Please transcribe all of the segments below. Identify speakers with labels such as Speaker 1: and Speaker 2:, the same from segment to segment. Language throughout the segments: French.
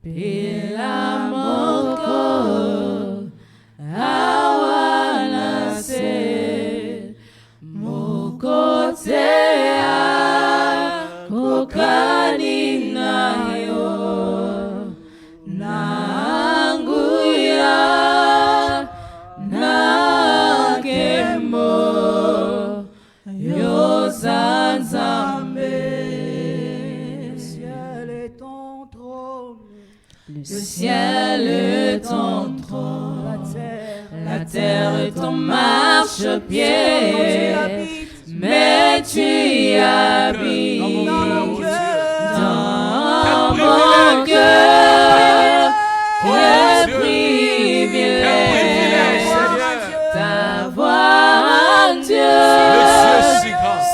Speaker 1: Pila moko awana se mokotea kokani nayo nanguya nakemo yosanzambe. Le ciel est ton trône, la terre est ton marchepied, mais tu y habites dans mon cœur. Quel privilège d'avoir un Dieu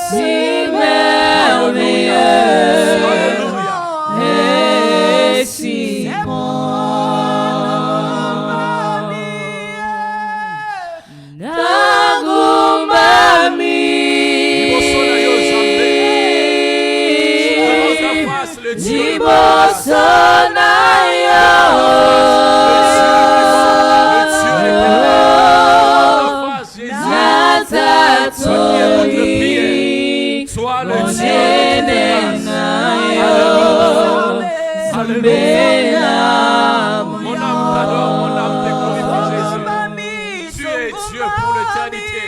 Speaker 1: si merveilleux et si
Speaker 2: Sois le Dieu. Mon âme t'adore, mon âme te glorifie, Jésus. Tu es Dieu pour l'éternité.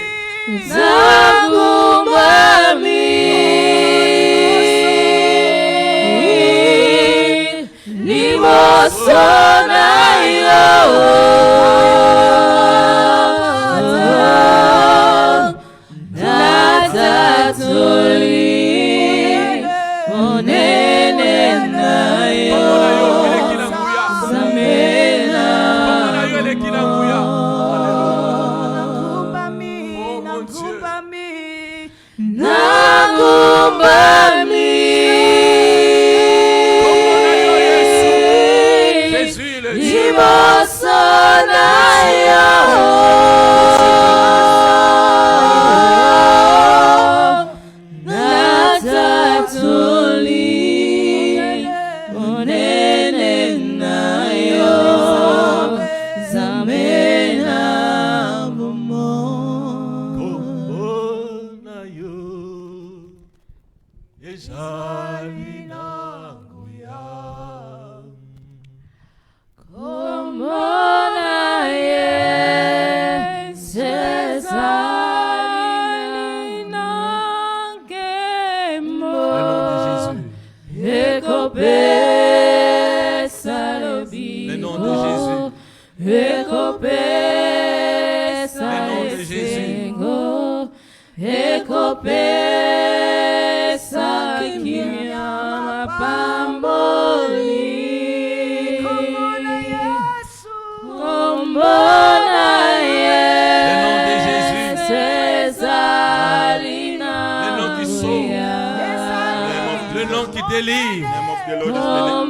Speaker 2: Délivre. Le nom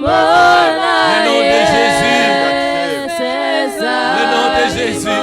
Speaker 2: de Jésus. Le nom de Jésus.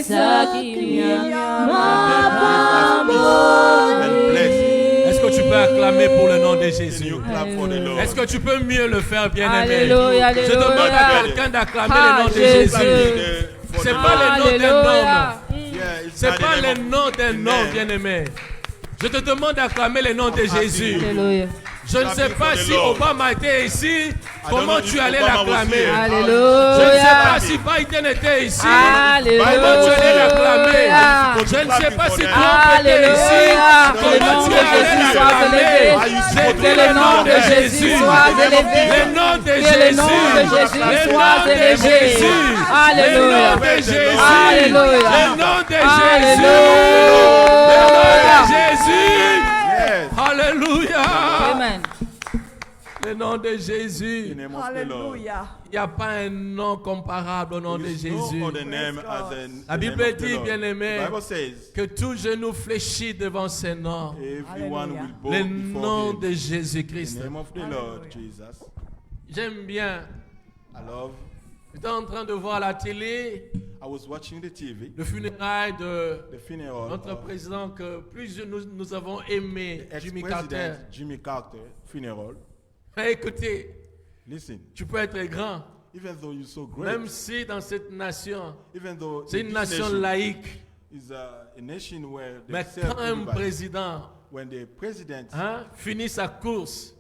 Speaker 1: Recompensa que me ama.
Speaker 2: Jésus.
Speaker 3: you clap for the Lord?
Speaker 2: Est-ce que tu peux mieux le faire, bien-aimé?
Speaker 1: Alléluia,
Speaker 2: Je demande à
Speaker 1: alléluia.
Speaker 2: quelqu'un d'acclamer
Speaker 1: Ah,
Speaker 2: le nom de
Speaker 1: Jésus.
Speaker 2: Jésus. C'est pas le nom d'un
Speaker 1: Alléluia.
Speaker 2: homme. C'est pas le nom d'un homme, bien-aimé. Je te demande d'acclamer le nom de Jésus.
Speaker 1: Alléluia.
Speaker 2: Je ne sais pas si Obama était ici, comment tu allais l'acclamer. Je ne sais
Speaker 1: Alléluia.
Speaker 2: pas si Biden était ici,
Speaker 1: Alléluia.
Speaker 2: comment tu allais l'acclamer. Je ne sais pas si Trump était ici,
Speaker 1: Alléluia. Que le
Speaker 2: comment
Speaker 1: nom
Speaker 2: tu
Speaker 1: de
Speaker 2: allais
Speaker 1: Jésus soit élevé.
Speaker 2: l'acclamer. C'est
Speaker 1: Que le nom de Jésus soit élevé.
Speaker 2: Le nom de
Speaker 1: Que le nom
Speaker 2: Jésus.
Speaker 1: de Jésus
Speaker 2: Le
Speaker 1: soit
Speaker 2: nom de
Speaker 1: élevé.
Speaker 2: Jésus.
Speaker 1: Alléluia.
Speaker 2: Le nom de Jésus.
Speaker 1: Alléluia.
Speaker 2: Le nom de Jésus. Le
Speaker 1: Alléluia.
Speaker 2: nom de Jésus.
Speaker 3: Yes.
Speaker 2: Alléluia.
Speaker 1: Amen.
Speaker 2: Le nom de
Speaker 3: In
Speaker 2: Jésus.
Speaker 3: the name of the Lord.
Speaker 4: Hallelujah.
Speaker 2: Il n'y a pas un nom comparable au nom de
Speaker 3: There is
Speaker 2: Jésus.
Speaker 3: no other name
Speaker 4: Praise
Speaker 3: as
Speaker 4: God.
Speaker 3: in
Speaker 2: La
Speaker 3: the
Speaker 2: Bible
Speaker 3: name of the
Speaker 2: dit,
Speaker 3: Lord.
Speaker 2: bien-aimé,
Speaker 3: The Bible says
Speaker 2: que tout genou fléchit devant ce nom.
Speaker 3: everyone
Speaker 4: Hallelujah.
Speaker 3: will bow
Speaker 2: Le
Speaker 3: before
Speaker 2: nom
Speaker 3: him.
Speaker 2: de
Speaker 3: In
Speaker 2: Jésus-Christ.
Speaker 3: the name of the Lord
Speaker 4: Hallelujah.
Speaker 3: Jesus.
Speaker 2: J'aime bien.
Speaker 3: I love.
Speaker 2: J'étais en train de voir à la télé
Speaker 3: I was watching the TV,
Speaker 2: le funérail de
Speaker 3: the funeral
Speaker 2: notre
Speaker 3: of
Speaker 2: président que plusieurs nous avons aimé,
Speaker 3: the
Speaker 2: Jimmy Carter.
Speaker 3: ex-president Jimmy Carter funeral.
Speaker 2: Mais écoutez,
Speaker 3: Listen,
Speaker 2: tu peux être grand,
Speaker 3: even though you're so great,
Speaker 2: même si dans cette nation,
Speaker 3: even though
Speaker 2: c'est une
Speaker 3: this
Speaker 2: nation
Speaker 3: nation
Speaker 2: laïque,
Speaker 3: is a nation where they
Speaker 2: mais
Speaker 3: serve
Speaker 2: quand un
Speaker 3: everybody,
Speaker 2: président
Speaker 3: when the president
Speaker 2: finit sa course,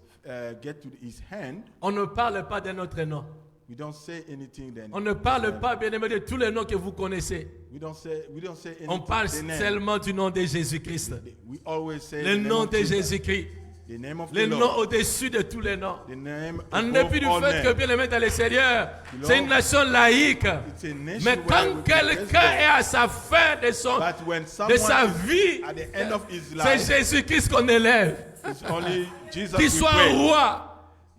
Speaker 3: get to his hand,
Speaker 2: on ne parle pas de notre nom.
Speaker 3: we don't say anything then.
Speaker 2: On ne parle pas, bien aimé, de tous les noms que vous connaissez.
Speaker 3: We don't say anything.
Speaker 2: On parle
Speaker 3: the name.
Speaker 2: seulement du nom de Jésus-Christ.
Speaker 3: We always say
Speaker 2: Le
Speaker 3: the name
Speaker 2: nom
Speaker 3: of
Speaker 2: de
Speaker 3: Jesus,
Speaker 2: Jésus-Christ.
Speaker 3: the name of
Speaker 2: Le
Speaker 3: the
Speaker 2: nom
Speaker 3: Lord,
Speaker 2: au-dessus de tous les noms.
Speaker 3: the name
Speaker 2: En
Speaker 3: above
Speaker 2: dépit du
Speaker 3: all
Speaker 2: fait que,
Speaker 3: names.
Speaker 2: bien aimé dans le Seigneur,
Speaker 3: Lord,
Speaker 2: c'est une nation laïque.
Speaker 3: It's a nation
Speaker 2: Mais
Speaker 3: where
Speaker 2: quand
Speaker 3: we
Speaker 2: quelqu'un
Speaker 3: praise
Speaker 2: est à sa fin de,
Speaker 3: But when
Speaker 2: de
Speaker 3: someone
Speaker 2: sa
Speaker 3: is
Speaker 2: vie,
Speaker 3: at the end of his
Speaker 2: c'est
Speaker 3: life,
Speaker 2: Jésus-Christ qu'on élève.
Speaker 3: it's only Jesus
Speaker 2: Qu'il
Speaker 3: we
Speaker 2: soit
Speaker 3: pray.
Speaker 2: roi,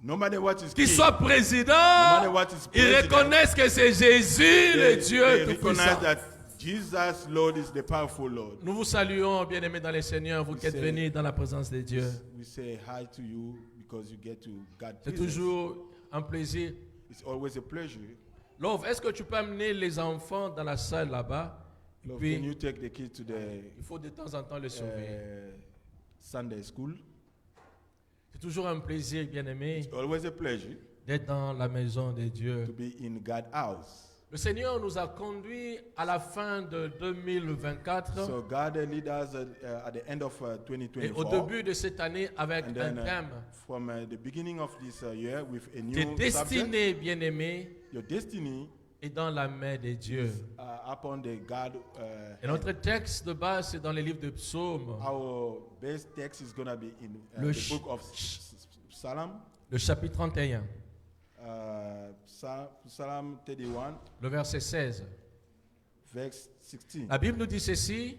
Speaker 3: No matter what is
Speaker 2: qu'il
Speaker 3: king,
Speaker 2: soit
Speaker 3: no
Speaker 2: président,
Speaker 3: matter what is
Speaker 2: ils
Speaker 3: president,
Speaker 2: reconnaissent que c'est Jésus, le Dieu
Speaker 3: they
Speaker 2: Tout-Puissant.
Speaker 3: recognize that Jesus, Lord, is the powerful Lord.
Speaker 2: Nous vous saluons, bien-aimés dans le Seigneur, vous qui êtes
Speaker 3: C'est-
Speaker 2: venus dans la présence de Dieu.
Speaker 3: We say hi to you because you get to God.
Speaker 2: C'est
Speaker 3: Jesus.
Speaker 2: toujours un plaisir.
Speaker 3: It's always a pleasure.
Speaker 2: Love, est-ce que tu peux amener les enfants dans la salle là-bas? Et
Speaker 3: Lord,
Speaker 2: puis,
Speaker 3: can you take the kids to the
Speaker 2: il faut de temps en temps le surveiller.
Speaker 3: Sunday school?
Speaker 2: C'est toujours un plaisir, bien-aimé,
Speaker 3: It's always a pleasure
Speaker 2: d'être dans la maison de Dieu.
Speaker 3: to be in God's house.
Speaker 2: Le Seigneur nous a conduits à la fin de 2024
Speaker 3: So God lead us at the end of
Speaker 2: et au
Speaker 3: 2024.
Speaker 2: début de cette année avec
Speaker 3: And
Speaker 2: un
Speaker 3: then
Speaker 2: thème.
Speaker 3: from the beginning of this year with a
Speaker 2: Tes
Speaker 3: new subject.
Speaker 2: destinées, bien-aimés,
Speaker 3: Your destiny
Speaker 2: est dans la main de Dieu.
Speaker 3: upon the God.
Speaker 2: Et notre texte de base, c'est dans les livres de psaumes,
Speaker 3: Our base text is going to be in
Speaker 2: Le
Speaker 3: the book of Psalm,
Speaker 2: le chapitre 31,
Speaker 3: Psalm 31,
Speaker 2: le verset 16.
Speaker 3: verse 16.
Speaker 2: La Bible nous dit ceci: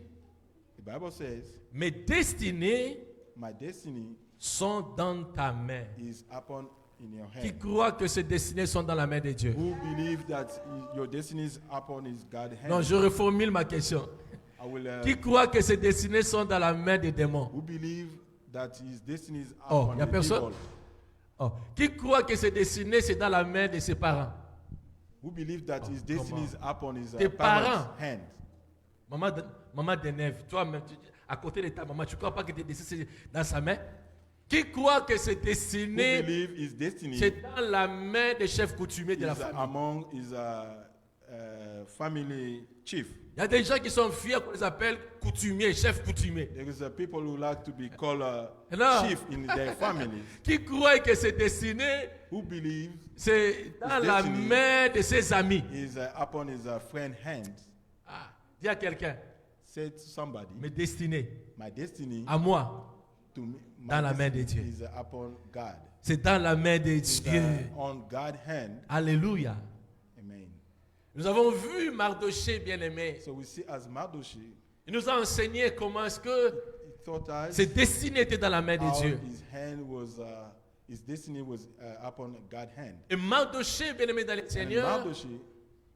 Speaker 3: The Bible says,
Speaker 2: mes destinées
Speaker 3: "My destiny
Speaker 2: sont dans ta main.
Speaker 3: is upon in your
Speaker 2: Qui
Speaker 3: hand."
Speaker 2: croit que ces destinées sont dans la main de Dieu?
Speaker 3: Who believe that your destiny is upon his God's hand?
Speaker 2: Non, je reformule ma question.
Speaker 3: I will.
Speaker 2: Qui croit que ces destinées sont dans la main des démons?
Speaker 3: Who believe that his destiny is
Speaker 2: Oh,
Speaker 3: upon
Speaker 2: y a
Speaker 3: the
Speaker 2: personne?
Speaker 3: devil?
Speaker 2: Oh. Qui croit que ces destinées, c'est dans la main de ses parents?
Speaker 3: Who believe that his destiny is upon his
Speaker 2: Tes
Speaker 3: parents'
Speaker 2: parents.
Speaker 3: hand?
Speaker 2: Maman d'énerve. Toi-même, à côté de ta maman, tu ne crois pas que tes destinées, c'est dans sa main? Qui croit que ces
Speaker 3: Who
Speaker 2: destinées,
Speaker 3: believe his destiny
Speaker 2: c'est dans la main des chefs coutumiers de la
Speaker 3: is
Speaker 2: famille?
Speaker 3: among his family chief?
Speaker 2: Il y a des gens qui sont fiers qu'on les appelle coutumiers, chefs coutumiers.
Speaker 3: There is people who like to be called
Speaker 2: No.
Speaker 3: chief in their family.
Speaker 2: Qui croit que ces destinées,
Speaker 3: Who believe
Speaker 2: c'est dans
Speaker 3: His
Speaker 2: la
Speaker 3: destiny
Speaker 2: main de ses amis?
Speaker 3: is upon his friend hand?
Speaker 2: Ah, dis à quelqu'un,
Speaker 3: Say to somebody,
Speaker 2: mes destinées,
Speaker 3: my destiny
Speaker 2: à moi,
Speaker 3: to me, my
Speaker 2: dans la main de
Speaker 3: destiny
Speaker 2: Dieu.
Speaker 3: is upon God.
Speaker 2: c'est dans la main de
Speaker 3: It's
Speaker 2: Dieu.
Speaker 3: on God's hand.
Speaker 2: Alléluia.
Speaker 3: Amen.
Speaker 2: Nous avons vu Mardoché, bien-aimé.
Speaker 3: So we see as Mardochée,
Speaker 2: Il nous a enseigné comment est-ce que
Speaker 3: he taught us
Speaker 2: ses destinées étaient dans la main de
Speaker 3: how
Speaker 2: Dieu.
Speaker 3: his destiny was upon God's hand.
Speaker 2: Et Mardoché, bien-aimé dans le
Speaker 3: And
Speaker 2: Seigneur,
Speaker 3: Mardochée,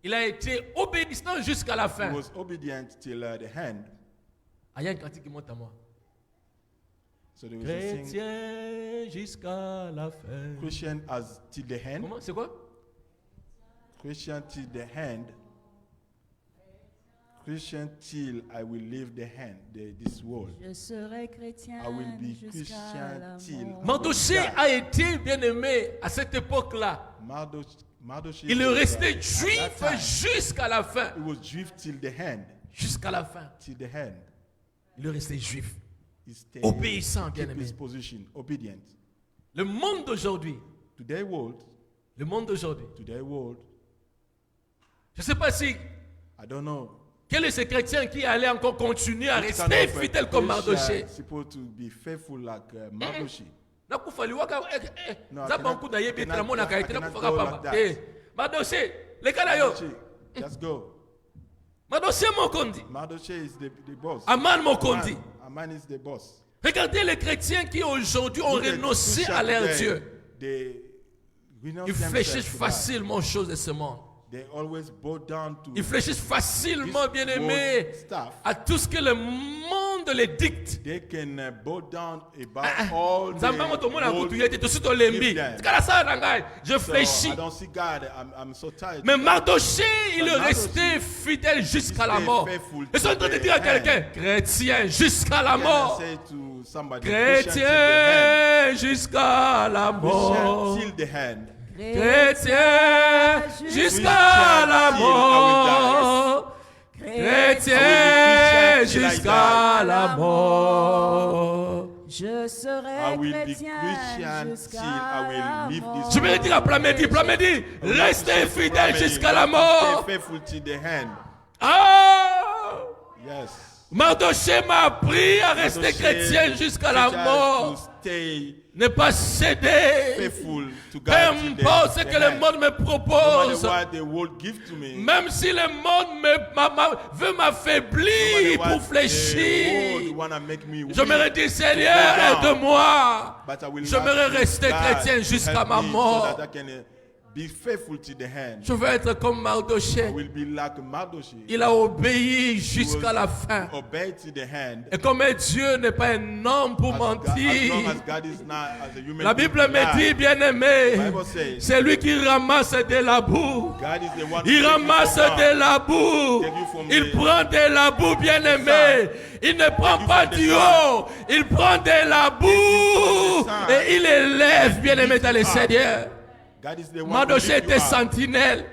Speaker 2: il a été obéissant jusqu'à la
Speaker 3: he
Speaker 2: fin.
Speaker 3: was obedient till the hand.
Speaker 2: Ah, il y a un cantique qui monte à moi.
Speaker 3: So there was a sing,
Speaker 2: Chrétien jusqu'à la fin.
Speaker 3: Christian as till the hand.
Speaker 2: Comment? C'est quoi?
Speaker 3: Christian till the hand. Christian till I will leave this world.
Speaker 1: Je serai chrétien
Speaker 3: I will be
Speaker 1: jusqu'à
Speaker 3: Christian
Speaker 1: la
Speaker 3: till
Speaker 1: mort.
Speaker 2: Mardochée a été bien aimé à cette époque-là.
Speaker 3: Mardochée
Speaker 2: Il est
Speaker 3: was,
Speaker 2: resté
Speaker 3: at
Speaker 2: juif
Speaker 3: that time,
Speaker 2: jusqu'à la fin.
Speaker 3: He was Jewish till the end.
Speaker 2: Jusqu'à la fin.
Speaker 3: Till the end.
Speaker 2: Il est resté juif.
Speaker 3: He stayed,
Speaker 2: Obéissant, bien
Speaker 3: keep
Speaker 2: aimé.
Speaker 3: his position, obedient.
Speaker 2: Le monde d'aujourd'hui,
Speaker 3: Today world,
Speaker 2: le monde d'aujourd'hui,
Speaker 3: today world,
Speaker 2: je ne sais pas si,
Speaker 3: I don't know.
Speaker 2: quel est ce chrétien qui allait encore continuer à
Speaker 3: Which kind
Speaker 2: rester
Speaker 3: of a
Speaker 2: fidèle comme Mardochée.
Speaker 3: Christian supposed to be faithful like Mardochée.
Speaker 2: nakufaliwaka
Speaker 3: No, I
Speaker 2: nzambe
Speaker 3: cannot-
Speaker 2: nkuda ye
Speaker 3: I cannot-
Speaker 2: betela monaka
Speaker 3: I
Speaker 2: ete
Speaker 3: cannot
Speaker 2: nakufaka
Speaker 3: go
Speaker 2: pamba
Speaker 3: like that.
Speaker 2: Eh, Mardochée lekala yo
Speaker 3: Mardochée, just go.
Speaker 2: Mardochée mokondi
Speaker 3: Mardochée is the boss.
Speaker 2: Aman mokondi.
Speaker 3: Aman is the boss.
Speaker 2: Regardez les chrétiens qui aujourd'hui ont
Speaker 3: Look at
Speaker 2: renoncé
Speaker 3: Christians
Speaker 2: à leur
Speaker 3: today,
Speaker 2: Dieu.
Speaker 3: They renounce
Speaker 2: Ils
Speaker 3: themselves
Speaker 2: fléchissent
Speaker 3: to God.
Speaker 2: facilement aux choses de ce monde.
Speaker 3: They always bow down to
Speaker 2: Ils fléchissent facilement,
Speaker 3: this
Speaker 2: bien aimé,
Speaker 3: world stuff.
Speaker 2: à tout ce que le monde les dicte.
Speaker 3: They can bow down about all
Speaker 2: Nzambe yango tomona
Speaker 3: the
Speaker 2: kutu yete tosi tolembi.
Speaker 3: give them.
Speaker 2: Tikala sala na ngai, je
Speaker 3: So,
Speaker 2: fléchis.
Speaker 3: I don't see God. I'm so tired.
Speaker 2: Mais Mardochée, il
Speaker 3: But
Speaker 2: est
Speaker 3: Mardochée,
Speaker 2: resté fidèle jusqu'à la
Speaker 3: stayed
Speaker 2: mort.
Speaker 3: faithful
Speaker 2: Ils sont en train de dire à
Speaker 3: to the end.
Speaker 2: quelqu'un, chrétien jusqu'à la
Speaker 3: Can I
Speaker 2: mort.
Speaker 3: say to somebody, Christian
Speaker 2: Chrétien jusqu'à la mort.
Speaker 3: till the end.
Speaker 2: Chrétien jusqu'à la mort. Chrétien jusqu'à la mort.
Speaker 1: Je
Speaker 3: I
Speaker 1: serai
Speaker 3: will be
Speaker 1: chrétien
Speaker 3: Christian till
Speaker 1: jusqu'à
Speaker 3: I will
Speaker 1: la
Speaker 3: leave
Speaker 1: mort.
Speaker 3: this
Speaker 2: Je vais dire à Plamedi, restez fidèle jusqu'à la mort.
Speaker 3: Stay faithful till the end.
Speaker 2: Ah!
Speaker 3: Yes.
Speaker 2: Mardochée m'a appris à rester
Speaker 3: Mardochée
Speaker 2: chrétien jusqu'à la
Speaker 3: teach us
Speaker 2: mort.
Speaker 3: to stay
Speaker 2: Ne pas céder.
Speaker 3: faithful to
Speaker 2: Peu
Speaker 3: God till
Speaker 2: importe ce
Speaker 3: the
Speaker 2: que le
Speaker 3: end.
Speaker 2: monde me
Speaker 3: No
Speaker 2: propose.
Speaker 3: matter what the world give to me.
Speaker 2: Même si le monde veut
Speaker 3: No
Speaker 2: m'affaiblir
Speaker 3: matter what
Speaker 2: pour
Speaker 3: the
Speaker 2: fléchir.
Speaker 3: world wanna make me
Speaker 2: Je me
Speaker 3: weak,
Speaker 2: dis, Seigneur, aide-moi.
Speaker 3: but I will
Speaker 2: J'aimerais
Speaker 3: not
Speaker 2: rester
Speaker 3: God
Speaker 2: chrétien jusqu'à
Speaker 3: help
Speaker 2: ma
Speaker 3: me
Speaker 2: mort.
Speaker 3: So that I can be faithful to the end.
Speaker 2: Je veux être comme
Speaker 3: I
Speaker 2: Mardochée.
Speaker 3: will be like Mardochée.
Speaker 2: Il a obéi jusqu'à la fin.
Speaker 3: Obey to the end.
Speaker 2: Et comme Dieu n'est pas un homme pour
Speaker 3: As long
Speaker 2: mentir,
Speaker 3: as God is not as a human
Speaker 2: la
Speaker 3: being
Speaker 2: Bible
Speaker 3: to
Speaker 2: me
Speaker 3: lie.
Speaker 2: dit, bien-aimé,
Speaker 3: Bible says,
Speaker 2: c'est lui qui ramasse de la boue.
Speaker 3: God is the one who
Speaker 2: Il
Speaker 3: takes you
Speaker 2: ramasse
Speaker 3: from
Speaker 2: de
Speaker 3: down.
Speaker 2: la boue.
Speaker 3: Take you from
Speaker 2: Il
Speaker 3: the-
Speaker 2: prend de la boue, bien-aimé. Il ne prend
Speaker 3: you
Speaker 2: pas
Speaker 3: from the
Speaker 2: du
Speaker 3: sun.
Speaker 2: haut. Il prend de la boue.
Speaker 3: from the sun.
Speaker 2: Et il élève, bien-aimé, dans le
Speaker 3: up.
Speaker 2: Seigneur.
Speaker 3: God is the one who
Speaker 2: Mardochée
Speaker 3: lifts you
Speaker 2: était
Speaker 3: up.
Speaker 2: sentinelle.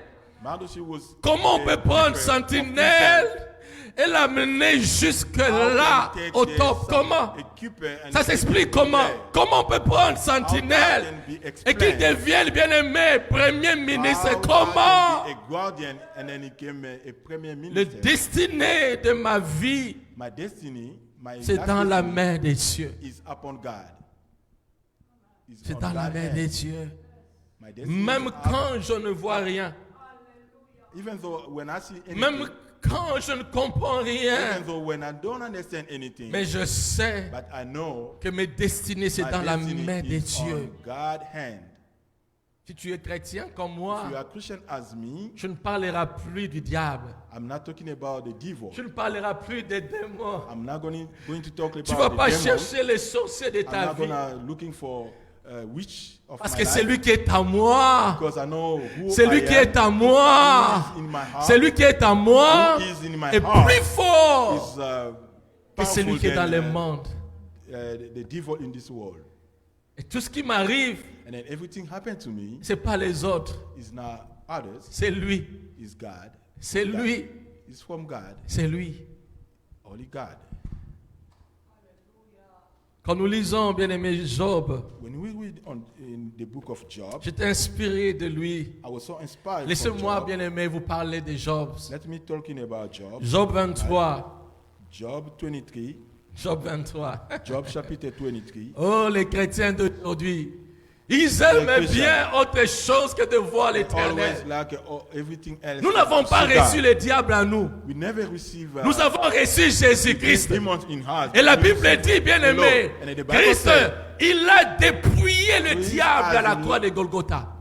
Speaker 3: Mardochée was
Speaker 2: Comment on
Speaker 3: a
Speaker 2: peut prendre
Speaker 3: keeper of
Speaker 2: sentinelle
Speaker 3: Christians.
Speaker 2: et l'amener jusque
Speaker 3: How can
Speaker 2: là,
Speaker 3: you take
Speaker 2: au
Speaker 3: the
Speaker 2: top?
Speaker 3: sun-
Speaker 2: Comment?
Speaker 3: a keeper and
Speaker 2: Ça
Speaker 3: take
Speaker 2: s'explique
Speaker 3: it
Speaker 2: comment?
Speaker 3: there?
Speaker 2: Comment on peut prendre
Speaker 3: How
Speaker 2: sentinelle
Speaker 3: God can be
Speaker 2: et qu'il
Speaker 3: explained?
Speaker 2: devienne bien-aimé premier ministre?
Speaker 3: How God
Speaker 2: Comment?
Speaker 3: can be a guardian and then he became a premier
Speaker 2: Le
Speaker 3: minister.
Speaker 2: destiné de ma vie,
Speaker 3: My destiny, my
Speaker 2: c'est
Speaker 3: last
Speaker 2: dans la
Speaker 3: destiny
Speaker 2: main des cieux.
Speaker 3: is upon God. Is
Speaker 2: C'est
Speaker 3: on
Speaker 2: dans la
Speaker 3: God's
Speaker 2: main
Speaker 3: hand.
Speaker 2: des dieux.
Speaker 3: My destiny
Speaker 2: Même
Speaker 3: is up-
Speaker 2: quand je ne vois rien,
Speaker 3: even though when I see anything,
Speaker 2: même quand je ne comprends rien,
Speaker 3: even though when I don't understand anything,
Speaker 2: mais je sais
Speaker 3: but I know
Speaker 2: que mes destinées, c'est
Speaker 3: my
Speaker 2: dans la
Speaker 3: destiny
Speaker 2: main des
Speaker 3: is
Speaker 2: dieux.
Speaker 3: on God's hand.
Speaker 2: Si tu es chrétien comme moi,
Speaker 3: If you are Christian as me,
Speaker 2: je ne parlerai plus du diable.
Speaker 3: I'm not talking about the devil.
Speaker 2: Tu ne parleras plus des démons.
Speaker 3: I'm not going to talk
Speaker 2: Tu ne vas
Speaker 3: about
Speaker 2: pas
Speaker 3: the demon.
Speaker 2: chercher les sorciers de
Speaker 3: I'm
Speaker 2: ta
Speaker 3: not
Speaker 2: vie.
Speaker 3: gonna looking for witch of
Speaker 2: Parce
Speaker 3: my
Speaker 2: que
Speaker 3: life,
Speaker 2: c'est lui qui est à moi.
Speaker 3: because I know who
Speaker 2: C'est lui
Speaker 3: I
Speaker 2: qui
Speaker 3: am,
Speaker 2: est à moi.
Speaker 3: who is in my heart,
Speaker 2: C'est lui qui est à moi.
Speaker 3: who is in my
Speaker 2: Et
Speaker 3: heart,
Speaker 2: plus fort
Speaker 3: is
Speaker 2: que celui
Speaker 3: powerful
Speaker 2: qui est dans
Speaker 3: than,
Speaker 2: le monde.
Speaker 3: the devil in this world.
Speaker 2: Et tout ce qui m'arrive,
Speaker 3: And then everything happened to me
Speaker 2: c'est pas les autres.
Speaker 3: is not others,
Speaker 2: C'est lui.
Speaker 3: is God.
Speaker 2: C'est lui.
Speaker 3: It's from God,
Speaker 2: C'est lui.
Speaker 3: only God.
Speaker 2: Quand nous lisons, bien-aimé Job,
Speaker 3: When we read in the book of Job,
Speaker 2: j'étais inspiré de lui.
Speaker 3: I was so inspired from
Speaker 2: Laissez-moi,
Speaker 3: Job.
Speaker 2: bien-aimé, vous parler de Job.
Speaker 3: Let me talking about Job.
Speaker 2: Job 23.
Speaker 3: Job 23,
Speaker 2: Job 23.
Speaker 3: Job chapitre 23.
Speaker 2: Oh, les chrétiens d'aujourd'hui, ils aiment
Speaker 3: Les chrétiens.
Speaker 2: bien autre chose que de voir
Speaker 3: Always
Speaker 2: l'éternel.
Speaker 3: like everything else.
Speaker 2: Nous n'avons pas
Speaker 3: See God.
Speaker 2: reçu le diable à nous.
Speaker 3: We never receive
Speaker 2: Nous avons reçu Jésus-Christ.
Speaker 3: demons in heart.
Speaker 2: Et la
Speaker 3: We
Speaker 2: Bible
Speaker 3: receive
Speaker 2: dit, bien
Speaker 3: the Lord.
Speaker 2: aimé,
Speaker 3: And the Bible
Speaker 2: Christ,
Speaker 3: said,
Speaker 2: il a dépouillé le
Speaker 3: Christ
Speaker 2: diable à la
Speaker 3: has
Speaker 2: croix de Golgotha.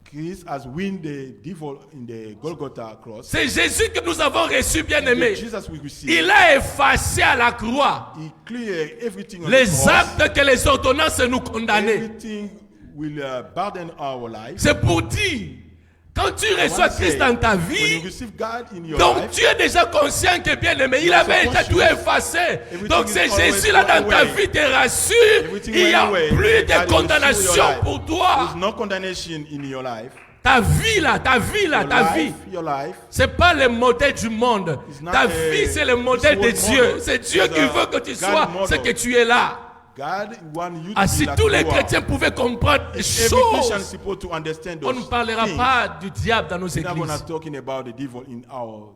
Speaker 3: Christ has win the devil in the Golgotha cross.
Speaker 2: C'est Jésus que nous avons reçu, bien aimé.
Speaker 3: Jesus we receive.
Speaker 2: Il a effacé à la croix
Speaker 3: He clear everything on the
Speaker 2: les
Speaker 3: cross.
Speaker 2: actes que les ordonnances nous condamnaient.
Speaker 3: Everything will burden our life.
Speaker 2: C'est pour dire Quand tu
Speaker 3: I
Speaker 2: reçois
Speaker 3: wanna say,
Speaker 2: Christ dans ta
Speaker 3: when you
Speaker 2: vie,
Speaker 3: receive God in your
Speaker 2: donc
Speaker 3: life,
Speaker 2: tu es déjà conscient que bien aimé, il
Speaker 3: You are
Speaker 2: avait déjà tout
Speaker 3: conscious.
Speaker 2: effacé.
Speaker 3: Everything
Speaker 2: Donc
Speaker 3: is
Speaker 2: c'est
Speaker 3: always
Speaker 2: Jésus là dans ta
Speaker 3: away.
Speaker 2: vie te rassure.
Speaker 3: Everything
Speaker 2: Il n'y a
Speaker 3: went away.
Speaker 2: plus
Speaker 3: God
Speaker 2: de
Speaker 3: will restore
Speaker 2: condamnation
Speaker 3: your life.
Speaker 2: pour toi.
Speaker 3: There's no condemnation in your life.
Speaker 2: Ta vie là, ta vie là, ta vie.
Speaker 3: Your life.
Speaker 2: C'est pas le modèle du monde.
Speaker 3: It's not
Speaker 2: Ta
Speaker 3: a-
Speaker 2: vie, c'est le modèle de
Speaker 3: it's
Speaker 2: Dieu.
Speaker 3: model.
Speaker 2: C'est Dieu
Speaker 3: It's
Speaker 2: qui
Speaker 3: a
Speaker 2: veut que tu
Speaker 3: God
Speaker 2: sois
Speaker 3: model.
Speaker 2: ce que tu es là.
Speaker 3: God want you to
Speaker 2: Ah,
Speaker 3: be
Speaker 2: si
Speaker 3: like
Speaker 2: tous
Speaker 3: you
Speaker 2: les
Speaker 3: are.
Speaker 2: chrétiens pouvaient comprendre les
Speaker 3: Every Christian is
Speaker 2: choses,
Speaker 3: supposed to understand
Speaker 2: on
Speaker 3: those
Speaker 2: ne parlera
Speaker 3: things.
Speaker 2: pas du diable dans nos
Speaker 3: We're not going
Speaker 2: églises.
Speaker 3: to talking about the devil in our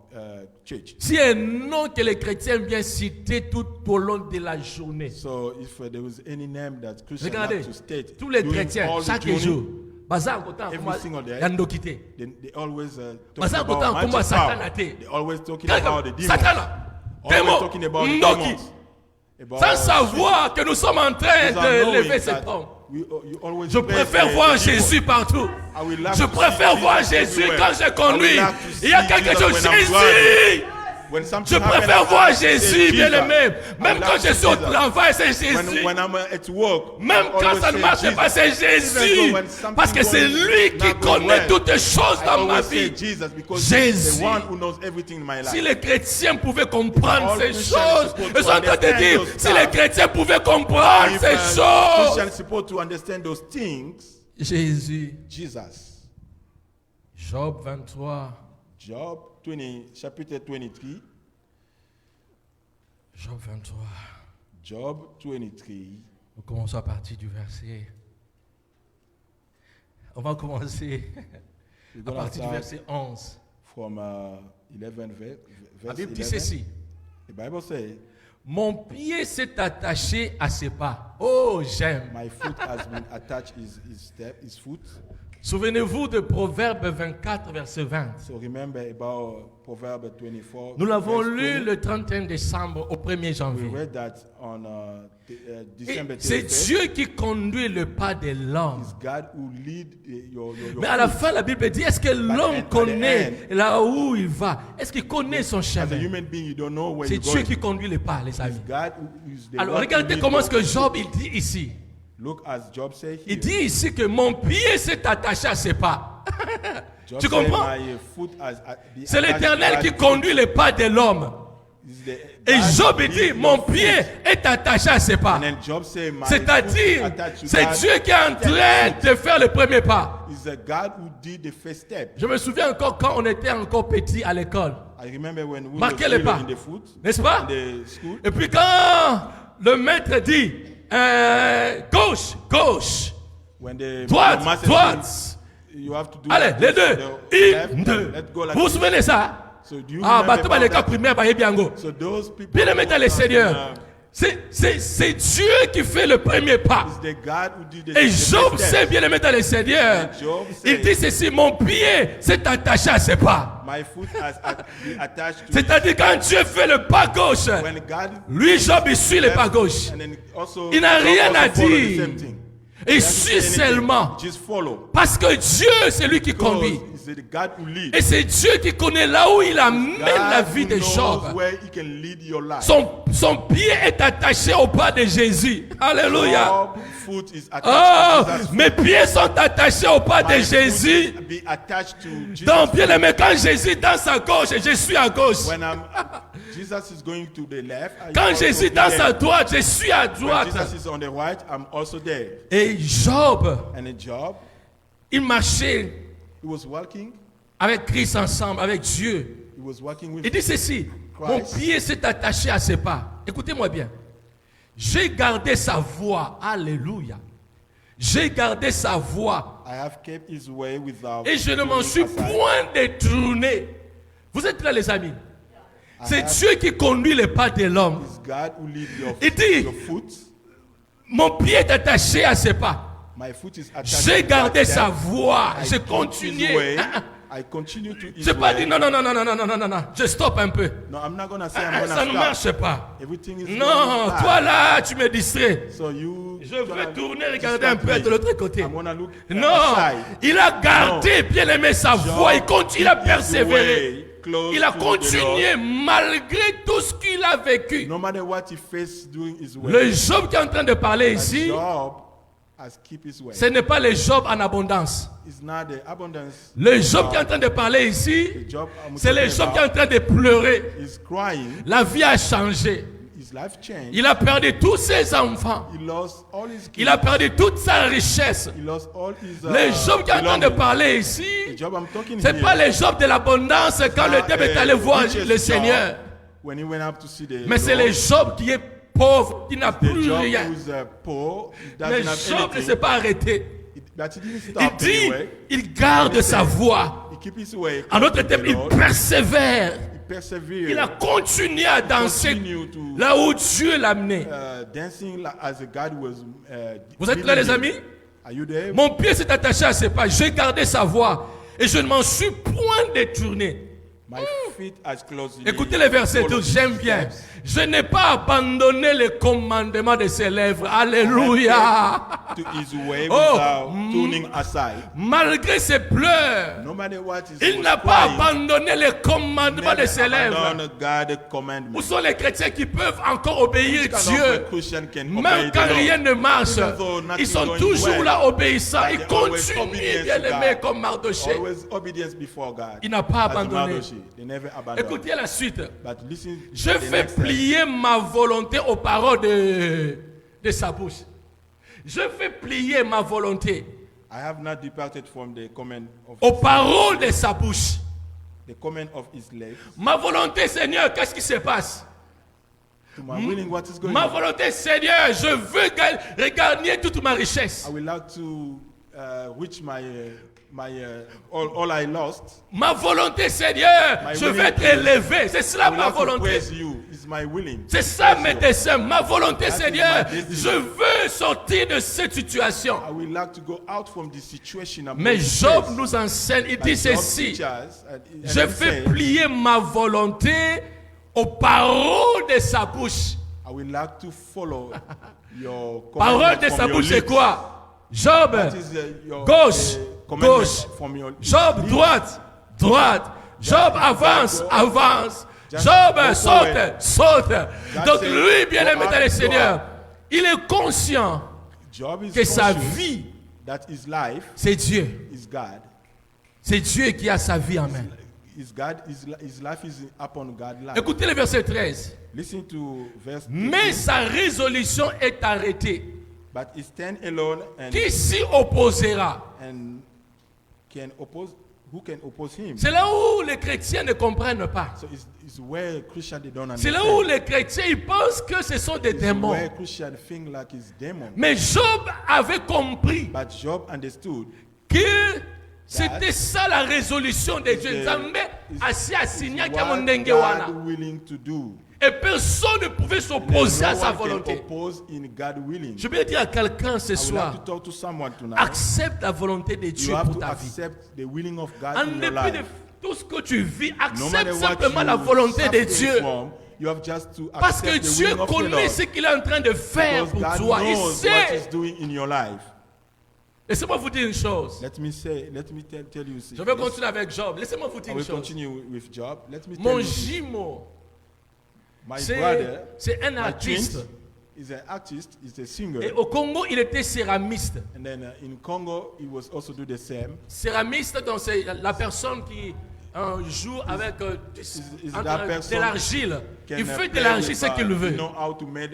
Speaker 3: church.
Speaker 2: Si un nom que les chrétiens viennent citer tout au long de la journée.
Speaker 3: So if there was any name that Christian
Speaker 2: Regardez,
Speaker 3: have to state,
Speaker 2: tous les
Speaker 3: during
Speaker 2: chrétiens,
Speaker 3: all the
Speaker 2: chaque
Speaker 3: journey,
Speaker 2: jour, Bazar Kotan,
Speaker 3: every single day,
Speaker 2: Yandokite.
Speaker 3: they always talking
Speaker 2: Bazar
Speaker 3: about
Speaker 2: Kotan,
Speaker 3: magic
Speaker 2: comment Satan
Speaker 3: power.
Speaker 2: a été.
Speaker 3: They always talking about the demons.
Speaker 2: Satana,
Speaker 3: Always
Speaker 2: démon,
Speaker 3: talking about the
Speaker 2: Ndoki.
Speaker 3: demons. About
Speaker 2: Sans savoir que nous sommes en train
Speaker 3: Without
Speaker 2: de
Speaker 3: knowing
Speaker 2: lever
Speaker 3: that
Speaker 2: cet homme.
Speaker 3: you always
Speaker 2: Je
Speaker 3: praise
Speaker 2: préfère
Speaker 3: the
Speaker 2: voir
Speaker 3: demon.
Speaker 2: Jésus partout.
Speaker 3: I will love
Speaker 2: Je
Speaker 3: to
Speaker 2: préfère
Speaker 3: see
Speaker 2: voir
Speaker 3: Jesus
Speaker 2: Jésus
Speaker 3: everywhere.
Speaker 2: quand je
Speaker 3: I
Speaker 2: conduis.
Speaker 3: will love to
Speaker 2: Il y a
Speaker 3: see
Speaker 2: quelque
Speaker 3: Jesus
Speaker 2: chose,
Speaker 3: when I'm
Speaker 2: Jésus.
Speaker 3: driving. When something
Speaker 2: Je
Speaker 3: happens,
Speaker 2: préfère
Speaker 3: I
Speaker 2: voir
Speaker 3: say
Speaker 2: Jésus, bien
Speaker 3: Jesus.
Speaker 2: aimé.
Speaker 3: I
Speaker 2: Même
Speaker 3: love
Speaker 2: quand
Speaker 3: to
Speaker 2: je
Speaker 3: see
Speaker 2: suis au
Speaker 3: Jesus.
Speaker 2: travail, c'est Jésus.
Speaker 3: When I'm at work,
Speaker 2: Même
Speaker 3: I
Speaker 2: quand
Speaker 3: always
Speaker 2: ça ne
Speaker 3: say
Speaker 2: marche
Speaker 3: Jesus.
Speaker 2: pas, c'est Jésus.
Speaker 3: Even though when something
Speaker 2: Parce que c'est
Speaker 3: going
Speaker 2: lui qui
Speaker 3: not going
Speaker 2: connaît
Speaker 3: well,
Speaker 2: toutes les choses
Speaker 3: I
Speaker 2: dans ma
Speaker 3: always say
Speaker 2: vie.
Speaker 3: Jesus because
Speaker 2: Jésus.
Speaker 3: he's the one who knows everything in my life.
Speaker 2: Si les chrétiens pouvaient comprendre
Speaker 3: All
Speaker 2: ces
Speaker 3: Christians
Speaker 2: choses,
Speaker 3: supposed
Speaker 2: ils
Speaker 3: to
Speaker 2: sont en train de
Speaker 3: understand
Speaker 2: dire,
Speaker 3: those
Speaker 2: si les
Speaker 3: stuff.
Speaker 2: chrétiens pouvaient comprendre
Speaker 3: If
Speaker 2: ces choses.
Speaker 3: Christians supposed to understand those things,
Speaker 2: Jésus.
Speaker 3: Jesus.
Speaker 2: Job 23.
Speaker 3: Job 20, chapitre 23.
Speaker 2: Job 23.
Speaker 3: Job 23.
Speaker 2: Nous commençons à partir du verset. On va commencer
Speaker 3: We're
Speaker 2: à
Speaker 3: gonna
Speaker 2: partir du
Speaker 3: start
Speaker 2: verset 11.
Speaker 3: from 11 verse
Speaker 2: La Bible dit
Speaker 3: 11.
Speaker 2: ceci.
Speaker 3: The Bible says,
Speaker 2: Mon pied s'est attaché à ses pas. Oh, j'aime.
Speaker 3: my foot has been attached his foot.
Speaker 2: Souvenez-vous de Proverbe 24, verset 20.
Speaker 3: So remember about Proverbs 24.
Speaker 2: Nous l'avons
Speaker 3: verse
Speaker 2: lu
Speaker 3: 20.
Speaker 2: le 31 décembre au 1er
Speaker 3: We
Speaker 2: janvier.
Speaker 3: read that on
Speaker 2: Et
Speaker 3: December
Speaker 2: c'est
Speaker 3: 31st.
Speaker 2: Dieu qui conduit le pas de l'homme.
Speaker 3: It's God who lead your
Speaker 2: Mais à la
Speaker 3: foot.
Speaker 2: fin, la Bible dit, est-ce que l'homme
Speaker 3: at the
Speaker 2: connaît
Speaker 3: end,
Speaker 2: là où il va? Est-ce qu'il connaît son
Speaker 3: As a
Speaker 2: chemin?
Speaker 3: human being, you don't know where
Speaker 2: C'est
Speaker 3: you're
Speaker 2: Dieu
Speaker 3: going.
Speaker 2: qui conduit les pas, les
Speaker 3: It's
Speaker 2: amis.
Speaker 3: God who is the
Speaker 2: Alors
Speaker 3: one who
Speaker 2: regardez
Speaker 3: lead
Speaker 2: comment
Speaker 3: your
Speaker 2: est-ce que
Speaker 3: foot.
Speaker 2: Job il dit ici.
Speaker 3: Look as Job said
Speaker 2: Il
Speaker 3: here.
Speaker 2: dit ici que mon pied s'est attaché à ses pas.
Speaker 3: Job
Speaker 2: Tu
Speaker 3: said,
Speaker 2: comprends?
Speaker 3: my foot has been
Speaker 2: C'est
Speaker 3: attached
Speaker 2: l'Éternel
Speaker 3: to
Speaker 2: qui
Speaker 3: God's
Speaker 2: conduit les pas de l'homme.
Speaker 3: foot. It's the
Speaker 2: Et
Speaker 3: God
Speaker 2: Job
Speaker 3: who
Speaker 2: il dit,
Speaker 3: lead
Speaker 2: mon
Speaker 3: your
Speaker 2: pied
Speaker 3: foot.
Speaker 2: est attaché à ses pas.
Speaker 3: And then Job said, my foot is
Speaker 2: C'est-à-dire,
Speaker 3: attached to
Speaker 2: c'est
Speaker 3: God.
Speaker 2: Dieu qui est en train de faire le premier pas.
Speaker 3: It's the God who did the first step.
Speaker 2: Je me souviens encore quand on était encore petit à l'école.
Speaker 3: I remember when we
Speaker 2: Marquez
Speaker 3: were
Speaker 2: les pas.
Speaker 3: in the foot,
Speaker 2: N'est-ce pas?
Speaker 3: in the school.
Speaker 2: Et puis quand le maître dit gauche, gauche,
Speaker 3: When the
Speaker 2: droite,
Speaker 3: master
Speaker 2: droite.
Speaker 3: said, you have to do
Speaker 2: Allez,
Speaker 3: like
Speaker 2: les
Speaker 3: this,
Speaker 2: deux.
Speaker 3: the left,
Speaker 2: Une, deux.
Speaker 3: let's go like
Speaker 2: Vous vous
Speaker 3: this.
Speaker 2: souvenez de ça?
Speaker 3: So do you
Speaker 2: Ah,
Speaker 3: remember
Speaker 2: bateau dans
Speaker 3: about
Speaker 2: l'école
Speaker 3: that?
Speaker 2: primaire, bah, biango.
Speaker 3: So those people
Speaker 2: Bien aimé dans le
Speaker 3: who
Speaker 2: Seigneur.
Speaker 3: are
Speaker 2: C'est Dieu qui fait le premier pas.
Speaker 3: it's the God who did the
Speaker 2: Et
Speaker 3: the
Speaker 2: Job
Speaker 3: first
Speaker 2: sait
Speaker 3: step.
Speaker 2: bien aimé dans le Seigneur.
Speaker 3: Job
Speaker 2: Il
Speaker 3: said,
Speaker 2: dit ceci, mon pied s'est attaché à ses pas.
Speaker 3: My foot has been attached to it.
Speaker 2: C'est-à-dire quand Dieu fait le pas gauche,
Speaker 3: When God
Speaker 2: lui Job il suit le pas gauche.
Speaker 3: and then also
Speaker 2: Il n'a
Speaker 3: Job
Speaker 2: rien
Speaker 3: also
Speaker 2: à
Speaker 3: follow the
Speaker 2: dire.
Speaker 3: same thing.
Speaker 2: Il
Speaker 3: He
Speaker 2: suit
Speaker 3: doesn't say anything,
Speaker 2: seulement.
Speaker 3: just follow.
Speaker 2: Parce que Dieu, c'est lui qui conduit.
Speaker 3: Because it's the God who leads.
Speaker 2: Et c'est Dieu qui connaît là où il amène la
Speaker 3: God
Speaker 2: vie
Speaker 3: who
Speaker 2: de
Speaker 3: knows
Speaker 2: Job.
Speaker 3: where he can lead your life.
Speaker 2: Son pied est attaché au pas de Jésus. Alléluia.
Speaker 3: Your foot is attached
Speaker 2: Oh,
Speaker 3: to Jesus'
Speaker 2: mes pieds sont attachés au pas de
Speaker 3: My foot
Speaker 2: Jésus.
Speaker 3: be attached to Jesus.
Speaker 2: Donc, bien aimé, quand Jésus danse à gauche, je suis à gauche.
Speaker 3: When Jesus is going to the left, I
Speaker 2: Quand
Speaker 3: also
Speaker 2: Jésus
Speaker 3: be
Speaker 2: danse
Speaker 3: there.
Speaker 2: à droite, je suis à
Speaker 3: When
Speaker 2: droite.
Speaker 3: Jesus is on the right, I'm also there.
Speaker 2: Et Job,
Speaker 3: And in Job,
Speaker 2: il marchait
Speaker 3: he was walking.
Speaker 2: avec Christ ensemble, avec Dieu.
Speaker 3: He was walking with
Speaker 2: Il dit ceci, mon pied s'est attaché à ses pas. Écoutez-moi bien. J'ai gardé sa voix. Alléluia. J'ai gardé sa voix.
Speaker 3: I have kept his way without
Speaker 2: Et je ne m'en
Speaker 3: turning
Speaker 2: suis
Speaker 3: aside.
Speaker 2: point détourné. Vous êtes là, les amis. C'est
Speaker 3: have-
Speaker 2: Dieu qui conduit les pas de l'homme.
Speaker 3: It's God who leads
Speaker 2: Il dit,
Speaker 3: your foot.
Speaker 2: mon pied est attaché à ses pas.
Speaker 3: My foot is attached
Speaker 2: J'ai
Speaker 3: to
Speaker 2: gardé
Speaker 3: that
Speaker 2: sa
Speaker 3: step.
Speaker 2: voix.
Speaker 3: I
Speaker 2: J'ai
Speaker 3: keep his
Speaker 2: continué.
Speaker 3: way.
Speaker 2: Hein, hein.
Speaker 3: I continue to his
Speaker 2: Je n'ai pas
Speaker 3: way.
Speaker 2: dit non, non, non, non, non, non, non, non, non, non. Je stoppe un peu.
Speaker 3: No, I'm not gonna say
Speaker 2: Ah,
Speaker 3: I'm gonna
Speaker 2: ça ne
Speaker 3: stop.
Speaker 2: marche pas.
Speaker 3: Everything is
Speaker 2: Non,
Speaker 3: going
Speaker 2: toi
Speaker 3: bad.
Speaker 2: là, tu me distrais.
Speaker 3: So you
Speaker 2: Je veux
Speaker 3: gonna
Speaker 2: tourner,
Speaker 3: distract
Speaker 2: regarder un peu
Speaker 3: me.
Speaker 2: de l'autre côté.
Speaker 3: I'm gonna look
Speaker 2: Non,
Speaker 3: aside.
Speaker 2: il a gardé, bien aimé, sa voix. Il continue, il a
Speaker 3: keep his
Speaker 2: persévéré.
Speaker 3: way close
Speaker 2: Il a
Speaker 3: to the
Speaker 2: continué malgré tout ce qu'il a vécu.
Speaker 3: No matter what he faced during his way.
Speaker 2: Le Job qui est en train de parler
Speaker 3: But
Speaker 2: ici,
Speaker 3: Job, has keep his way.
Speaker 2: Ce n'est pas le Job en abondance.
Speaker 3: It's not the abundance.
Speaker 2: Le Job qui est en train de parler ici,
Speaker 3: The job I'm
Speaker 2: c'est le
Speaker 3: talking
Speaker 2: Job qui est en
Speaker 3: about
Speaker 2: train de pleurer.
Speaker 3: is crying.
Speaker 2: La vie a changé.
Speaker 3: His life changed.
Speaker 2: Il a perdu tous ses enfants.
Speaker 3: He lost all his kids.
Speaker 2: Il a perdu toute sa richesse.
Speaker 3: He lost all his
Speaker 2: Le Job qui est en train de
Speaker 3: belongings.
Speaker 2: parler ici,
Speaker 3: The job I'm talking
Speaker 2: c'est
Speaker 3: here
Speaker 2: pas le Job de l'abondance quand le diable est allé voir
Speaker 3: richest
Speaker 2: le
Speaker 3: job
Speaker 2: Seigneur.
Speaker 3: when he went up to see the
Speaker 2: Mais c'est
Speaker 3: Lord.
Speaker 2: le Job qui est pauvre, qui n'a
Speaker 3: The
Speaker 2: plus
Speaker 3: job
Speaker 2: rien.
Speaker 3: who's poor, he
Speaker 2: Mais
Speaker 3: doesn't have
Speaker 2: Job ne
Speaker 3: anything.
Speaker 2: s'est pas arrêté.
Speaker 3: But he didn't
Speaker 2: Il
Speaker 3: stop
Speaker 2: dit,
Speaker 3: anyway.
Speaker 2: il garde sa voix.
Speaker 3: He keep his way.
Speaker 2: En d'autres
Speaker 3: to the
Speaker 2: termes, il
Speaker 3: Lord.
Speaker 2: persévère.
Speaker 3: He persevered.
Speaker 2: Il a continué à dancer
Speaker 3: Continue to
Speaker 2: là où Dieu l'a amené.
Speaker 3: dancing as God was.
Speaker 2: Vous êtes là, les
Speaker 3: leading him.
Speaker 2: amis?
Speaker 3: Are you there?
Speaker 2: Mon pied s'est attaché à ses pas. J'ai gardé sa voix et je ne m'en suis point détourné.
Speaker 3: My feet as closely.
Speaker 2: Écoutez le verset 12, j'aime bien. Je n'ai pas abandonné le commandement de ses lèvres. Alléluia.
Speaker 3: To his way
Speaker 2: Oh,
Speaker 3: without tuning aside.
Speaker 2: Malgré ses pleurs,
Speaker 3: No matter what is
Speaker 2: il n'a pas abandonné le commandement de ses lèvres.
Speaker 3: abandon God's commandment.
Speaker 2: Où sont les chrétiens qui peuvent encore obéir
Speaker 3: Which kind of
Speaker 2: Dieu?
Speaker 3: a Christian can
Speaker 2: Même
Speaker 3: obey
Speaker 2: quand
Speaker 3: the Lord?
Speaker 2: rien ne marche,
Speaker 3: Even though nothing
Speaker 2: ils sont
Speaker 3: going
Speaker 2: toujours
Speaker 3: well,
Speaker 2: là obéissants. Ils
Speaker 3: they always
Speaker 2: continuent,
Speaker 3: obedience
Speaker 2: bien
Speaker 3: to
Speaker 2: aimés,
Speaker 3: God.
Speaker 2: comme Mardoché.
Speaker 3: Always obedience before God.
Speaker 2: Il n'a pas
Speaker 3: As
Speaker 2: abandonné.
Speaker 3: Mardochée. They never abandon.
Speaker 2: Écoutez la suite.
Speaker 3: But listen
Speaker 2: Je
Speaker 3: to the
Speaker 2: fais
Speaker 3: next step.
Speaker 2: plier ma volonté aux paroles de sa bouche. Je fais plier ma volonté
Speaker 3: I have not departed from the command of
Speaker 2: aux paroles de sa bouche.
Speaker 3: the command of his lips.
Speaker 2: Ma volonté, Seigneur, qu'est-ce qui se passe?
Speaker 3: To my willing, what is going
Speaker 2: Ma
Speaker 3: on?
Speaker 2: volonté, Seigneur, je veux regagner toute ma richesse.
Speaker 3: I would like to reach all I lost.
Speaker 2: Ma volonté, Seigneur,
Speaker 3: My
Speaker 2: je veux
Speaker 3: willing
Speaker 2: être
Speaker 3: praise.
Speaker 2: élevé. C'est
Speaker 3: I
Speaker 2: cela
Speaker 3: would
Speaker 2: ma
Speaker 3: like to
Speaker 2: volonté.
Speaker 3: praise you. It's my willing.
Speaker 2: C'est ça
Speaker 3: Praise
Speaker 2: mes
Speaker 3: you.
Speaker 2: desseins. Ma volonté,
Speaker 3: That is
Speaker 2: Seigneur,
Speaker 3: my destiny.
Speaker 2: je veux sortir de cette situation.
Speaker 3: I would like to go out from this situation. I'm
Speaker 2: Mais
Speaker 3: going to
Speaker 2: Job
Speaker 3: face.
Speaker 2: nous enseigne, il
Speaker 3: But
Speaker 2: dit
Speaker 3: Job
Speaker 2: ceci.
Speaker 3: teaches, and
Speaker 2: Je
Speaker 3: he
Speaker 2: fais
Speaker 3: says,
Speaker 2: plier ma volonté aux paroles de sa bouche.
Speaker 3: I would like to follow your
Speaker 2: Parole
Speaker 3: commandment
Speaker 2: de
Speaker 3: from
Speaker 2: sa
Speaker 3: your
Speaker 2: bouche, c'est
Speaker 3: lips.
Speaker 2: quoi? Job,
Speaker 3: That is, your,
Speaker 2: gauche,
Speaker 3: commandment
Speaker 2: gauche.
Speaker 3: from your
Speaker 2: Job,
Speaker 3: lips.
Speaker 2: droite, droite. Job, avance,
Speaker 3: go.
Speaker 2: avance.
Speaker 3: Just
Speaker 2: Job,
Speaker 3: go
Speaker 2: saute,
Speaker 3: forward.
Speaker 2: saute. Donc
Speaker 3: say,
Speaker 2: lui, bien-aimé
Speaker 3: go
Speaker 2: dans le
Speaker 3: up,
Speaker 2: Seigneur,
Speaker 3: go up.
Speaker 2: il est conscient
Speaker 3: Job is
Speaker 2: que sa
Speaker 3: conscious
Speaker 2: vie,
Speaker 3: that his life
Speaker 2: c'est Dieu.
Speaker 3: is God.
Speaker 2: C'est Dieu qui a sa vie en main.
Speaker 3: His life is upon God's life.
Speaker 2: Écoutez le verset 13.
Speaker 3: Listen to verse 13.
Speaker 2: Mais sa résolution est arrêtée.
Speaker 3: But he stand alone and
Speaker 2: Qui s'y opposera?
Speaker 3: can oppose. Who can oppose him?
Speaker 2: C'est là où les chrétiens ne comprennent pas.
Speaker 3: So it's where Christians they don't
Speaker 2: C'est
Speaker 3: understand.
Speaker 2: là où les chrétiens ils pensent que ce sont des
Speaker 3: It's
Speaker 2: démons.
Speaker 3: where Christians think like it's demon.
Speaker 2: Mais Job avait compris
Speaker 3: But Job understood
Speaker 2: que c'était ça la résolution de Dieu. Nzambe asi asigna kia
Speaker 3: what
Speaker 2: mondenge wana.
Speaker 3: God willing to do.
Speaker 2: Et personne ne pouvait s'opposer à
Speaker 3: No
Speaker 2: sa
Speaker 3: one can
Speaker 2: volonté.
Speaker 3: oppose in God willing.
Speaker 2: Je vais dire à quelqu'un ce
Speaker 3: I would like
Speaker 2: soir,
Speaker 3: to talk to someone tonight.
Speaker 2: accepte la volonté de
Speaker 3: You
Speaker 2: Dieu
Speaker 3: have
Speaker 2: pour
Speaker 3: to
Speaker 2: ta vie.
Speaker 3: accept the willing of God
Speaker 2: En
Speaker 3: in your
Speaker 2: dépit de
Speaker 3: life.
Speaker 2: tout ce que tu vis,
Speaker 3: No matter
Speaker 2: accepte
Speaker 3: what
Speaker 2: simplement
Speaker 3: you
Speaker 2: la volonté de
Speaker 3: suffer
Speaker 2: Dieu.
Speaker 3: from, you have just to
Speaker 2: Parce que
Speaker 3: accept the
Speaker 2: Dieu
Speaker 3: willing of the
Speaker 2: connaît
Speaker 3: Lord.
Speaker 2: ce qu'il est en train de faire
Speaker 3: Because
Speaker 2: pour
Speaker 3: God
Speaker 2: toi. Il
Speaker 3: knows what
Speaker 2: sait.
Speaker 3: He's doing in your life.
Speaker 2: Laissez-moi vous dire une chose.
Speaker 3: Let me tell you.
Speaker 2: Je vais continuer avec Job. Laissez-moi vous
Speaker 3: I
Speaker 2: dire une
Speaker 3: will
Speaker 2: chose.
Speaker 3: continue with Job. Let me tell
Speaker 2: Mon
Speaker 3: you.
Speaker 2: jumeau,
Speaker 3: My brother,
Speaker 2: c'est un
Speaker 3: my
Speaker 2: artiste.
Speaker 3: twin, is an artist, is a singer.
Speaker 2: Et au Congo, il était céramiste.
Speaker 3: And then in Congo, he was also do the same.
Speaker 2: Céramiste, donc c'est la personne qui joue avec
Speaker 3: is
Speaker 2: entre-
Speaker 3: that
Speaker 2: de
Speaker 3: person
Speaker 2: l'argile.
Speaker 3: Can,
Speaker 2: Il fait de
Speaker 3: play
Speaker 2: l'argile
Speaker 3: with,
Speaker 2: ce qu'il veut.
Speaker 3: know how to make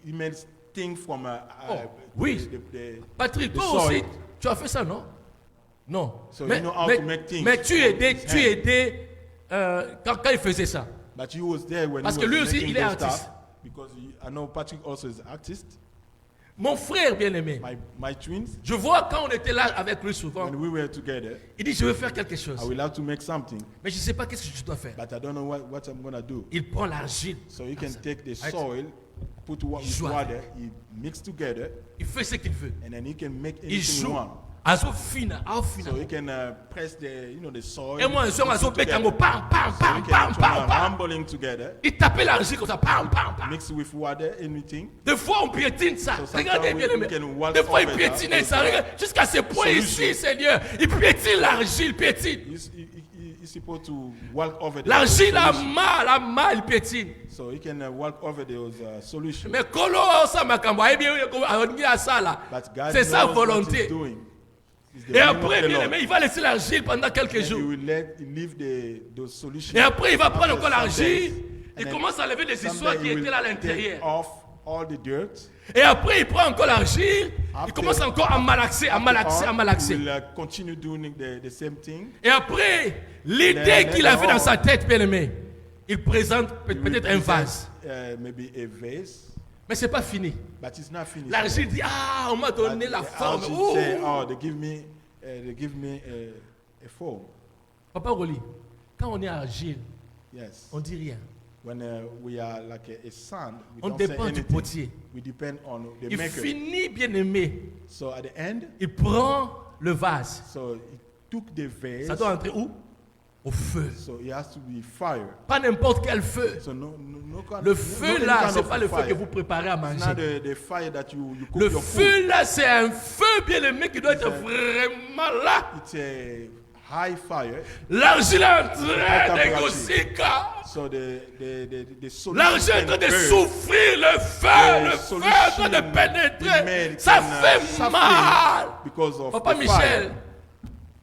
Speaker 3: he made things from
Speaker 2: oui. Patrick,
Speaker 3: the
Speaker 2: toi
Speaker 3: soil.
Speaker 2: aussi, tu as fait ça, non? Non.
Speaker 3: So you know how to make things
Speaker 2: mais tu
Speaker 3: from
Speaker 2: aidais,
Speaker 3: his
Speaker 2: tu
Speaker 3: hand.
Speaker 2: aidais quand il faisait ça.
Speaker 3: But he was there when
Speaker 2: Parce
Speaker 3: he
Speaker 2: que
Speaker 3: was
Speaker 2: lui aussi,
Speaker 3: making
Speaker 2: il est
Speaker 3: those
Speaker 2: artiste.
Speaker 3: stuff, because I know Patrick also is an artist.
Speaker 2: Mon frère bien-aimé,
Speaker 3: My twins,
Speaker 2: je vois quand on était là avec lui souvent,
Speaker 3: when we were together,
Speaker 2: il dit je veux faire quelque chose.
Speaker 3: I will have to make something,
Speaker 2: Mais je ne sais pas qu'est-ce que je dois faire.
Speaker 3: but I don't know what I'm gonna do.
Speaker 2: Il prend l'argile.
Speaker 3: So he can take the
Speaker 2: Right.
Speaker 3: soil, put with
Speaker 2: Joie.
Speaker 3: water, he mix together,
Speaker 2: Il fait ce qu'il veut.
Speaker 3: and then he can make
Speaker 2: Il
Speaker 3: anything he
Speaker 2: joue.
Speaker 3: wants.
Speaker 2: Azo fina, ao fina.
Speaker 3: So he can press the soil.
Speaker 2: Et moi, un soir, azo
Speaker 3: mix it
Speaker 2: betango,
Speaker 3: together.
Speaker 2: pam, pam,
Speaker 3: So
Speaker 2: pam,
Speaker 3: he can
Speaker 2: pam,
Speaker 3: turn
Speaker 2: pam,
Speaker 3: around,
Speaker 2: pam.
Speaker 3: rumbling together,
Speaker 2: Il tapait l'argile comme ça, pam, pam, pam.
Speaker 3: mix with water, anything.
Speaker 2: Des fois, on piétine ça.
Speaker 3: So
Speaker 2: Regardez
Speaker 3: sometimes
Speaker 2: bien
Speaker 3: we
Speaker 2: aimé.
Speaker 3: can walk
Speaker 2: Des fois, il
Speaker 3: over
Speaker 2: piétinait
Speaker 3: that.
Speaker 2: ça. Regarde, jusqu'à ce point
Speaker 3: Solution.
Speaker 2: ici, Seigneur. Il piétine l'argile, piétine.
Speaker 3: He he's supposed to walk over the
Speaker 2: L'argile
Speaker 3: solution.
Speaker 2: la main, il piétine.
Speaker 3: So he can walk over those solutions.
Speaker 2: Mais kolo ça makambo, eh bien, on a ça là.
Speaker 3: But God
Speaker 2: C'est sa
Speaker 3: knows what he's
Speaker 2: volonté.
Speaker 3: doing. It's the
Speaker 2: Et
Speaker 3: will of
Speaker 2: après,
Speaker 3: the
Speaker 2: bien
Speaker 3: Lord.
Speaker 2: aimé, il va laisser l'argile pendant quelques
Speaker 3: And he
Speaker 2: jours.
Speaker 3: will leave those solutions.
Speaker 2: Et après, il va prendre
Speaker 3: after
Speaker 2: encore
Speaker 3: some
Speaker 2: l'argile.
Speaker 3: days.
Speaker 2: Il
Speaker 3: And then
Speaker 2: commence à lever des histoires
Speaker 3: someday
Speaker 2: qui
Speaker 3: he will
Speaker 2: étaient là à
Speaker 3: take
Speaker 2: l'intérieur.
Speaker 3: off all the dirt.
Speaker 2: Et après, il prend encore l'argile. Il
Speaker 3: After-
Speaker 2: commence encore à malaxer, à malaxer, à
Speaker 3: He
Speaker 2: malaxer.
Speaker 3: will continue doing the same thing.
Speaker 2: Et après, l'idée
Speaker 3: Then
Speaker 2: qu'il avait
Speaker 3: later
Speaker 2: dans
Speaker 3: on,
Speaker 2: sa tête, bien aimé, il présente
Speaker 3: He will
Speaker 2: peut-être un
Speaker 3: present,
Speaker 2: vase.
Speaker 3: Maybe a vase,
Speaker 2: Mais ce n'est pas fini.
Speaker 3: but it's not finished.
Speaker 2: L'argile dit, ah, on m'a
Speaker 3: But
Speaker 2: donné la
Speaker 3: the
Speaker 2: forme.
Speaker 3: argile
Speaker 2: Ouh.
Speaker 3: say, oh, they give me a form.
Speaker 2: Papa Roli, quand on est argile,
Speaker 3: Yes.
Speaker 2: on dit rien.
Speaker 3: When we are like a sand, we
Speaker 2: On
Speaker 3: don't say
Speaker 2: dépend du
Speaker 3: anything.
Speaker 2: potier.
Speaker 3: We depend on the
Speaker 2: Il
Speaker 3: maker.
Speaker 2: finit, bien aimé.
Speaker 3: So at the end,
Speaker 2: Il prend le vase.
Speaker 3: so he took the vase.
Speaker 2: Ça doit entrer où? Au feu.
Speaker 3: So it has to be fire.
Speaker 2: Pas n'importe quel feu.
Speaker 3: So no
Speaker 2: Le
Speaker 3: no
Speaker 2: feu
Speaker 3: any
Speaker 2: là,
Speaker 3: kind
Speaker 2: c'est
Speaker 3: of
Speaker 2: pas le feu
Speaker 3: fire.
Speaker 2: que vous préparez à
Speaker 3: It's
Speaker 2: manger.
Speaker 3: not the fire that you cook
Speaker 2: Le
Speaker 3: your
Speaker 2: feu
Speaker 3: food.
Speaker 2: là, c'est un feu bien aimé qui doit être vraiment là.
Speaker 3: It's a high fire.
Speaker 2: L'argile est en train
Speaker 3: High
Speaker 2: de
Speaker 3: temperature.
Speaker 2: négocier.
Speaker 3: So the solution
Speaker 2: L'argile est en train
Speaker 3: can
Speaker 2: de
Speaker 3: burn.
Speaker 2: souffrir. Le feu est en train de
Speaker 3: Solution
Speaker 2: pénétrer.
Speaker 3: made
Speaker 2: Ça
Speaker 3: can,
Speaker 2: fait
Speaker 3: suffering
Speaker 2: mal.
Speaker 3: because of
Speaker 2: Papa
Speaker 3: the
Speaker 2: Michel,
Speaker 3: fire.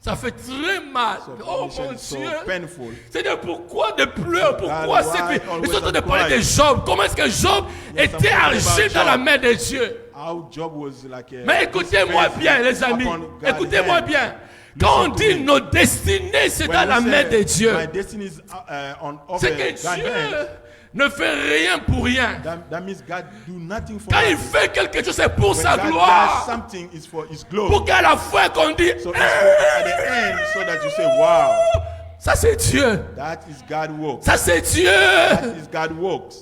Speaker 2: ça fait très mal.
Speaker 3: So
Speaker 2: Oh
Speaker 3: Michel
Speaker 2: mon
Speaker 3: is so
Speaker 2: Dieu.
Speaker 3: painful.
Speaker 2: C'est-à-dire pourquoi de pleurs, pourquoi
Speaker 3: God,
Speaker 2: c'est
Speaker 3: why
Speaker 2: que...
Speaker 3: always
Speaker 2: Ils sont en train de
Speaker 3: I'm
Speaker 2: parler de
Speaker 3: crying?
Speaker 2: Job. Comment est-ce que Job était
Speaker 3: something about
Speaker 2: argile dans la
Speaker 3: Job.
Speaker 2: main de Dieu?
Speaker 3: How Job was like a
Speaker 2: Mais écoutez-moi bien, les amis.
Speaker 3: upon God's
Speaker 2: Écoutez-moi
Speaker 3: hand.
Speaker 2: bien. Quand on
Speaker 3: Listen to
Speaker 2: dit
Speaker 3: me.
Speaker 2: nos destinées, c'est
Speaker 3: When
Speaker 2: dans
Speaker 3: we
Speaker 2: la
Speaker 3: say,
Speaker 2: main de Dieu.
Speaker 3: My destiny is on over
Speaker 2: C'est que
Speaker 3: God's hand.
Speaker 2: Dieu ne fait rien pour rien.
Speaker 3: That means God do nothing for
Speaker 2: Quand il
Speaker 3: nothing.
Speaker 2: fait quelque chose, c'est pour
Speaker 3: When
Speaker 2: sa
Speaker 3: God does
Speaker 2: gloire.
Speaker 3: something, is for His glory.
Speaker 2: Pour qu'à la fin qu'on dit,
Speaker 3: So it's for, at the end, so that you say, "Wow,
Speaker 2: ça c'est Dieu.
Speaker 3: that is God works.
Speaker 2: Ça c'est Dieu.
Speaker 3: That is God works."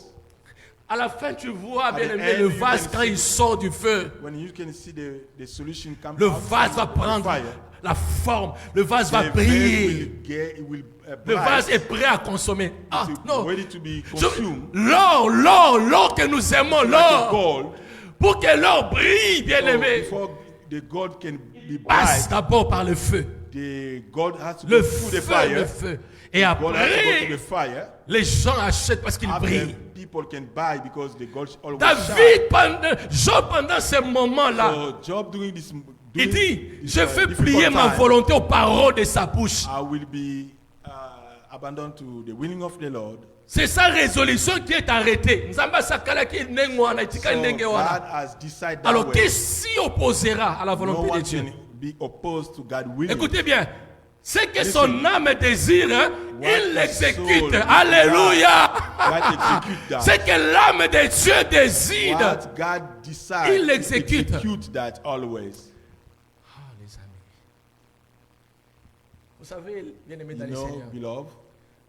Speaker 2: À la fin, tu vois,
Speaker 3: At
Speaker 2: bien
Speaker 3: the
Speaker 2: aimé,
Speaker 3: end,
Speaker 2: le
Speaker 3: you
Speaker 2: vase
Speaker 3: can
Speaker 2: quand
Speaker 3: see-
Speaker 2: il sort du feu.
Speaker 3: When you can see the solution come
Speaker 2: Le
Speaker 3: out
Speaker 2: vase va
Speaker 3: from the
Speaker 2: prendre
Speaker 3: fire,
Speaker 2: la forme. Le vase va
Speaker 3: the vase
Speaker 2: briller.
Speaker 3: will get, it will
Speaker 2: Le vase
Speaker 3: bright.
Speaker 2: est prêt à consommer. Ah
Speaker 3: It's
Speaker 2: non.
Speaker 3: ready to be consumed.
Speaker 2: L'or que nous aimons,
Speaker 3: Like a
Speaker 2: l'or.
Speaker 3: gold.
Speaker 2: Pour que l'or brille, bien
Speaker 3: So
Speaker 2: aimé,
Speaker 3: before the gold can be
Speaker 2: passe
Speaker 3: bright,
Speaker 2: d'abord par le feu.
Speaker 3: the gold has to
Speaker 2: Le
Speaker 3: go through the
Speaker 2: feu, le
Speaker 3: fire.
Speaker 2: feu. Et
Speaker 3: Gold has to go to
Speaker 2: après,
Speaker 3: the fire.
Speaker 2: les gens achètent parce qu'il
Speaker 3: After
Speaker 2: brille.
Speaker 3: people can buy because the gold always
Speaker 2: David, Job, pendant ces moments-là,
Speaker 3: shine. So Job doing this,
Speaker 2: il dit,
Speaker 3: this,
Speaker 2: je fais
Speaker 3: difficult
Speaker 2: plier ma
Speaker 3: time,
Speaker 2: volonté aux paroles de sa bouche.
Speaker 3: I will be abandoned to the willing of the Lord.
Speaker 2: C'est sa résolution qui est arrêtée. Nzamba sakala ki ndenge wana,
Speaker 3: So
Speaker 2: itika ndenge
Speaker 3: God
Speaker 2: wana.
Speaker 3: has decided that
Speaker 2: Alors,
Speaker 3: way.
Speaker 2: qui s'y opposera à la
Speaker 3: No
Speaker 2: volonté de
Speaker 3: one
Speaker 2: Dieu?
Speaker 3: can be opposed to God willing.
Speaker 2: Écoutez bien. Ce que
Speaker 3: Listen.
Speaker 2: son âme désire, hein,
Speaker 3: What
Speaker 2: il
Speaker 3: his
Speaker 2: l'exécute.
Speaker 3: soul
Speaker 2: Alléluia.
Speaker 3: God execute that.
Speaker 2: Ce que l'âme de Dieu désire.
Speaker 3: What God decides,
Speaker 2: Il l'exécute.
Speaker 3: He execute that always.
Speaker 2: Ah, les amis. Vous savez, bien aimé dans
Speaker 3: You
Speaker 2: le
Speaker 3: know,
Speaker 2: Seigneur,
Speaker 3: beloved,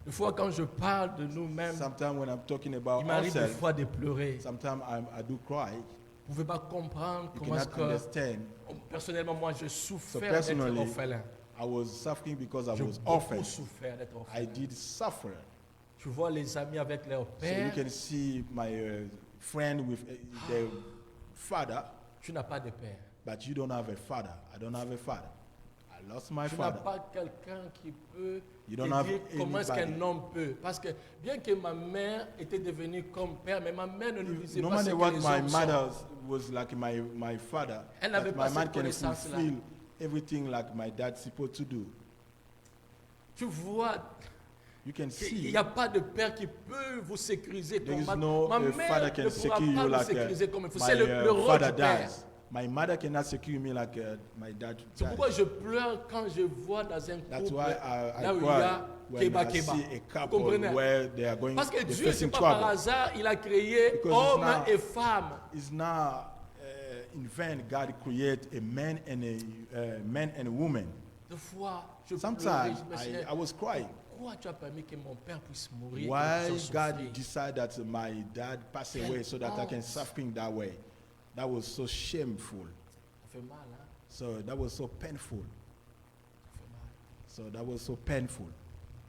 Speaker 2: des fois quand je parle de nous-mêmes,
Speaker 3: sometimes when I'm talking about
Speaker 2: il m'arrive des
Speaker 3: ourselves,
Speaker 2: fois de pleurer.
Speaker 3: sometimes I do cry.
Speaker 2: Vous ne pouvez pas comprendre
Speaker 3: You
Speaker 2: comment est-ce
Speaker 3: cannot
Speaker 2: que,
Speaker 3: understand.
Speaker 2: personnellement, moi, je
Speaker 3: So
Speaker 2: souffrais d'être
Speaker 3: personally,
Speaker 2: orphelin.
Speaker 3: I was suffering because I
Speaker 2: J'ai
Speaker 3: was
Speaker 2: beaucoup
Speaker 3: orphaned.
Speaker 2: souffert d'être orphelin.
Speaker 3: I did suffer.
Speaker 2: Tu vois les amis avec leur
Speaker 3: So you
Speaker 2: père,
Speaker 3: can see my friend with their father,
Speaker 2: tu n'as pas de père.
Speaker 3: but you don't have a father. I don't have a father. I lost my
Speaker 2: Tu n'as
Speaker 3: father.
Speaker 2: pas quelqu'un qui peut
Speaker 3: You
Speaker 2: te
Speaker 3: don't have
Speaker 2: dire comment est-ce
Speaker 3: anybody.
Speaker 2: qu'un homme peut. Parce que bien que ma mère était devenue comme père, mais ma mère ne nous disait
Speaker 3: No
Speaker 2: pas ce
Speaker 3: matter
Speaker 2: que
Speaker 3: what
Speaker 2: les
Speaker 3: my
Speaker 2: hommes sont.
Speaker 3: mother was like my father,
Speaker 2: Elle n'avait
Speaker 3: but
Speaker 2: pas
Speaker 3: my
Speaker 2: cette
Speaker 3: man can
Speaker 2: connaissance-là.
Speaker 3: fulfill everything like my dad's supposed to do.
Speaker 2: Tu vois,
Speaker 3: You can
Speaker 2: il
Speaker 3: see
Speaker 2: n'y a pas de père qui peut vous sécuriser
Speaker 3: there
Speaker 2: comme
Speaker 3: is
Speaker 2: ma,
Speaker 3: no
Speaker 2: ma
Speaker 3: father
Speaker 2: mère
Speaker 3: can
Speaker 2: ne pourra
Speaker 3: secure
Speaker 2: pas
Speaker 3: you
Speaker 2: vous
Speaker 3: like
Speaker 2: sécuriser comme il faut.
Speaker 3: my
Speaker 2: C'est le rôle
Speaker 3: father
Speaker 2: du père.
Speaker 3: does. My mother cannot secure me like my dad
Speaker 2: C'est
Speaker 3: does.
Speaker 2: pourquoi je pleure quand je vois dans un
Speaker 3: That's
Speaker 2: couple
Speaker 3: why I
Speaker 2: là où il y
Speaker 3: cry
Speaker 2: a
Speaker 3: when
Speaker 2: Keba
Speaker 3: I
Speaker 2: Keba.
Speaker 3: see a
Speaker 2: Vous
Speaker 3: couple
Speaker 2: comprenez?
Speaker 3: where they are going
Speaker 2: Parce que
Speaker 3: they're
Speaker 2: Dieu, c'est
Speaker 3: facing
Speaker 2: pas par
Speaker 3: trouble.
Speaker 2: hasard, il a créé
Speaker 3: Because it's
Speaker 2: homme
Speaker 3: not-
Speaker 2: et femme.
Speaker 3: It's not in vain God create a man and a woman.
Speaker 2: Des fois, je pleurais,
Speaker 3: Sometimes
Speaker 2: je me suis dit,
Speaker 3: I was crying.
Speaker 2: pourquoi tu as permis que mon père puisse mourir?
Speaker 3: Why
Speaker 2: et que je
Speaker 3: God
Speaker 2: souffre?
Speaker 3: decided that my dad passed away so that I can
Speaker 2: honte.
Speaker 3: suffering that way? That was so shameful.
Speaker 2: Ça fait mal, hein?
Speaker 3: So that was so painful.
Speaker 2: Ça fait mal.
Speaker 3: So that was so painful.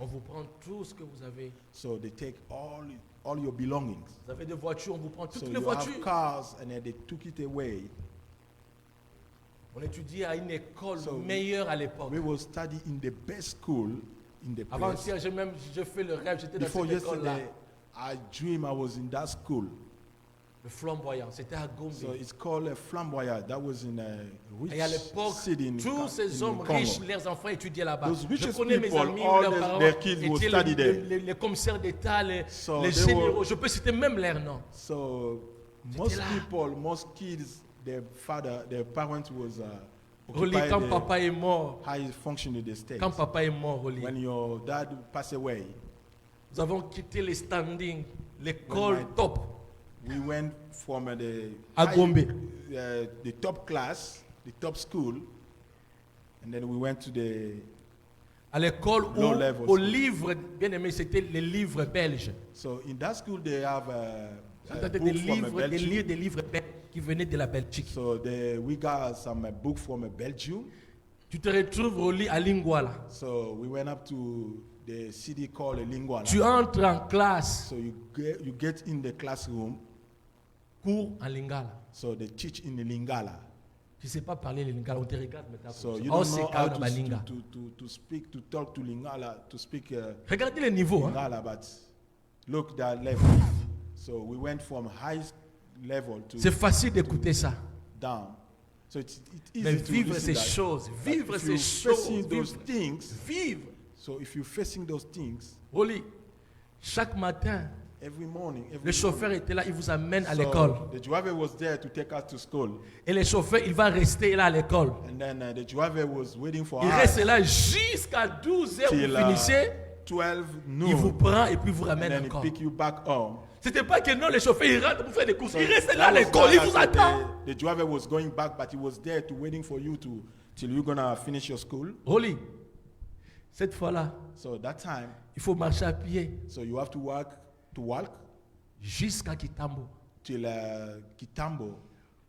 Speaker 2: On vous prend tout ce que vous avez.
Speaker 3: So they take all your belongings.
Speaker 2: Vous avez des voitures, on vous prend toutes
Speaker 3: So
Speaker 2: les
Speaker 3: you
Speaker 2: voitures.
Speaker 3: have cars and then they took it away.
Speaker 2: On étudiait à une école
Speaker 3: So
Speaker 2: meilleure à l'époque.
Speaker 3: We will study in the best school in the place.
Speaker 2: Avant-hier, j'ai fait le rêve, j'étais dans
Speaker 3: Before
Speaker 2: cette école-là.
Speaker 3: yesterday, I dream I was in that school.
Speaker 2: Le flamboyant, c'était à Gombe.
Speaker 3: So it's called a flamboyant. That was in a rich
Speaker 2: Et à l'époque,
Speaker 3: city in,
Speaker 2: tous ces
Speaker 3: in
Speaker 2: hommes
Speaker 3: Congo.
Speaker 2: riches, leurs enfants étudiaient là-bas.
Speaker 3: Those
Speaker 2: Je
Speaker 3: richest
Speaker 2: connais mes
Speaker 3: people,
Speaker 2: amis,
Speaker 3: all
Speaker 2: leurs parents
Speaker 3: their kids will
Speaker 2: étaient
Speaker 3: study there.
Speaker 2: les commissaires d'État, les
Speaker 3: So
Speaker 2: les
Speaker 3: they
Speaker 2: généraux.
Speaker 3: were-
Speaker 2: Je peux citer même leurs noms.
Speaker 3: So most
Speaker 2: là.
Speaker 3: people, most kids, their parents was
Speaker 2: Rolly,
Speaker 3: occupied
Speaker 2: quand
Speaker 3: the
Speaker 2: papa est mort,
Speaker 3: high function in the States.
Speaker 2: quand papa est mort, Rolly,
Speaker 3: When your dad passed away,
Speaker 2: nous avons quitté les standings, l'école
Speaker 3: When my-
Speaker 2: top.
Speaker 3: we went from
Speaker 2: À Gombe.
Speaker 3: the top class, the top school, and then we went to the.
Speaker 2: À l'école où,
Speaker 3: Low level
Speaker 2: au
Speaker 3: school.
Speaker 2: livre, bien aimé, c'était les livres belges.
Speaker 3: So in that school they have
Speaker 2: C'était
Speaker 3: book
Speaker 2: des
Speaker 3: from
Speaker 2: livres, des
Speaker 3: Belgium.
Speaker 2: livres belges qui venaient de la Belgique.
Speaker 3: So we got some book from Belgium.
Speaker 2: Tu te retrouves au lit à Lingwala.
Speaker 3: So we went up to the city called Lingwala.
Speaker 2: Tu entres en classe,
Speaker 3: So you get in the classroom.
Speaker 2: cours en Lingala.
Speaker 3: So they teach in the Lingala.
Speaker 2: Tu ne sais pas parler le Lingala, on te regarde maintenant.
Speaker 3: So
Speaker 2: comme ça.
Speaker 3: you
Speaker 2: Oh,
Speaker 3: don't
Speaker 2: c'est
Speaker 3: know how
Speaker 2: calme, Baninga.
Speaker 3: to speak, to talk to Lingala, to speak
Speaker 2: Regardez les niveaux. Hein.
Speaker 3: Lingala, but look that level. So we went from high level to
Speaker 2: C'est facile d'écouter ça.
Speaker 3: down. So it's
Speaker 2: Mais
Speaker 3: easy to
Speaker 2: vivre
Speaker 3: listen
Speaker 2: ces
Speaker 3: that.
Speaker 2: choses,
Speaker 3: But
Speaker 2: vivre
Speaker 3: if
Speaker 2: ces
Speaker 3: you're
Speaker 2: choses,
Speaker 3: facing those
Speaker 2: vivre,
Speaker 3: things,
Speaker 2: vivre.
Speaker 3: so if you're facing those things,
Speaker 2: Oli, chaque matin,
Speaker 3: every morning,
Speaker 2: le chauffeur était là, il vous amène à
Speaker 3: so
Speaker 2: l'école.
Speaker 3: the driver was there to take us to school,
Speaker 2: Et le chauffeur, il va rester là à l'école.
Speaker 3: and then the driver was waiting for
Speaker 2: Il
Speaker 3: us
Speaker 2: reste là jusqu'à 12 heures,
Speaker 3: till
Speaker 2: vous finissez,
Speaker 3: 12
Speaker 2: il vous
Speaker 3: noon,
Speaker 2: prend et puis vous
Speaker 3: and
Speaker 2: ramène
Speaker 3: then he
Speaker 2: encore.
Speaker 3: pick you back home.
Speaker 2: C'était pas que non, le chauffeur, il rentre pour faire des courses.
Speaker 3: So
Speaker 2: Il reste
Speaker 3: that
Speaker 2: là à
Speaker 3: was
Speaker 2: l'école, il
Speaker 3: not
Speaker 2: vous
Speaker 3: that
Speaker 2: attend.
Speaker 3: the driver was going back, but he was there to waiting for you till you're gonna finish your school.
Speaker 2: Oli, cette fois-là,
Speaker 3: So that time,
Speaker 2: il faut marcher à pied
Speaker 3: so you have to walk
Speaker 2: jusqu'à Kitambo.
Speaker 3: till Kitambo.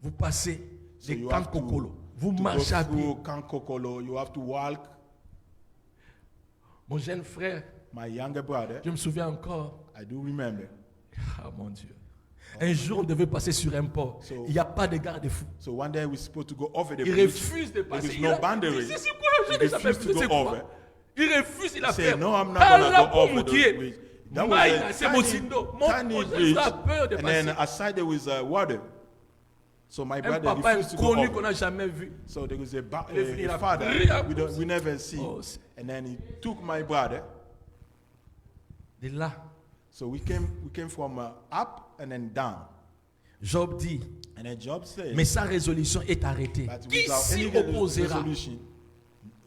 Speaker 2: Vous passez
Speaker 3: So
Speaker 2: les
Speaker 3: you have to,
Speaker 2: Kankokolo. Vous
Speaker 3: to
Speaker 2: marchez
Speaker 3: go
Speaker 2: à pied.
Speaker 3: through Kankokolo. You have to walk.
Speaker 2: Mon jeune frère,
Speaker 3: My younger brother,
Speaker 2: je me souviens encore.
Speaker 3: I do remember.
Speaker 2: Ah mon Dieu. Un jour, on devait passer sur un port.
Speaker 3: So-
Speaker 2: Il n'y a pas de garde-fou.
Speaker 3: So one day we're supposed to go over the
Speaker 2: Il
Speaker 3: bridge.
Speaker 2: refuse de passer.
Speaker 3: is
Speaker 2: Il
Speaker 3: no
Speaker 2: a-
Speaker 3: boundary.
Speaker 2: C'est quoi? Je
Speaker 3: He
Speaker 2: ne savais
Speaker 3: refused
Speaker 2: plus
Speaker 3: to
Speaker 2: c'est
Speaker 3: go
Speaker 2: quoi.
Speaker 3: over.
Speaker 2: Il refuse, il a
Speaker 3: Say,
Speaker 2: fait.
Speaker 3: no, I'm not
Speaker 2: Ah,
Speaker 3: gonna
Speaker 2: là,
Speaker 3: go
Speaker 2: pour
Speaker 3: over the
Speaker 2: Moukier.
Speaker 3: bridge. That
Speaker 2: Maïna,
Speaker 3: was
Speaker 2: c'est
Speaker 3: a
Speaker 2: Mosindo. Mon
Speaker 3: tiny
Speaker 2: projet
Speaker 3: bridge.
Speaker 2: a peur de
Speaker 3: And then
Speaker 2: passer.
Speaker 3: aside there was water. So my
Speaker 2: Un
Speaker 3: brother
Speaker 2: papa
Speaker 3: refused to go
Speaker 2: inconnu
Speaker 3: over.
Speaker 2: qu'on n'a jamais vu.
Speaker 3: So there was
Speaker 2: Il est venu, il
Speaker 3: a
Speaker 2: a
Speaker 3: father
Speaker 2: prié à cause.
Speaker 3: we never see.
Speaker 2: Oh, c'est-
Speaker 3: And then he took my brother.
Speaker 2: De là,
Speaker 3: So we came from up and then down.
Speaker 2: Job dit,
Speaker 3: And then Job said,
Speaker 2: mais sa résolution est arrêtée.
Speaker 3: but
Speaker 2: Qui
Speaker 3: without
Speaker 2: s'y
Speaker 3: any
Speaker 2: opposera?
Speaker 3: resolution,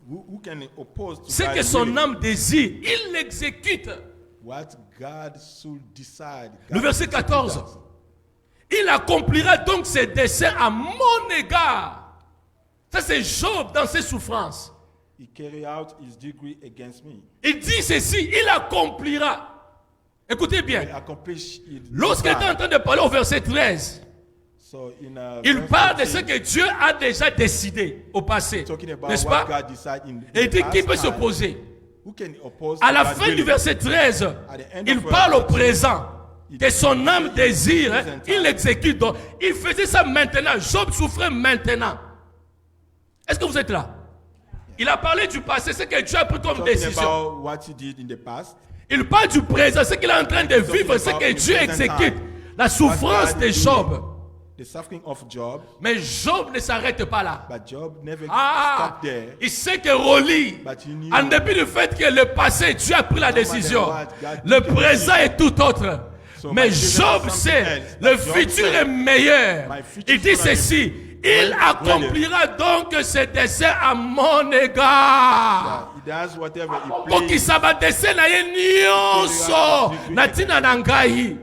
Speaker 3: who can oppose to
Speaker 2: Ce que
Speaker 3: God's
Speaker 2: son
Speaker 3: will?
Speaker 2: âme désire, il l'exécute.
Speaker 3: What God should decide.
Speaker 2: Le
Speaker 3: God
Speaker 2: verset
Speaker 3: should
Speaker 2: 14.
Speaker 3: do that.
Speaker 2: Il accomplira donc ses desseins à mon égard. Ça, c'est Job dans ses souffrances.
Speaker 3: He carried out his degree against me.
Speaker 2: Il dit ceci, il accomplira. Écoutez
Speaker 3: He
Speaker 2: bien.
Speaker 3: accomplished it.
Speaker 2: Lorsqu'il est en train de parler au verset 13,
Speaker 3: So in
Speaker 2: il
Speaker 3: verse
Speaker 2: parle de
Speaker 3: 14,
Speaker 2: ce que Dieu a déjà décidé au passé.
Speaker 3: talking about
Speaker 2: N'est-ce
Speaker 3: what
Speaker 2: pas?
Speaker 3: God decided in
Speaker 2: Et il dit
Speaker 3: past
Speaker 2: qui peut
Speaker 3: time.
Speaker 2: s'opposer.
Speaker 3: Who can oppose
Speaker 2: À la
Speaker 3: God's
Speaker 2: fin du
Speaker 3: will?
Speaker 2: verset 13,
Speaker 3: the end
Speaker 2: il
Speaker 3: of
Speaker 2: parle au
Speaker 3: verse
Speaker 2: présent. Que son âme désire, hein,
Speaker 3: present
Speaker 2: il
Speaker 3: time.
Speaker 2: l'exécute. Donc, il faisait ça maintenant. Job souffrait maintenant. Est-ce que vous êtes là? Il a parlé du passé, ce que Dieu a pris comme
Speaker 3: Talking
Speaker 2: décision.
Speaker 3: about what he did in the past.
Speaker 2: Il parle du présent, ce qu'il est en train de vivre, ce que Dieu exécute. La souffrance de Job.
Speaker 3: The suffering of Job.
Speaker 2: Mais Job ne s'arrête pas là.
Speaker 3: But Job never
Speaker 2: Ah,
Speaker 3: stopped there.
Speaker 2: il sait que Rolly,
Speaker 3: But he knew,
Speaker 2: en dépit du fait que le passé, Dieu a pris la décision.
Speaker 3: what, God
Speaker 2: Le
Speaker 3: took the
Speaker 2: présent est tout autre.
Speaker 3: So
Speaker 2: Mais
Speaker 3: my future
Speaker 2: Job
Speaker 3: is
Speaker 2: sait,
Speaker 3: something else.
Speaker 2: le
Speaker 3: Job
Speaker 2: futur
Speaker 3: said,
Speaker 2: est meilleur.
Speaker 3: my future
Speaker 2: Il dit
Speaker 3: is gonna be
Speaker 2: ceci, il accomplira donc ses desseins à mon égard.
Speaker 3: he does whatever he
Speaker 2: Koki
Speaker 3: pleases.
Speaker 2: saba dessin na ye nyonso na ntina na ngai.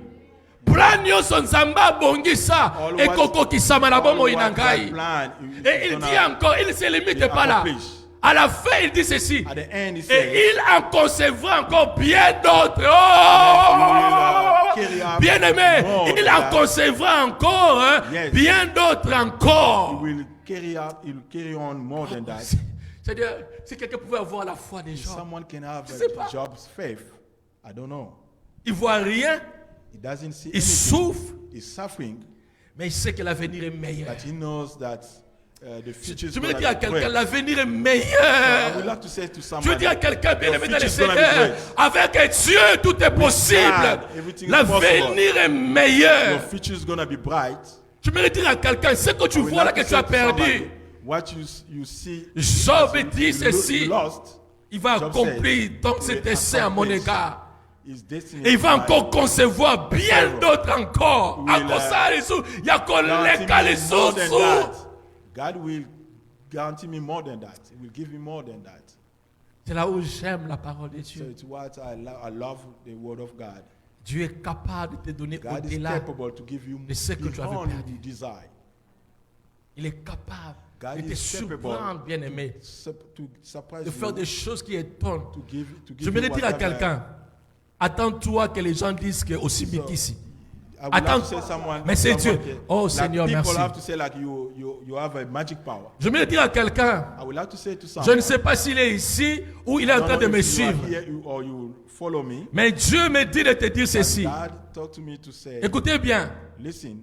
Speaker 2: Plan nyonso nzambe abongisa
Speaker 3: All what-
Speaker 2: ekokokisama na
Speaker 3: all
Speaker 2: bomoi na
Speaker 3: what God
Speaker 2: ngai.
Speaker 3: planned,
Speaker 2: Et il
Speaker 3: gonna
Speaker 2: dit encore, il ne se limite
Speaker 3: be
Speaker 2: pas là.
Speaker 3: accomplished.
Speaker 2: À la fin, il dit ceci.
Speaker 3: At the end, he
Speaker 2: Et
Speaker 3: said,
Speaker 2: il en concevra encore bien d'autres. Oh!
Speaker 3: carry out
Speaker 2: Bien aimé,
Speaker 3: more
Speaker 2: il
Speaker 3: than
Speaker 2: en
Speaker 3: that.
Speaker 2: concevra encore hein,
Speaker 3: Yes.
Speaker 2: bien d'autres
Speaker 3: he
Speaker 2: encore.
Speaker 3: will carry on more than that.
Speaker 2: C'est-à-dire, si quelqu'un pouvait avoir la foi des gens,
Speaker 3: Someone can have
Speaker 2: Je sais pas.
Speaker 3: Job's faith. I don't know.
Speaker 2: il ne voit rien,
Speaker 3: He doesn't see
Speaker 2: il
Speaker 3: anything.
Speaker 2: souffre,
Speaker 3: He's suffering,
Speaker 2: mais il sait que l'avenir est meilleur.
Speaker 3: but he knows that the future is
Speaker 2: Tu me
Speaker 3: gonna
Speaker 2: dis à
Speaker 3: be
Speaker 2: quelqu'un,
Speaker 3: great.
Speaker 2: l'avenir est
Speaker 3: I would
Speaker 2: meilleur.
Speaker 3: like to say to
Speaker 2: Je
Speaker 3: somebody,
Speaker 2: dis à quelqu'un, bien
Speaker 3: your
Speaker 2: aimé dans le
Speaker 3: future is gonna be
Speaker 2: Seigneur,
Speaker 3: great.
Speaker 2: avec Dieu, tout est possible.
Speaker 3: God, everything is
Speaker 2: L'avenir est
Speaker 3: Your
Speaker 2: meilleur.
Speaker 3: future is gonna be bright.
Speaker 2: Tu me dire à quelqu'un, ce que tu
Speaker 3: I would
Speaker 2: vois là
Speaker 3: like
Speaker 2: que
Speaker 3: to
Speaker 2: tu as
Speaker 3: say to somebody,
Speaker 2: perdu,
Speaker 3: what you see,
Speaker 2: Job
Speaker 3: as
Speaker 2: dit
Speaker 3: you
Speaker 2: ceci,
Speaker 3: lost,
Speaker 2: il va
Speaker 3: Job
Speaker 2: accomplir
Speaker 3: said,
Speaker 2: donc
Speaker 3: will
Speaker 2: ses desseins à mon
Speaker 3: accomplish
Speaker 2: égard.
Speaker 3: his destiny
Speaker 2: Et il va
Speaker 3: in my
Speaker 2: encore concevoir bien
Speaker 3: favor.
Speaker 2: d'autres encore.
Speaker 3: Will,
Speaker 2: Encore ça, les sous. Il y a encore
Speaker 3: guarantee
Speaker 2: les cas,
Speaker 3: me
Speaker 2: les
Speaker 3: more than
Speaker 2: sous.
Speaker 3: that. God will guarantee me more than that. He will give me more than that.
Speaker 2: C'est là où j'aime la parole de
Speaker 3: So
Speaker 2: Dieu.
Speaker 3: it's what I love the word of God.
Speaker 2: Dieu est capable de te donner
Speaker 3: God is
Speaker 2: au-delà.
Speaker 3: capable to give you
Speaker 2: de ce que tu avais
Speaker 3: beyond
Speaker 2: perdu.
Speaker 3: you desire.
Speaker 2: Il est capable
Speaker 3: God
Speaker 2: de te
Speaker 3: is capable
Speaker 2: surprendre, bien-aimé.
Speaker 3: To surprise
Speaker 2: De faire
Speaker 3: you,
Speaker 2: des choses qui étonnent.
Speaker 3: to give
Speaker 2: Je
Speaker 3: you
Speaker 2: voudrais dire à
Speaker 3: whatever.
Speaker 2: quelqu'un, attends-toi que les gens disent que aussi bien qu'ici.
Speaker 3: I would
Speaker 2: Attends,
Speaker 3: have to say someone,
Speaker 2: mais c'est
Speaker 3: someone
Speaker 2: Dieu.
Speaker 3: can-
Speaker 2: Oh,
Speaker 3: like
Speaker 2: Seigneur,
Speaker 3: people
Speaker 2: merci.
Speaker 3: have to say like you have a magic power.
Speaker 2: Je voudrais dire à quelqu'un,
Speaker 3: I would like to say to
Speaker 2: je
Speaker 3: someone,
Speaker 2: ne sais pas s'il est ici ou il est
Speaker 3: I
Speaker 2: en
Speaker 3: don't
Speaker 2: train de
Speaker 3: know
Speaker 2: me
Speaker 3: if you are
Speaker 2: suivre.
Speaker 3: here or you follow me.
Speaker 2: Mais Dieu me dit de te dire ceci.
Speaker 3: God talked to me to say,
Speaker 2: Écoutez bien.
Speaker 3: listen,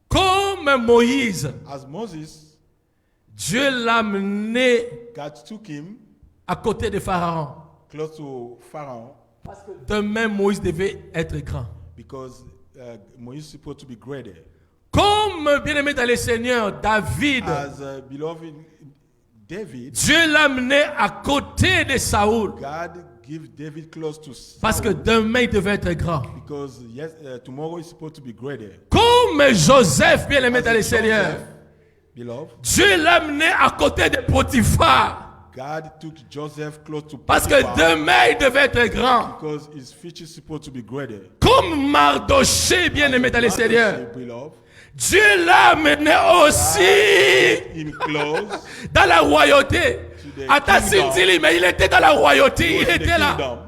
Speaker 2: Comme Moïse,
Speaker 3: as Moses,
Speaker 2: Dieu l'a amené
Speaker 3: God took him
Speaker 2: à côté de Pharaon.
Speaker 3: close to Pharaoh
Speaker 2: Demain, Moïse devait être grand.
Speaker 3: because Moses is supposed to be greater.
Speaker 2: Comme bien-aimé dans le Seigneur, David,
Speaker 3: As beloved David,
Speaker 2: Dieu l'a amené à côté de Saoul.
Speaker 3: God give David close to
Speaker 2: Parce que
Speaker 3: Saul
Speaker 2: demain, il devait être grand.
Speaker 3: because yes, tomorrow is supposed to be greater.
Speaker 2: Comme Joseph, bien-aimé
Speaker 3: As
Speaker 2: dans le
Speaker 3: Joseph,
Speaker 2: Seigneur,
Speaker 3: beloved,
Speaker 2: Dieu l'a amené à côté de Potiphar.
Speaker 3: God took Joseph close to
Speaker 2: Parce que
Speaker 3: Potiphar
Speaker 2: demain, il devait être grand.
Speaker 3: because his future is supposed to be greater.
Speaker 2: Comme Mardoché, bien-aimé dans le Seigneur,
Speaker 3: Beloved,
Speaker 2: Dieu l'a amené aussi
Speaker 3: in close
Speaker 2: dans la royauté.
Speaker 3: the
Speaker 2: Attends,
Speaker 3: kingdom.
Speaker 2: Cynthia, mais il était dans la royauté, il
Speaker 3: in the
Speaker 2: était là.
Speaker 3: kingdom.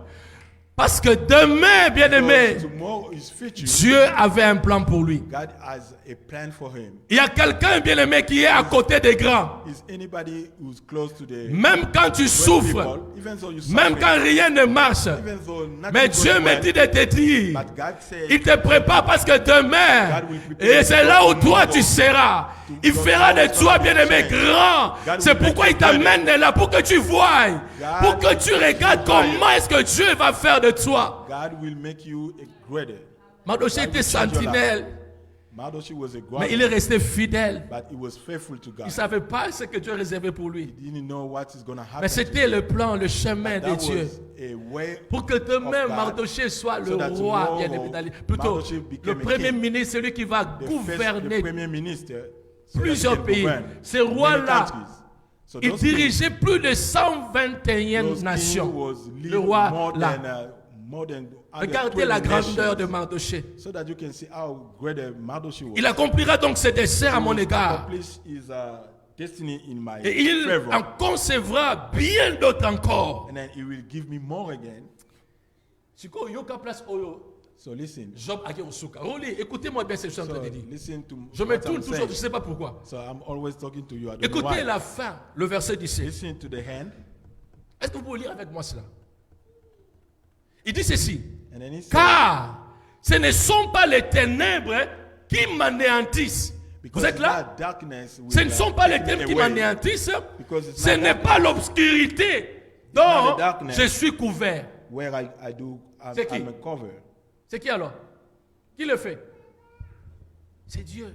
Speaker 2: Parce que demain, bien-aimé,
Speaker 3: Because tomorrow is future.
Speaker 2: Dieu avait un plan pour lui.
Speaker 3: God has a plan for him.
Speaker 2: Il y a quelqu'un, bien-aimé, qui est à côté des grands.
Speaker 3: Is anybody who's close to the
Speaker 2: Même quand tu
Speaker 3: great
Speaker 2: souffres,
Speaker 3: people, even though you
Speaker 2: même
Speaker 3: suffer,
Speaker 2: quand rien ne marche.
Speaker 3: even though nothing
Speaker 2: Mais
Speaker 3: goes
Speaker 2: Dieu me
Speaker 3: well,
Speaker 2: dit de te dire,
Speaker 3: but God said,
Speaker 2: il te prépare parce que demain,
Speaker 3: God will prepare
Speaker 2: et c'est là où
Speaker 3: you
Speaker 2: toi
Speaker 3: for
Speaker 2: tu seras. Il
Speaker 3: your
Speaker 2: fera de
Speaker 3: tomorrow
Speaker 2: toi,
Speaker 3: is
Speaker 2: bien-aimé,
Speaker 3: gonna be
Speaker 2: grand.
Speaker 3: God
Speaker 2: C'est
Speaker 3: will
Speaker 2: pourquoi
Speaker 3: make
Speaker 2: il
Speaker 3: you
Speaker 2: t'amène là, pour que tu voies,
Speaker 3: God
Speaker 2: pour que tu regardes
Speaker 3: will
Speaker 2: comment est-ce que Dieu va faire de toi.
Speaker 3: God will make you a greater.
Speaker 2: Mardoché
Speaker 3: God
Speaker 2: était
Speaker 3: will change your
Speaker 2: sentinelle,
Speaker 3: Mardochée was a
Speaker 2: mais il est
Speaker 3: guard,
Speaker 2: resté fidèle.
Speaker 3: but he was faithful to
Speaker 2: Il
Speaker 3: God.
Speaker 2: ne savait pas ce que Dieu réservait pour lui.
Speaker 3: He didn't know what is going to happen.
Speaker 2: Mais c'était le plan, le chemin de
Speaker 3: That
Speaker 2: Dieu.
Speaker 3: was a way
Speaker 2: Pour que demain,
Speaker 3: of God,
Speaker 2: Mardoché soit le
Speaker 3: so that
Speaker 2: roi,
Speaker 3: tomorrow,
Speaker 2: bien évidemment. Plutôt,
Speaker 3: Mardoché
Speaker 2: le
Speaker 3: became a
Speaker 2: premier
Speaker 3: king.
Speaker 2: ministre, celui qui va
Speaker 3: the
Speaker 2: gouverner
Speaker 3: premier minister, so that he
Speaker 2: plusieurs
Speaker 3: can
Speaker 2: pays.
Speaker 3: govern
Speaker 2: Ces rois-là,
Speaker 3: many countries. So
Speaker 2: il
Speaker 3: those kings,
Speaker 2: dirigeait plus de 121
Speaker 3: those kings
Speaker 2: nations.
Speaker 3: was
Speaker 2: Le
Speaker 3: leading
Speaker 2: roi
Speaker 3: more
Speaker 2: là.
Speaker 3: than
Speaker 2: Regardez la
Speaker 3: 120
Speaker 2: grandeur de
Speaker 3: nations,
Speaker 2: Mardoché.
Speaker 3: so that you can see how great Mardochée was.
Speaker 2: Il accomplira donc ses desseins à mon égard.
Speaker 3: Accomplish his destiny in my
Speaker 2: Et il en
Speaker 3: favor,
Speaker 2: concevra bien d'autres encore.
Speaker 3: and then he will give me more again.
Speaker 2: Siko yoka place oyo.
Speaker 3: So listen.
Speaker 2: Job ake osuka. Roli, écoutez-moi bien ce que je suis en train de dire.
Speaker 3: Listen to
Speaker 2: Je me
Speaker 3: what
Speaker 2: tourne
Speaker 3: I'm
Speaker 2: toujours,
Speaker 3: saying.
Speaker 2: je ne sais pas pourquoi.
Speaker 3: So I'm always talking to you. I don't know
Speaker 2: Écoutez
Speaker 3: why.
Speaker 2: la fin, le verset 17.
Speaker 3: Listen to the hand,
Speaker 2: Est-ce que vous pouvez lire avec moi cela? Il dit ceci.
Speaker 3: and then he says,
Speaker 2: Car ce ne sont pas les ténèbres qui m'anéantissent.
Speaker 3: because
Speaker 2: Vous êtes
Speaker 3: it's
Speaker 2: là?
Speaker 3: not darkness will,
Speaker 2: Ce ne sont pas les
Speaker 3: take me
Speaker 2: ténèbres qui
Speaker 3: away.
Speaker 2: m'anéantissent.
Speaker 3: Because it's
Speaker 2: Ce
Speaker 3: not
Speaker 2: n'est pas l'obscurité dont
Speaker 3: the darkness.
Speaker 2: je suis couvert.
Speaker 3: Where I'm
Speaker 2: C'est qui?
Speaker 3: a cover.
Speaker 2: C'est qui alors? Qui le fait? C'est Dieu.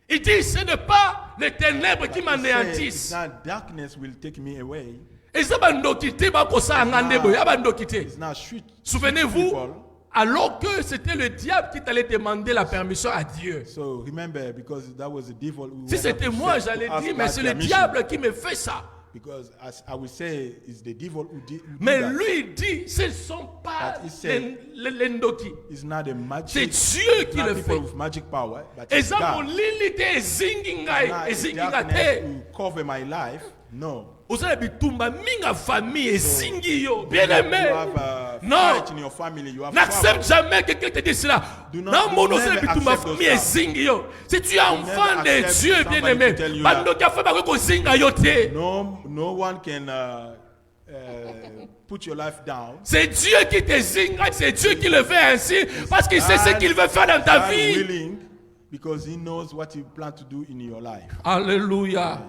Speaker 2: Il dit, ce n'est pas les ténèbres qui
Speaker 3: It's
Speaker 2: m'anéantissent.
Speaker 3: not darkness will take me away.
Speaker 2: Et ça va nous quitter, va comme ça,
Speaker 3: It's not shoot.
Speaker 2: Souvenez-vous,
Speaker 3: people.
Speaker 2: alors que c'était le diable qui allait demander la permission à Dieu.
Speaker 3: So remember, because that was the devil who
Speaker 2: Si
Speaker 3: went
Speaker 2: c'était
Speaker 3: up to
Speaker 2: moi,
Speaker 3: say-
Speaker 2: j'allais
Speaker 3: to ask
Speaker 2: dire, mais
Speaker 3: God
Speaker 2: c'est le
Speaker 3: permission.
Speaker 2: diable qui me fait ça.
Speaker 3: Because as I will say, it's the devil who did
Speaker 2: Mais
Speaker 3: that.
Speaker 2: lui, il dit, ce ne sont pas
Speaker 3: But he said-
Speaker 2: les Ndoki.
Speaker 3: It's not a
Speaker 2: C'est
Speaker 3: magic.
Speaker 2: Dieu
Speaker 3: It's
Speaker 2: qui
Speaker 3: not
Speaker 2: le
Speaker 3: people
Speaker 2: fait.
Speaker 3: with magic power, but
Speaker 2: Et
Speaker 3: it's
Speaker 2: ça, mon
Speaker 3: God.
Speaker 2: lili te ezingingai,
Speaker 3: Not
Speaker 2: ezinginga
Speaker 3: darkness
Speaker 2: te.
Speaker 3: will cover my life. No.
Speaker 2: Osala bitumba minga famille ezingi yo. Bien aimé.
Speaker 3: You have a
Speaker 2: Non.
Speaker 3: fight in your family. You have
Speaker 2: N'accepte
Speaker 3: trouble.
Speaker 2: jamais que quelqu'un te dise cela.
Speaker 3: Do not-
Speaker 2: Non, mon
Speaker 3: do
Speaker 2: osala
Speaker 3: never
Speaker 2: bitumba
Speaker 3: accept
Speaker 2: famille
Speaker 3: those stuff.
Speaker 2: ezingi yo. Si tu es enfant
Speaker 3: never
Speaker 2: de
Speaker 3: accept
Speaker 2: Dieu, bien
Speaker 3: somebody
Speaker 2: aimé.
Speaker 3: to tell you
Speaker 2: Bando
Speaker 3: that.
Speaker 2: qui a fait bako zinga yo te.
Speaker 3: No one can put your life down.
Speaker 2: C'est Dieu qui te zinga, c'est Dieu qui le fait ainsi parce qu'il sait ce qu'il veut faire dans ta
Speaker 3: God
Speaker 2: vie.
Speaker 3: willing Because he knows what he plans to do in your life.
Speaker 2: Alléluia.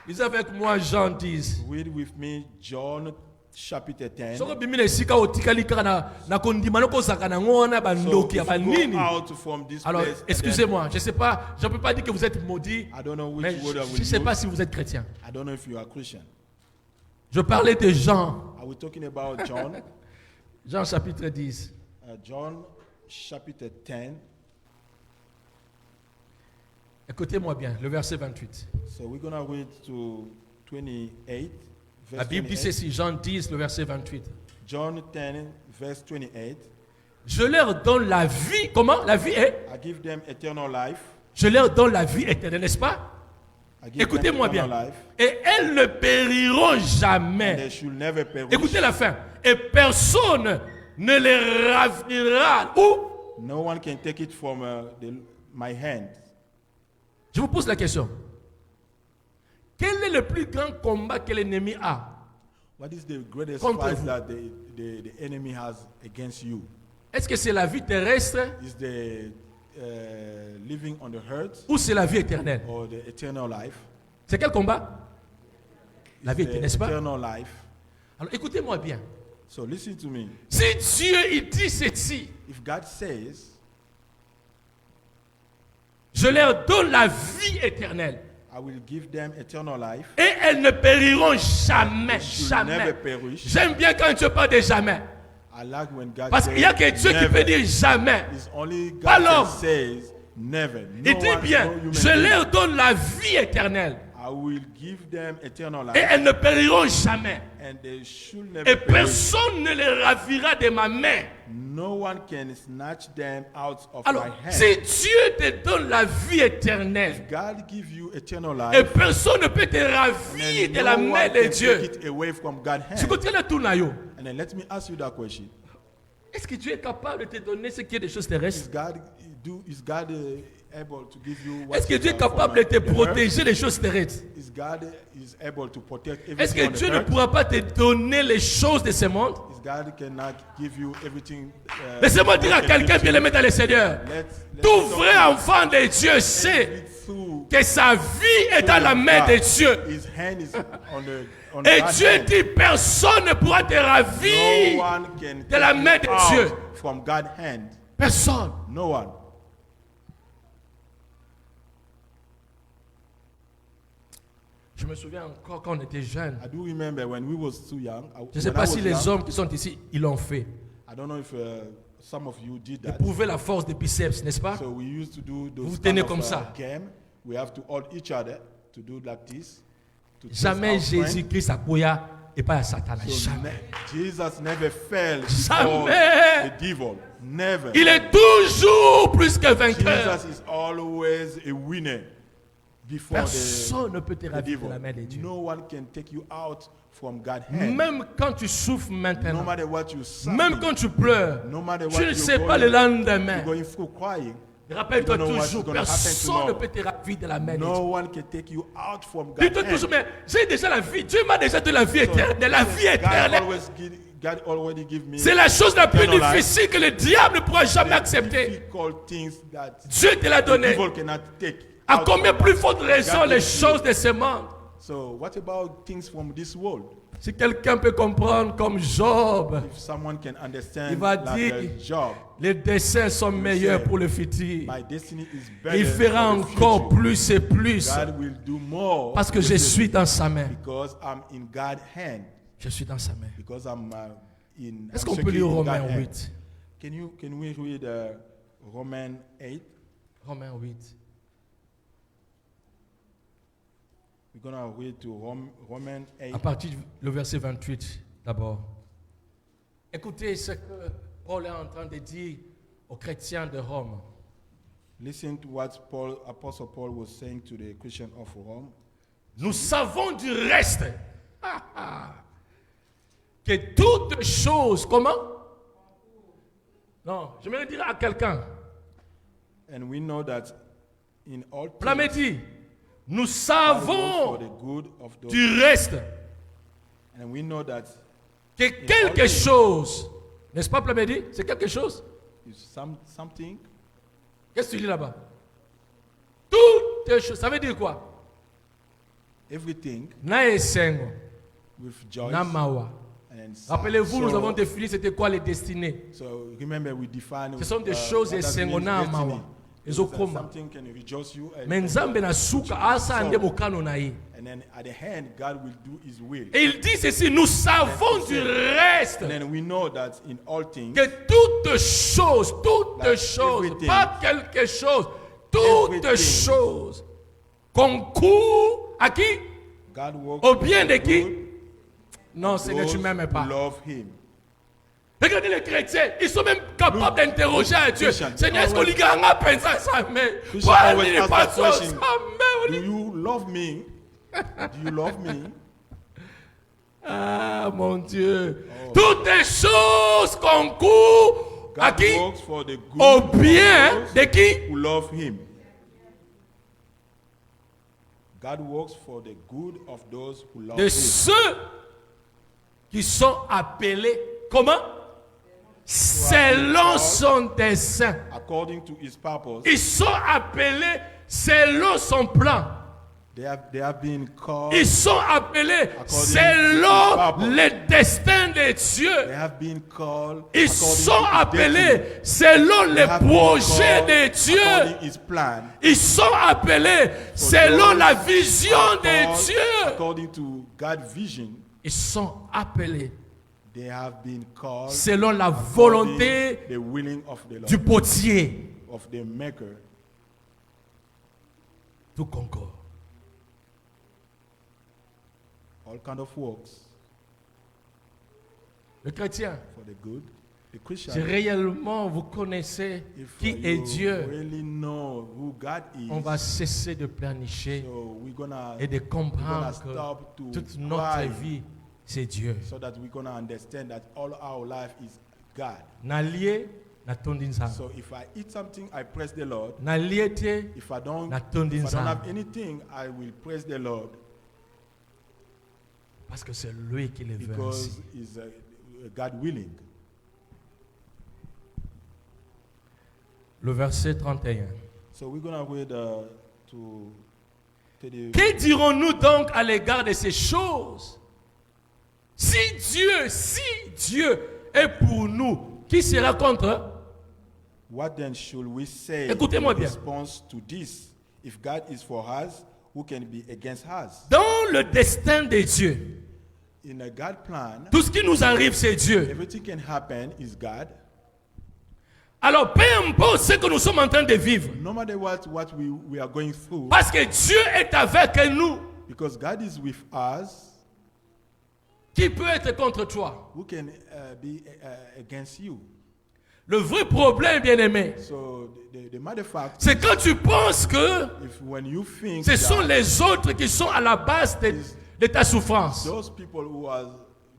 Speaker 2: Lisez avec moi Jean 10.
Speaker 3: Read with me John chapitre 10.
Speaker 2: Soko bimina esika otikali kaka na kondima no kozaka na ngona bandoki ya banini. Alors, excusez-moi, je sais pas, je peux pas dire que vous êtes maudit. Mais je sais pas si vous êtes chrétien.
Speaker 3: I don't know if you are Christian.
Speaker 2: Je parlais de Jean.
Speaker 3: Are we talking about John?
Speaker 2: Jean chapitre 10.
Speaker 3: John chapitre 10.
Speaker 2: Écoutez-moi bien, le verset 28.
Speaker 3: So we're going to read to 28.
Speaker 2: La Bible dit ceci, Jean 10, le verset 28.
Speaker 3: John 10, verse 28.
Speaker 2: Je leur donne la vie. Comment? La vie est?
Speaker 3: I give them eternal life.
Speaker 2: Je leur donne la vie éternelle, n'est-ce pas? Écoutez-moi bien. Et elles ne périront jamais.
Speaker 3: They should never perish.
Speaker 2: Écoutez la fin. Et personne ne les ravira. Où?
Speaker 3: No one can take it from my hand.
Speaker 2: Je vous pose la question. Quel est le plus grand combat que l'ennemi a?
Speaker 3: What is the greatest
Speaker 2: Contre
Speaker 3: fight
Speaker 2: vous?
Speaker 3: that the enemy has against you?
Speaker 2: Est-ce que c'est la vie terrestre
Speaker 3: Is the living on the earth
Speaker 2: ou c'est la vie éternelle?
Speaker 3: or the eternal life?
Speaker 2: C'est quel combat? La vie éternelle, n'est-ce pas?
Speaker 3: Eternal life.
Speaker 2: Alors écoutez-moi bien.
Speaker 3: So listen to me.
Speaker 2: Si Dieu il dit ceci,
Speaker 3: If God says,
Speaker 2: je leur donne la vie éternelle.
Speaker 3: I will give them eternal life.
Speaker 2: Et elles ne périront jamais,
Speaker 3: Should
Speaker 2: jamais.
Speaker 3: never perish.
Speaker 2: J'aime bien quand Dieu parle de jamais.
Speaker 3: I like when God
Speaker 2: Parce
Speaker 3: says
Speaker 2: qu'il y a que Dieu qui
Speaker 3: never.
Speaker 2: peut dire jamais.
Speaker 3: It's only God
Speaker 2: Pas l'homme.
Speaker 3: that says never. No
Speaker 2: Il dit
Speaker 3: one,
Speaker 2: bien,
Speaker 3: no human
Speaker 2: je
Speaker 3: being.
Speaker 2: leur donne la vie éternelle.
Speaker 3: I will give them eternal
Speaker 2: Et
Speaker 3: life.
Speaker 2: elles ne périront jamais.
Speaker 3: And they should never
Speaker 2: Et
Speaker 3: perish.
Speaker 2: personne ne les ravira de ma main.
Speaker 3: No one can snatch them out of
Speaker 2: Alors,
Speaker 3: my hand.
Speaker 2: si Dieu te donne la vie éternelle,
Speaker 3: God give you eternal
Speaker 2: et
Speaker 3: life.
Speaker 2: personne ne peut te
Speaker 3: And
Speaker 2: ravir
Speaker 3: then
Speaker 2: de la
Speaker 3: no
Speaker 2: main
Speaker 3: one
Speaker 2: de
Speaker 3: can
Speaker 2: Dieu.
Speaker 3: take it away from God's
Speaker 2: Tu
Speaker 3: hand.
Speaker 2: continues tout naïo.
Speaker 3: And then let me ask you that question.
Speaker 2: Est-ce que Dieu est capable de te donner ce qui est des choses terrestres?
Speaker 3: Is God able to give you what
Speaker 2: Est-ce que
Speaker 3: is
Speaker 2: Dieu est
Speaker 3: from
Speaker 2: capable de te
Speaker 3: the earth?
Speaker 2: protéger des choses terrestres?
Speaker 3: Is God is able to protect
Speaker 2: Est-ce
Speaker 3: everything
Speaker 2: que
Speaker 3: on
Speaker 2: Dieu
Speaker 3: the
Speaker 2: ne
Speaker 3: earth?
Speaker 2: pourra pas te donner les choses de ce monde?
Speaker 3: Is God cannot give you everything?
Speaker 2: Laissez-moi dire à quelqu'un bien aimé dans le Seigneur. Tout vrai enfant de Dieu sait que sa vie est dans la main de Dieu.
Speaker 3: His hand is on
Speaker 2: Et
Speaker 3: God's
Speaker 2: Dieu
Speaker 3: hand.
Speaker 2: dit, personne ne pourra te
Speaker 3: No
Speaker 2: ravir
Speaker 3: one can
Speaker 2: de la
Speaker 3: take
Speaker 2: main
Speaker 3: you
Speaker 2: de
Speaker 3: out
Speaker 2: Dieu.
Speaker 3: from God's hand.
Speaker 2: Personne.
Speaker 3: No one.
Speaker 2: Je me souviens encore quand on était jeunes.
Speaker 3: I do remember when we was too young.
Speaker 2: Je ne sais pas si les hommes qui sont ici, ils l'ont fait.
Speaker 3: I don't know if some of you did that.
Speaker 2: Éprouver la force des biceps, n'est-ce pas?
Speaker 3: So we used to do those
Speaker 2: Vous tenez
Speaker 3: kind
Speaker 2: comme
Speaker 3: of,
Speaker 2: ça.
Speaker 3: game. We have to hold each other to do like this. To test
Speaker 2: Jamais
Speaker 3: our strength.
Speaker 2: Jésus-Christ a couillé et pas à Satan.
Speaker 3: So
Speaker 2: Jamais.
Speaker 3: Jesus never fell
Speaker 2: Jamais.
Speaker 3: before the devil. Never.
Speaker 2: Il est toujours plus que vainqueur.
Speaker 3: Jesus is always a winner before
Speaker 2: Personne ne peut te
Speaker 3: the
Speaker 2: ravir de
Speaker 3: devil.
Speaker 2: la main de Dieu.
Speaker 3: No one can take you out from God's hand.
Speaker 2: Même quand tu souffres
Speaker 3: No
Speaker 2: maintenant,
Speaker 3: matter what you suffer,
Speaker 2: même quand tu pleures,
Speaker 3: no matter what
Speaker 2: tu ne
Speaker 3: you're
Speaker 2: sais
Speaker 3: going,
Speaker 2: pas le lendemain.
Speaker 3: you're going through crying.
Speaker 2: Rappelle-toi
Speaker 3: You don't know what's
Speaker 2: toujours,
Speaker 3: gonna happen
Speaker 2: personne ne
Speaker 3: tomorrow.
Speaker 2: peut te ravir de la main de Dieu.
Speaker 3: No one can take you out from God's
Speaker 2: Dis-toi
Speaker 3: hand.
Speaker 2: toujours, mais j'ai déjà la vie. Dieu m'a déjà donné la vie éternelle. La vie éternelle.
Speaker 3: God already give me
Speaker 2: C'est la chose la plus
Speaker 3: eternal life.
Speaker 2: difficile que le diable ne pourra jamais accepter.
Speaker 3: difficult things that
Speaker 2: Dieu te l'a
Speaker 3: the
Speaker 2: donné.
Speaker 3: devil cannot take.
Speaker 2: À
Speaker 3: out
Speaker 2: combien
Speaker 3: of
Speaker 2: plus
Speaker 3: us.
Speaker 2: forte raison
Speaker 3: God
Speaker 2: les
Speaker 3: gives
Speaker 2: choses
Speaker 3: you.
Speaker 2: de ce monde?
Speaker 3: So what about things from this world?
Speaker 2: Si quelqu'un peut comprendre comme Job,
Speaker 3: If someone can understand
Speaker 2: il va
Speaker 3: like
Speaker 2: dire,
Speaker 3: a job,
Speaker 2: les desseins sont meilleurs pour le futur.
Speaker 3: my destiny is better
Speaker 2: Il fera
Speaker 3: for the
Speaker 2: encore
Speaker 3: future.
Speaker 2: plus et plus
Speaker 3: God will do more
Speaker 2: parce que
Speaker 3: in the
Speaker 2: je
Speaker 3: future
Speaker 2: suis dans sa main.
Speaker 3: because I'm in God's hand.
Speaker 2: Je suis dans sa main.
Speaker 3: Because I'm in.
Speaker 2: Est-ce
Speaker 3: I'm
Speaker 2: qu'on peut
Speaker 3: secure
Speaker 2: lire
Speaker 3: in
Speaker 2: Romains
Speaker 3: God's hand.
Speaker 2: 8?
Speaker 3: Can we read Romans 8?
Speaker 2: Romains 8.
Speaker 3: We're gonna read to Romans 8.
Speaker 2: À partir du verset 28 d'abord. Écoutez ce que Paul est en train de dire aux chrétiens de Rome.
Speaker 3: Listen to what Apostle Paul was saying to the Christian of Rome.
Speaker 2: Nous savons du reste que toutes choses, comment? Non, je vais dire à quelqu'un.
Speaker 3: And we know that in all things,
Speaker 2: Plamédi, nous
Speaker 3: God works
Speaker 2: savons
Speaker 3: for the good of those.
Speaker 2: du reste
Speaker 3: And we know that
Speaker 2: que quelque chose, n'est-ce pas Plamédi? C'est quelque chose.
Speaker 3: is something
Speaker 2: Qu'est-ce que tu lis là-bas? Toutes les choses. Ça veut dire quoi?
Speaker 3: Everything
Speaker 2: Na esengo.
Speaker 3: with joy.
Speaker 2: Na mawa. Rappelez-vous, nous avons défini c'était quoi les destinées.
Speaker 3: So remember we define.
Speaker 2: Ce sont des choses esengo na mawa. Ezokoma.
Speaker 3: Something can rejoice you.
Speaker 2: Mais nzambe na suka asa ande mokano na ye.
Speaker 3: And then at the end, God will do His will.
Speaker 2: Et il dit ceci, nous savons du reste
Speaker 3: And then we know that in all things,
Speaker 2: que toutes choses,
Speaker 3: everything,
Speaker 2: pas quelque chose, toutes
Speaker 3: everything,
Speaker 2: choses concourent à qui?
Speaker 3: God works
Speaker 2: Au bien de qui?
Speaker 3: good
Speaker 2: Non, Seigneur,
Speaker 3: those
Speaker 2: tu ne m'aimes pas.
Speaker 3: who love Him.
Speaker 2: Regardez les chrétiens, ils sont même capables d'interroger à Dieu. Seigneur, est-ce qu'on lui gagne à peine ça, sa main?
Speaker 3: Christian
Speaker 2: Pourquoi
Speaker 3: always
Speaker 2: il n'est
Speaker 3: ask
Speaker 2: pas
Speaker 3: that
Speaker 2: son
Speaker 3: question.
Speaker 2: sa main?
Speaker 3: Do you love me? Do you love me?
Speaker 2: Ah, mon Dieu. Toutes les choses concourent à
Speaker 3: God
Speaker 2: qui?
Speaker 3: works for the good
Speaker 2: Au
Speaker 3: of
Speaker 2: bien
Speaker 3: those
Speaker 2: de qui?
Speaker 3: who love Him. God works for the good of those who love
Speaker 2: De
Speaker 3: Him.
Speaker 2: ceux qui sont appelés, comment? Selon son dessein.
Speaker 3: According to His purpose,
Speaker 2: Ils sont appelés selon son plan.
Speaker 3: they have been called.
Speaker 2: Ils sont appelés
Speaker 3: to
Speaker 2: selon
Speaker 3: his purpose.
Speaker 2: le destin de
Speaker 3: They
Speaker 2: Dieu.
Speaker 3: have been called.
Speaker 2: Ils
Speaker 3: according
Speaker 2: sont
Speaker 3: to His
Speaker 2: appelés
Speaker 3: destiny.
Speaker 2: selon
Speaker 3: They
Speaker 2: les
Speaker 3: have been
Speaker 2: projets
Speaker 3: called
Speaker 2: de Dieu.
Speaker 3: according His plan.
Speaker 2: Ils sont appelés selon la vision
Speaker 3: Are
Speaker 2: de
Speaker 3: called
Speaker 2: Dieu.
Speaker 3: according to God's vision.
Speaker 2: Ils sont appelés
Speaker 3: They have been called
Speaker 2: selon la
Speaker 3: according
Speaker 2: volonté
Speaker 3: the willing of the Lord,
Speaker 2: du potier.
Speaker 3: of the Maker.
Speaker 2: Tout concorde.
Speaker 3: All kind of works
Speaker 2: Le chrétien,
Speaker 3: for the good. The Christian,
Speaker 2: si réellement vous connaissez
Speaker 3: if
Speaker 2: qui est
Speaker 3: you
Speaker 2: Dieu,
Speaker 3: really know who God is,
Speaker 2: on va cesser de planifier
Speaker 3: so we're gonna
Speaker 2: et de comprendre
Speaker 3: stop to
Speaker 2: que toute notre
Speaker 3: cry,
Speaker 2: vie, c'est Dieu.
Speaker 3: so that we're gonna understand that all our life is God.
Speaker 2: Nalié, natondi nzambe.
Speaker 3: So if I eat something, I praise the Lord.
Speaker 2: Nalié te,
Speaker 3: If I don't
Speaker 2: natondi
Speaker 3: have
Speaker 2: nzambe.
Speaker 3: anything, I will praise the Lord
Speaker 2: Parce que c'est lui qui le veut
Speaker 3: because
Speaker 2: ainsi.
Speaker 3: it's God willing.
Speaker 2: Le verset 31.
Speaker 3: So we're gonna read to the
Speaker 2: Que dirons-nous donc à l'égard de ces choses? Si Dieu est pour nous, qui sera contre?
Speaker 3: What then should we say
Speaker 2: Écoutez-moi
Speaker 3: in
Speaker 2: bien.
Speaker 3: response to this? If God is for us, who can be against us?
Speaker 2: Dans le destin de Dieu,
Speaker 3: In a God plan,
Speaker 2: tout ce qui nous arrive, c'est Dieu.
Speaker 3: everything can happen is God.
Speaker 2: Alors, peu importe ce que nous sommes en train de vivre,
Speaker 3: No matter what we are going through,
Speaker 2: parce que Dieu est avec nous,
Speaker 3: because God is with us,
Speaker 2: qui peut être contre toi?
Speaker 3: who can be against you?
Speaker 2: Le vrai problème, bien-aimé,
Speaker 3: So the matter of fact,
Speaker 2: c'est quand tu penses que
Speaker 3: if when you think
Speaker 2: ce sont
Speaker 3: that
Speaker 2: les autres qui sont à la base de ta souffrance.
Speaker 3: those people who are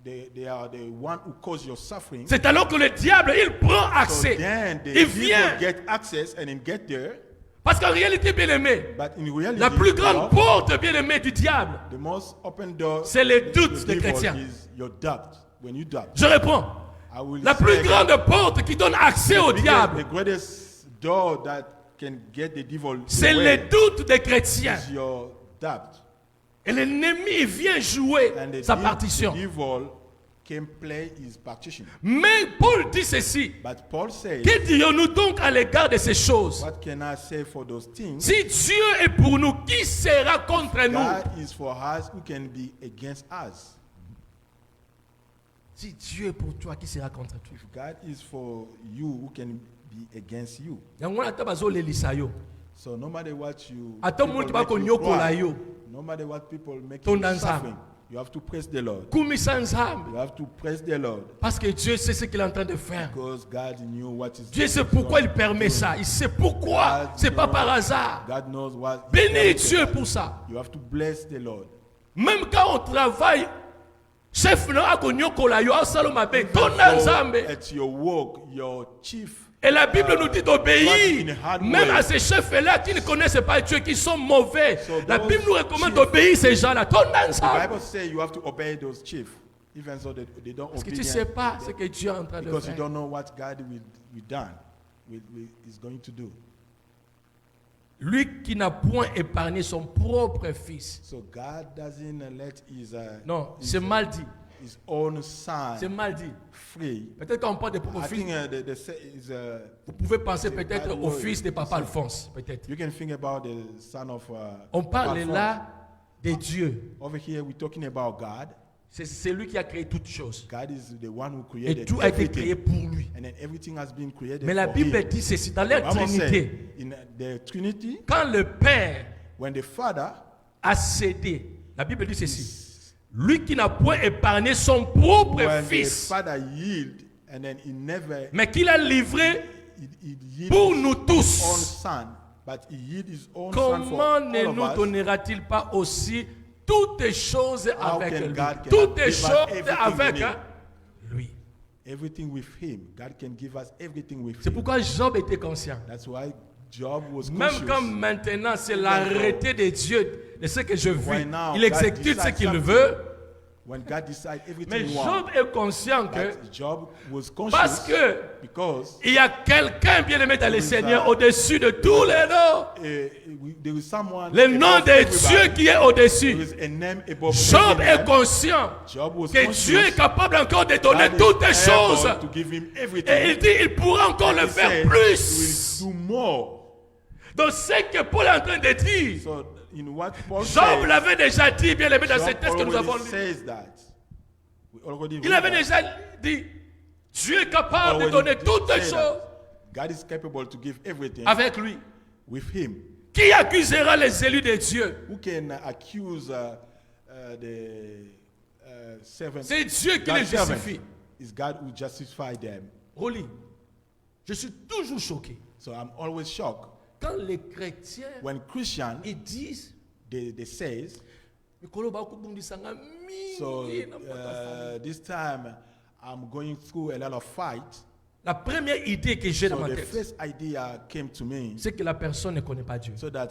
Speaker 3: they are the one who cause your suffering,
Speaker 2: C'est alors que le diable, il prend
Speaker 3: so
Speaker 2: accès.
Speaker 3: then the
Speaker 2: Il
Speaker 3: people
Speaker 2: vient.
Speaker 3: get access and then get there.
Speaker 2: Parce qu'en réalité, bien-aimé,
Speaker 3: But in reality,
Speaker 2: la plus grande
Speaker 3: love,
Speaker 2: porte, bien-aimé, du diable,
Speaker 3: the most open door
Speaker 2: c'est les doutes
Speaker 3: to the
Speaker 2: des
Speaker 3: devil
Speaker 2: chrétiens.
Speaker 3: is your doubt. When you doubt,
Speaker 2: Je réponds.
Speaker 3: I will
Speaker 2: La
Speaker 3: say
Speaker 2: plus
Speaker 3: again,
Speaker 2: grande porte qui donne accès au
Speaker 3: the
Speaker 2: diable,
Speaker 3: greatest door that can get the devil
Speaker 2: c'est
Speaker 3: away
Speaker 2: les doutes des chrétiens.
Speaker 3: is your doubt.
Speaker 2: Et l'ennemi vient jouer
Speaker 3: And the
Speaker 2: sa
Speaker 3: the
Speaker 2: partition.
Speaker 3: devil can play his partition.
Speaker 2: Mais Paul dit ceci.
Speaker 3: But Paul says,
Speaker 2: Que dirons-nous donc à l'égard de ces choses?
Speaker 3: what can I say for those things?
Speaker 2: Si Dieu est pour nous, qui sera contre nous?
Speaker 3: God is for us, who can be against us?
Speaker 2: Si Dieu est pour toi, qui sera contre toi?
Speaker 3: If God is for you, who can be against you?
Speaker 2: Yango ata bazolelisa yo.
Speaker 3: So no matter what you,
Speaker 2: Ata
Speaker 3: people
Speaker 2: muntu
Speaker 3: make you
Speaker 2: bakonyokola
Speaker 3: cry,
Speaker 2: yo.
Speaker 3: no matter what people make
Speaker 2: Tonda
Speaker 3: you
Speaker 2: nzambe.
Speaker 3: suffering, you have to praise the Lord.
Speaker 2: Kumisa nzambe.
Speaker 3: You have to praise the Lord
Speaker 2: Parce que Dieu sait ce qu'il est en train de faire.
Speaker 3: because God knew what is.
Speaker 2: Dieu sait pourquoi il permet ça. Il sait pourquoi. C'est pas par hasard.
Speaker 3: God knows what.
Speaker 2: Bénis Dieu pour ça.
Speaker 3: You have to bless the Lord.
Speaker 2: Même quand on travaille, chef na akonyokola yo asalo mabe. Tonda nzambe.
Speaker 3: At your work, your chief.
Speaker 2: Et la Bible nous dit d'obéir
Speaker 3: in a hard
Speaker 2: même
Speaker 3: way.
Speaker 2: à ces chefs-là qui ne connaissent pas Dieu, qui sont mauvais.
Speaker 3: So
Speaker 2: La
Speaker 3: those
Speaker 2: Bible nous recommande
Speaker 3: chiefs-
Speaker 2: d'obéir ces gens-là. Tonda
Speaker 3: The
Speaker 2: nzambe.
Speaker 3: Bible says you have to obey those chiefs, even though they don't
Speaker 2: Parce que
Speaker 3: obey
Speaker 2: tu ne sais pas ce que Dieu est en train de
Speaker 3: because you
Speaker 2: faire.
Speaker 3: don't know what God will done, is going to do.
Speaker 2: Lui qui n'a point épargné son propre fils.
Speaker 3: So God doesn't let his
Speaker 2: Non, c'est mal dit.
Speaker 3: His own son
Speaker 2: C'est mal dit.
Speaker 3: free.
Speaker 2: Peut-être quand on parle de propre
Speaker 3: I
Speaker 2: fils,
Speaker 3: think
Speaker 2: vous pouvez penser
Speaker 3: the
Speaker 2: peut-être
Speaker 3: Bible
Speaker 2: au fils de
Speaker 3: is-
Speaker 2: Papa Alphonse, peut-être.
Speaker 3: you can think about the son of
Speaker 2: On parle
Speaker 3: Alphonse.
Speaker 2: là de Dieu.
Speaker 3: Over here we're talking about God.
Speaker 2: C'est lui qui a créé toutes choses.
Speaker 3: God is the one who
Speaker 2: Et
Speaker 3: created
Speaker 2: tout a été créé
Speaker 3: everything.
Speaker 2: pour lui.
Speaker 3: And then everything has been created
Speaker 2: Mais la
Speaker 3: for
Speaker 2: Bible
Speaker 3: him.
Speaker 2: dit ceci, dans la
Speaker 3: The Bible
Speaker 2: Trinité,
Speaker 3: said, in the Trinity,
Speaker 2: quand le Père
Speaker 3: when the Father
Speaker 2: a cédé, la Bible dit ceci, lui qui n'a point épargné son propre
Speaker 3: when the
Speaker 2: fils,
Speaker 3: Father yield and then he never
Speaker 2: mais qu'il a livré
Speaker 3: he yield
Speaker 2: pour
Speaker 3: his
Speaker 2: nous
Speaker 3: own
Speaker 2: tous,
Speaker 3: son, but he yield his own son for
Speaker 2: comment ne
Speaker 3: all of
Speaker 2: nous
Speaker 3: us.
Speaker 2: donnera-t-il pas aussi toutes choses
Speaker 3: How
Speaker 2: avec
Speaker 3: can
Speaker 2: lui?
Speaker 3: God
Speaker 2: Toutes
Speaker 3: give us
Speaker 2: choses
Speaker 3: everything
Speaker 2: avec
Speaker 3: we need?
Speaker 2: lui.
Speaker 3: Everything with him. God can give us everything with
Speaker 2: C'est
Speaker 3: him.
Speaker 2: pourquoi Job était conscient.
Speaker 3: That's why Job was
Speaker 2: Même
Speaker 3: conscious.
Speaker 2: quand maintenant c'est l'arrêté de Dieu de ce que je vis,
Speaker 3: Right now,
Speaker 2: il
Speaker 3: God
Speaker 2: exécute ce
Speaker 3: decides
Speaker 2: qu'il
Speaker 3: something.
Speaker 2: veut.
Speaker 3: When God decides everything
Speaker 2: Mais
Speaker 3: he
Speaker 2: Job
Speaker 3: wants.
Speaker 2: est conscient que
Speaker 3: But Job was conscious
Speaker 2: parce que
Speaker 3: because
Speaker 2: il y a quelqu'un bien aimé dans le Seigneur au-dessus de tous les noms.
Speaker 3: there is someone
Speaker 2: Le nom
Speaker 3: above
Speaker 2: de
Speaker 3: everybody.
Speaker 2: Dieu qui est
Speaker 3: There
Speaker 2: au-dessus.
Speaker 3: is a name above
Speaker 2: Job
Speaker 3: every
Speaker 2: est
Speaker 3: name.
Speaker 2: conscient
Speaker 3: Job was
Speaker 2: que
Speaker 3: conscious
Speaker 2: Dieu est capable encore de donner
Speaker 3: God is
Speaker 2: toutes les
Speaker 3: able
Speaker 2: choses.
Speaker 3: to give him everything.
Speaker 2: Et il dit, il pourra encore le
Speaker 3: He
Speaker 2: faire
Speaker 3: said
Speaker 2: plus.
Speaker 3: he will do more.
Speaker 2: Donc ce que Paul est en train de dire,
Speaker 3: So in what Paul
Speaker 2: Job
Speaker 3: says,
Speaker 2: l'avait déjà dit, bien aimé, dans
Speaker 3: Job
Speaker 2: ce texte que nous avons
Speaker 3: already
Speaker 2: lu.
Speaker 3: says that. We already
Speaker 2: Il
Speaker 3: read
Speaker 2: avait
Speaker 3: that.
Speaker 2: déjà dit, Dieu est capable de
Speaker 3: Already
Speaker 2: donner toutes les
Speaker 3: said
Speaker 2: choses
Speaker 3: that. God is capable to give everything
Speaker 2: avec lui.
Speaker 3: with him.
Speaker 2: Qui accusera les élus de Dieu?
Speaker 3: Who can accuse the servants?
Speaker 2: C'est Dieu qui les
Speaker 3: God's servants?
Speaker 2: justifie.
Speaker 3: It's God who justifies them.
Speaker 2: Roli, je suis toujours choqué.
Speaker 3: So I'm always shocked
Speaker 2: Quand les chrétiens
Speaker 3: when Christians
Speaker 2: ils disent,
Speaker 3: they says so. This time I'm going through a lot of fight.
Speaker 2: la première idée que j'ai dans
Speaker 3: So
Speaker 2: ma
Speaker 3: the
Speaker 2: tête,
Speaker 3: first idea came to me
Speaker 2: c'est que la personne ne connaît pas Dieu.
Speaker 3: so that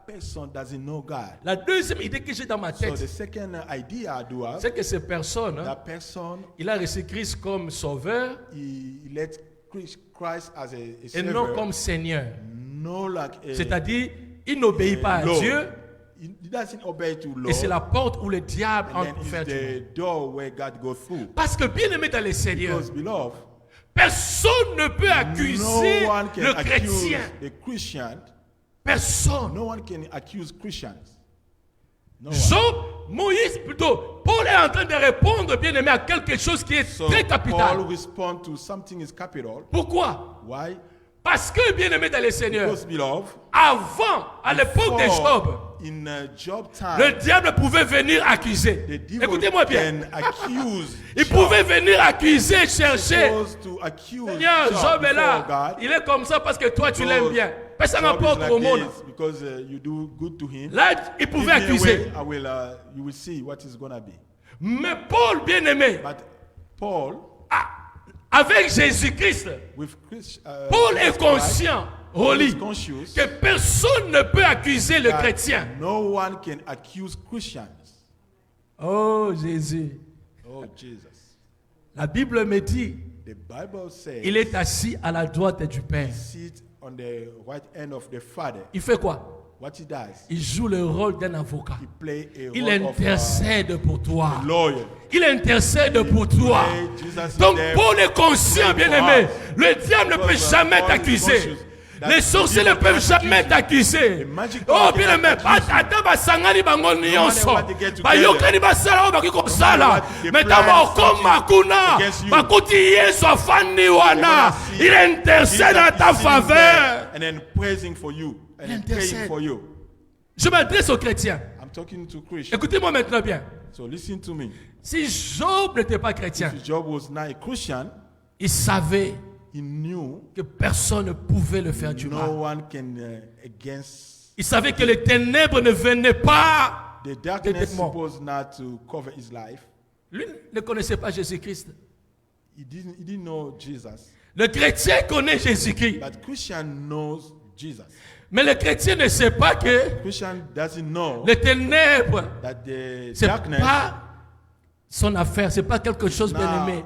Speaker 3: person doesn't know God.
Speaker 2: La deuxième idée que j'ai dans ma
Speaker 3: So the
Speaker 2: tête,
Speaker 3: second idea I do have,
Speaker 2: c'est que cette personne,
Speaker 3: that person
Speaker 2: il a reçu Christ comme sauveur
Speaker 3: he let Christ as a
Speaker 2: et non
Speaker 3: savior,
Speaker 2: comme Seigneur.
Speaker 3: no like a,
Speaker 2: C'est-à-dire, il n'obéit pas à
Speaker 3: Lord.
Speaker 2: Dieu
Speaker 3: He doesn't obey to law.
Speaker 2: et c'est la porte où le diable
Speaker 3: And
Speaker 2: entre
Speaker 3: then
Speaker 2: pour
Speaker 3: it's
Speaker 2: faire du mal.
Speaker 3: the door where God goes through.
Speaker 2: Parce que bien aimé dans le Seigneur,
Speaker 3: Because beloved,
Speaker 2: personne ne peut accuser
Speaker 3: no one can
Speaker 2: le
Speaker 3: accuse
Speaker 2: chrétien.
Speaker 3: the Christian.
Speaker 2: Personne.
Speaker 3: No one can accuse Christians. No one.
Speaker 2: Job, Moïse plutôt, Paul est en train de répondre, bien aimé, à quelque chose qui est
Speaker 3: So
Speaker 2: très capital.
Speaker 3: Paul respond to something is capital.
Speaker 2: Pourquoi?
Speaker 3: Why?
Speaker 2: Parce que, bien aimé dans le Seigneur,
Speaker 3: Because beloved,
Speaker 2: avant, à l'époque de Job,
Speaker 3: in Job time,
Speaker 2: le diable pouvait venir accuser.
Speaker 3: the devil
Speaker 2: Écoutez-moi bien.
Speaker 3: can accuse.
Speaker 2: Il
Speaker 3: Job.
Speaker 2: pouvait venir accuser, chercher.
Speaker 3: Supposed to accuse
Speaker 2: Seigneur, Job est
Speaker 3: before
Speaker 2: là.
Speaker 3: God.
Speaker 2: Il est comme ça parce que toi, tu
Speaker 3: Because
Speaker 2: l'aimes bien. Personne
Speaker 3: Job is
Speaker 2: n'importe
Speaker 3: like
Speaker 2: au monde.
Speaker 3: this because you do good to him.
Speaker 2: Là, il pouvait
Speaker 3: Give me
Speaker 2: accuser.
Speaker 3: away, I will, you will see what is gonna be.
Speaker 2: Mais Paul, bien aimé,
Speaker 3: But Paul,
Speaker 2: avec Jésus-Christ,
Speaker 3: with Christ,
Speaker 2: Paul est
Speaker 3: Christ,
Speaker 2: conscient,
Speaker 3: Paul
Speaker 2: Roli,
Speaker 3: is conscious
Speaker 2: que personne ne peut accuser le
Speaker 3: that
Speaker 2: chrétien.
Speaker 3: no one can accuse Christians.
Speaker 2: Oh Jésus,
Speaker 3: Oh Jesus!
Speaker 2: la Bible me dit,
Speaker 3: The Bible says
Speaker 2: il est assis à la droite du Père.
Speaker 3: sit on the right hand of the Father.
Speaker 2: Il fait quoi?
Speaker 3: What he does,
Speaker 2: Il joue le rôle d'un avocat.
Speaker 3: he play a
Speaker 2: Il
Speaker 3: role of
Speaker 2: intercède pour toi.
Speaker 3: a lawyer.
Speaker 2: Il intercède pour toi.
Speaker 3: Jesus is
Speaker 2: Donc
Speaker 3: there
Speaker 2: Paul est conscient, bien aimé. Le diable ne peut jamais t'accuser. Les sorciers ne peuvent jamais t'accuser. Oh bien aimé, ata basangani bango nyonso. Bayokani basala baki kosala. Mais d'abord comme makuna, bakuti Yesu afandi wana. Il intercède en ta faveur.
Speaker 3: And then praising for you and then praying for you.
Speaker 2: Je m'adresse aux chrétiens.
Speaker 3: I'm talking to Christians.
Speaker 2: Écoutez-moi maintenant bien.
Speaker 3: So listen to me.
Speaker 2: Si Job n'était pas chrétien,
Speaker 3: If Job was not a Christian,
Speaker 2: il savait
Speaker 3: he knew
Speaker 2: que personne ne pouvait le faire du
Speaker 3: no
Speaker 2: mal.
Speaker 3: one can against
Speaker 2: Il savait que les ténèbres ne venaient pas.
Speaker 3: the darkness
Speaker 2: Détectement.
Speaker 3: supposed not to cover his life.
Speaker 2: Lui ne connaissait pas Jésus-Christ.
Speaker 3: He didn't know Jesus.
Speaker 2: Le chrétien connaît Jésus-Christ.
Speaker 3: But Christian knows Jesus.
Speaker 2: Mais le chrétien ne sait pas que
Speaker 3: Christian doesn't know
Speaker 2: les ténèbres,
Speaker 3: that the
Speaker 2: c'est
Speaker 3: darkness
Speaker 2: pas son affaire, c'est pas quelque chose bien aimé.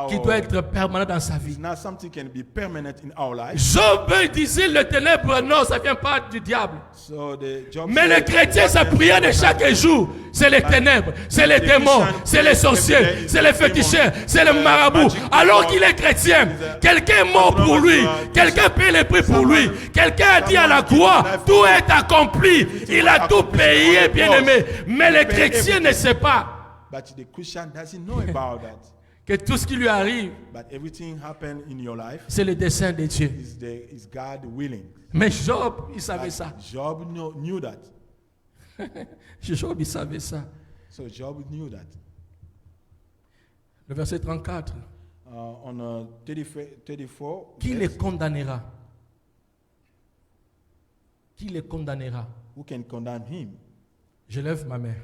Speaker 2: qui doit être permanent dans sa vie.
Speaker 3: It's not something can be permanent in our life.
Speaker 2: Job disait le ténèbre, non, ça ne vient pas du diable.
Speaker 3: So the Job
Speaker 2: Mais
Speaker 3: said,
Speaker 2: le chrétien, sa prière de chaque jour, c'est les ténèbres, c'est les démons, c'est les sorciers, c'est les féticheurs, c'est le marabout. Alors qu'il est chrétien, quelqu'un est mort pour lui, quelqu'un paye les prix pour lui, quelqu'un a dit à la croix, tout est accompli, il a tout payé, bien-aimé. Mais le chrétien ne sait pas
Speaker 3: But the Christian doesn't know about that.
Speaker 2: que tout ce qui lui arrive,
Speaker 3: But everything happened in your life
Speaker 2: c'est le dessein de Dieu.
Speaker 3: is God willing.
Speaker 2: Mais Job, il savait ça.
Speaker 3: Job knew that.
Speaker 2: Job, il savait ça.
Speaker 3: So Job knew that.
Speaker 2: Le verset 34.
Speaker 3: On 34,
Speaker 2: Qui les condamnera? Qui les condamnera?
Speaker 3: who can condemn him?
Speaker 2: Je lève ma main.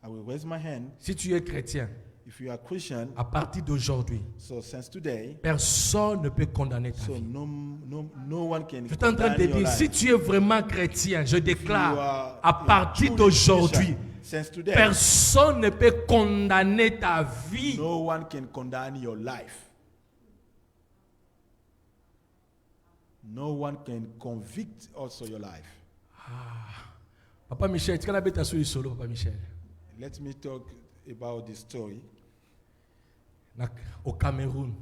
Speaker 3: I will raise my hand.
Speaker 2: Si tu es chrétien,
Speaker 3: If you are Christian,
Speaker 2: à partir d'aujourd'hui,
Speaker 3: so since today,
Speaker 2: personne ne peut condamner ta
Speaker 3: so
Speaker 2: vie.
Speaker 3: no one can
Speaker 2: Je suis en train de
Speaker 3: condemn
Speaker 2: te
Speaker 3: your
Speaker 2: dire, si
Speaker 3: life.
Speaker 2: tu es vraiment chrétien, je
Speaker 3: You
Speaker 2: déclare,
Speaker 3: are
Speaker 2: à partir
Speaker 3: truly
Speaker 2: d'aujourd'hui,
Speaker 3: Christian. Since today,
Speaker 2: personne ne peut condamner ta vie.
Speaker 3: no one can condemn your life. No one can convict also your life.
Speaker 2: Papa Michel, tu connais ta souris solo, Papa Michel.
Speaker 3: Let me talk about this story.
Speaker 2: Au Cameroun,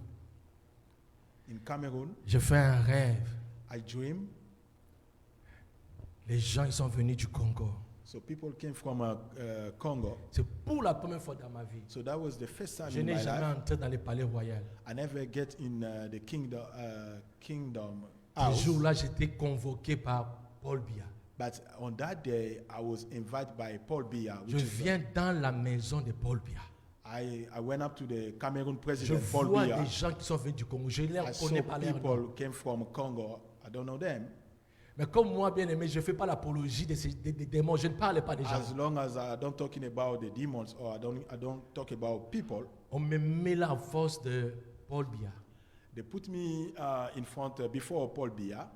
Speaker 3: In Cameroon,
Speaker 2: j'ai fait un rêve.
Speaker 3: I dream.
Speaker 2: Les gens, ils sont venus du Congo.
Speaker 3: So people came from Congo.
Speaker 2: C'est pour la première fois dans ma vie.
Speaker 3: So that was the first time
Speaker 2: Je
Speaker 3: in
Speaker 2: n'ai
Speaker 3: my
Speaker 2: jamais
Speaker 3: life.
Speaker 2: entré dans les palais royaux.
Speaker 3: I never get in the kingdom
Speaker 2: Ce
Speaker 3: house.
Speaker 2: jour-là, j'étais convoqué par Paul Biya.
Speaker 3: But on that day, I was invited by Paul Biya.
Speaker 2: Je viens dans la maison de Paul Biya.
Speaker 3: I went up to the Cameroon
Speaker 2: Je
Speaker 3: president, Paul
Speaker 2: vois
Speaker 3: Biya.
Speaker 2: des gens qui sont venus du Congo. Je ne les
Speaker 3: I saw
Speaker 2: connais pas leur nom.
Speaker 3: people came from Congo. I don't know them.
Speaker 2: Mais comme moi, bien aimé, je ne fais pas l'apologie des démons. Je ne parle pas des gens.
Speaker 3: As long as I don't talking about the demons or I don't talk about people,
Speaker 2: On me met la force de Paul Biya.
Speaker 3: they put me in front before Paul Biya.